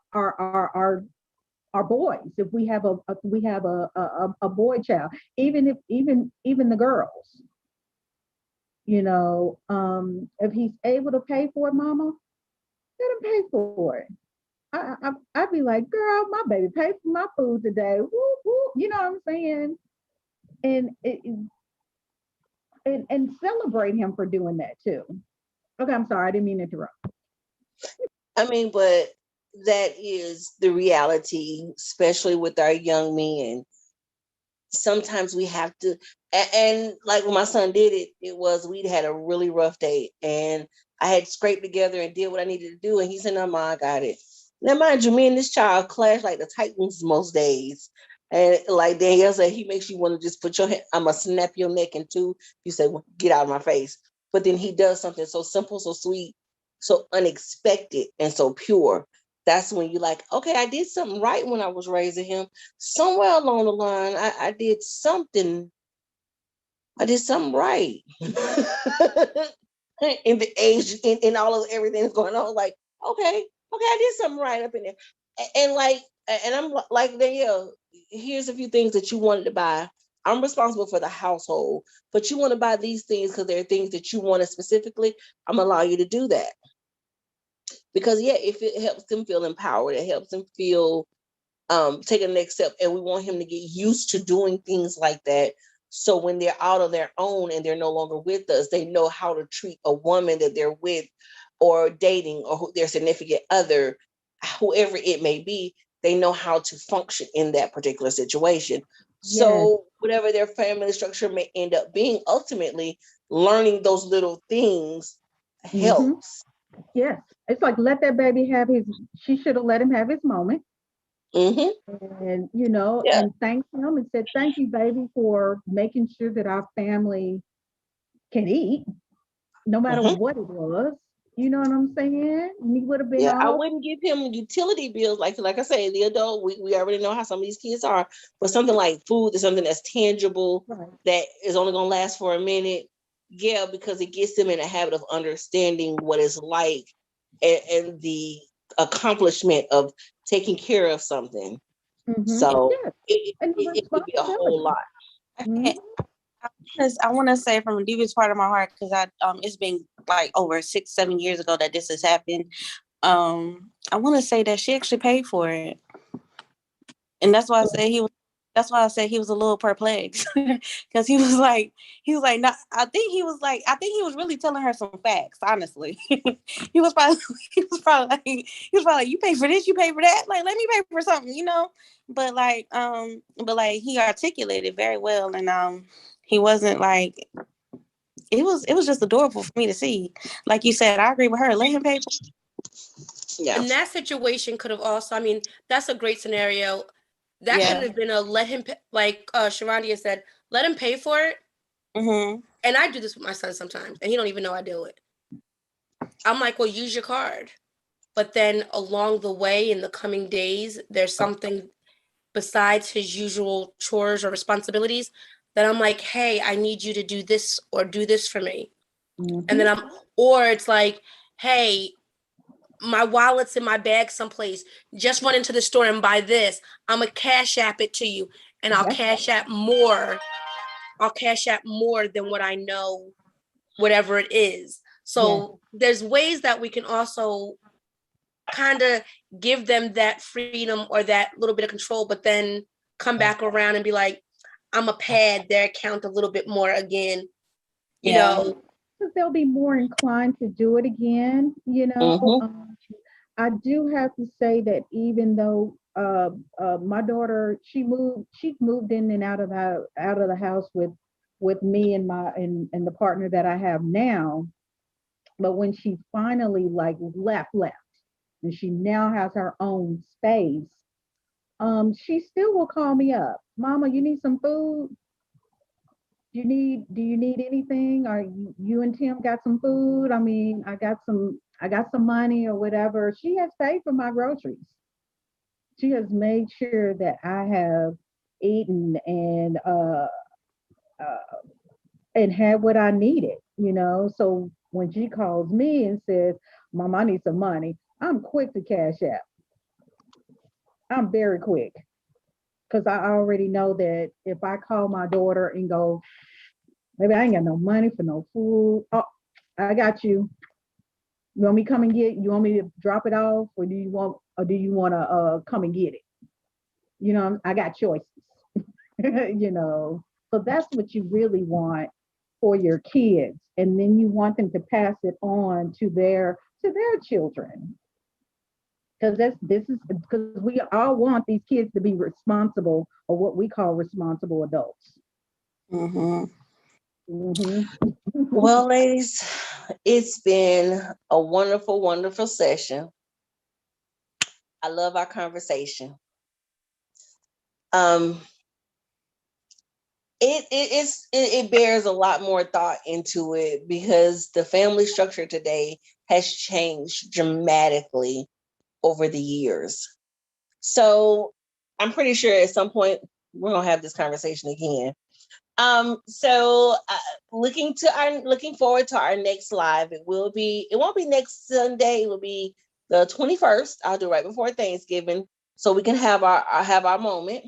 boys. If we have a boy child, even the girls, you know, if he's able to pay for it, mama, let him pay for it. I'd be like, girl, my baby paid for my food today. Woo, woo. You know what I'm saying? And celebrate him for doing that too. Okay, I'm sorry, I didn't mean to interrupt. I mean, but that is the reality, especially with our young men. Sometimes we have to, and like when my son did it, we'd had a really rough day, and I had scraped together and did what I needed to do, and he said, no, Ma, I got it. Now, mind you, me and this child clash like the Titans most days. And like Danielle said, he makes you want to just put your hand, I'm going to snap your neck in two. You say, well, get out of my face. But then he does something so simple, so sweet, so unexpected, and so pure. That's when you're like, okay, I did something right when I was raising him. Somewhere along the line, I did something right. In the age, in all of everything that's going on, like, okay, I did something right up in there. And I'm like, Danielle, here's a few things that you wanted to buy. I'm responsible for the household, but you want to buy these things because there are things that you wanted specifically. I'm gonna allow you to do that. Because if it helps them feel empowered, it helps them feel take a next step. And we want him to get used to doing things like that. So when they're out on their own and they're no longer with us, they know how to treat a woman that they're with or dating, or their significant other, whoever it may be. They know how to function in that particular situation. Yes. So whatever their family structure may end up being, ultimately learning those little things helps. Yes. It's like, let that baby have she should have let him have his moment. And, you know, Yeah. and thanked him and said, thank you, baby, for making sure that our family can eat, no matter Mhm. what it was. You know what I'm saying? And he would have been Yeah, I all wouldn't give him utility bills like I say, the adult. We already know how some of these kids are, but something like food is something that's tangible right. that is only gonna last for a minute. Yeah, because it gets them in a habit of understanding what it's like and the accomplishment of taking care of something. So Yes. it, And the it, it could be a whole responsibility. lot. Mhm. I want to say from the deepest part of my heart, because it's been like over 6-7 years ago that this has happened. I want to say that she actually paid for it, and that's why I say he was. That's why I said he was a little perplexed, because he was like, no, I think he was really telling her some facts. Honestly, he was probably, like, you pay for this, you pay for that. Like, let me pay for something, you know. But he articulated very well, and he wasn't like, it was just adorable for me to see. Like you said, I agree with her. Let him pay for it. Yeah. And that situation could have also, I mean, that's a great scenario. That Yeah. could have been a let him, like Sharondia said, let him pay for it. Mm-hmm. And I do this with my son sometimes, and he don't even know I do it. I'm like, well, use your card. But then along the way, in the coming days, there's something besides his usual chores or responsibilities that I'm like, hey, I need you to do this or do this for me. And then or it's like, hey, my wallet's in my bag someplace. Just run into the store and buy this. I'm a cash app it to you, and I'll cash app more. I'll cash app more than what I know, whatever it is. So there's ways that we can also kind of give them that freedom or that little bit of control, but then come back around and be like, I'm a pad their account a little bit more again. You know, Because they'll be more inclined to do it again. You know, I do have to say that even though my daughter, she's moved in and out of the house with me and and the partner that I have now. But when she finally like left, and she now has her own space, she still will call me up, Mama, you need some food? Do you need anything? Or you and Tim got some food? I mean, I got some money or whatever. She has paid for my groceries. She has made sure that I have eaten uh and had what I needed, you know. So when she calls me and says, Mom, I need some money, I'm quick to cash out. I'm very quick because I already know that if I call my daughter and go, maybe I ain't got no money for no food. Oh, I got you. You want me to come and get? You want me to drop it off, or do you want to come and get it? You know, I got choices. You know, so that's what you really want for your kids, and then you want them to pass it on to their children. Because this is because we all want these kids to be responsible, or what we call responsible adults. Mm-hmm. Well, ladies, it's been a wonderful, wonderful session. I love our conversation. It bears a lot more thought into it because the family structure today has changed dramatically over the years. So I'm pretty sure at some point we're gonna have this conversation again. Looking forward to our next live. It won't be next Sunday. It will be the 21st. I'll do it right before Thanksgiving so we can have our moment.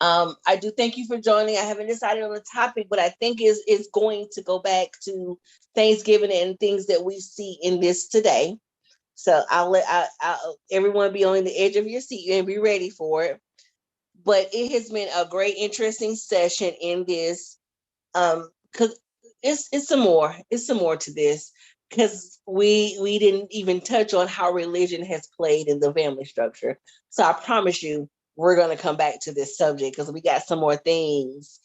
I do thank you for joining. I haven't decided on the topic, but I think is going to go back to Thanksgiving and things that we see in this today. So I'll everyone be on the edge of your seat and be ready for it. But it has been a great, interesting session in this. Because it's some more to this, because we didn't even touch on how religion has played in the family structure. So I promise you we're going to come back to this subject because we got some more things.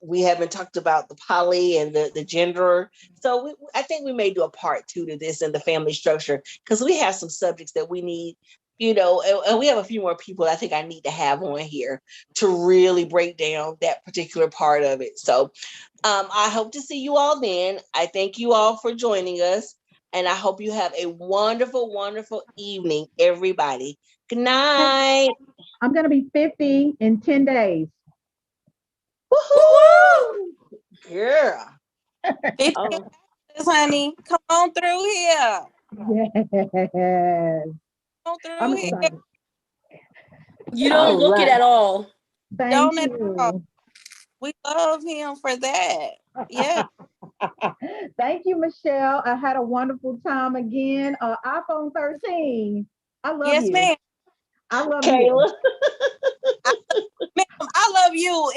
We haven't talked about the poly and the gender. So I think we may do a part 2 to this in the family structure, because we have some subjects that we need you know, and we have a few more people I think I need to have on here to really break down that particular part of it. So I hope to see you all then. I thank you all for joining us. And I hope you have a wonderful, wonderful evening, everybody. Good night. I'm going to be 50 in 10 days. Woohoo! Girl. 50 Oh. honey, come on through here. Yes. Come I'm through here. excited. You don't look it right. at all. Thank Don't at all. you. We love him for that. Yeah. Thank you, Michelle. I had a wonderful time again. iPhone 13. I love Yes, you. ma'am. I love Kayla. you. Ma'am, I love you.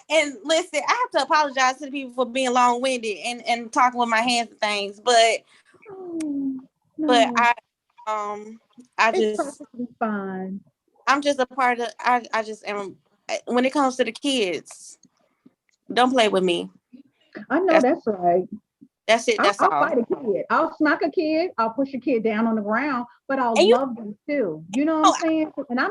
And listen, I have to apologize to the people for being long-winded and talking with my hands and things, but Oh, but no, I it's just perfectly fine. I'm just a part of I just am when it comes to the kids, don't play with me. I know that's right. That's it, that's I'll all. fight a kid. I'll smack a kid. I'll push a kid down on the ground, but I'll And you love them too. You know what know, I'm saying? And I'm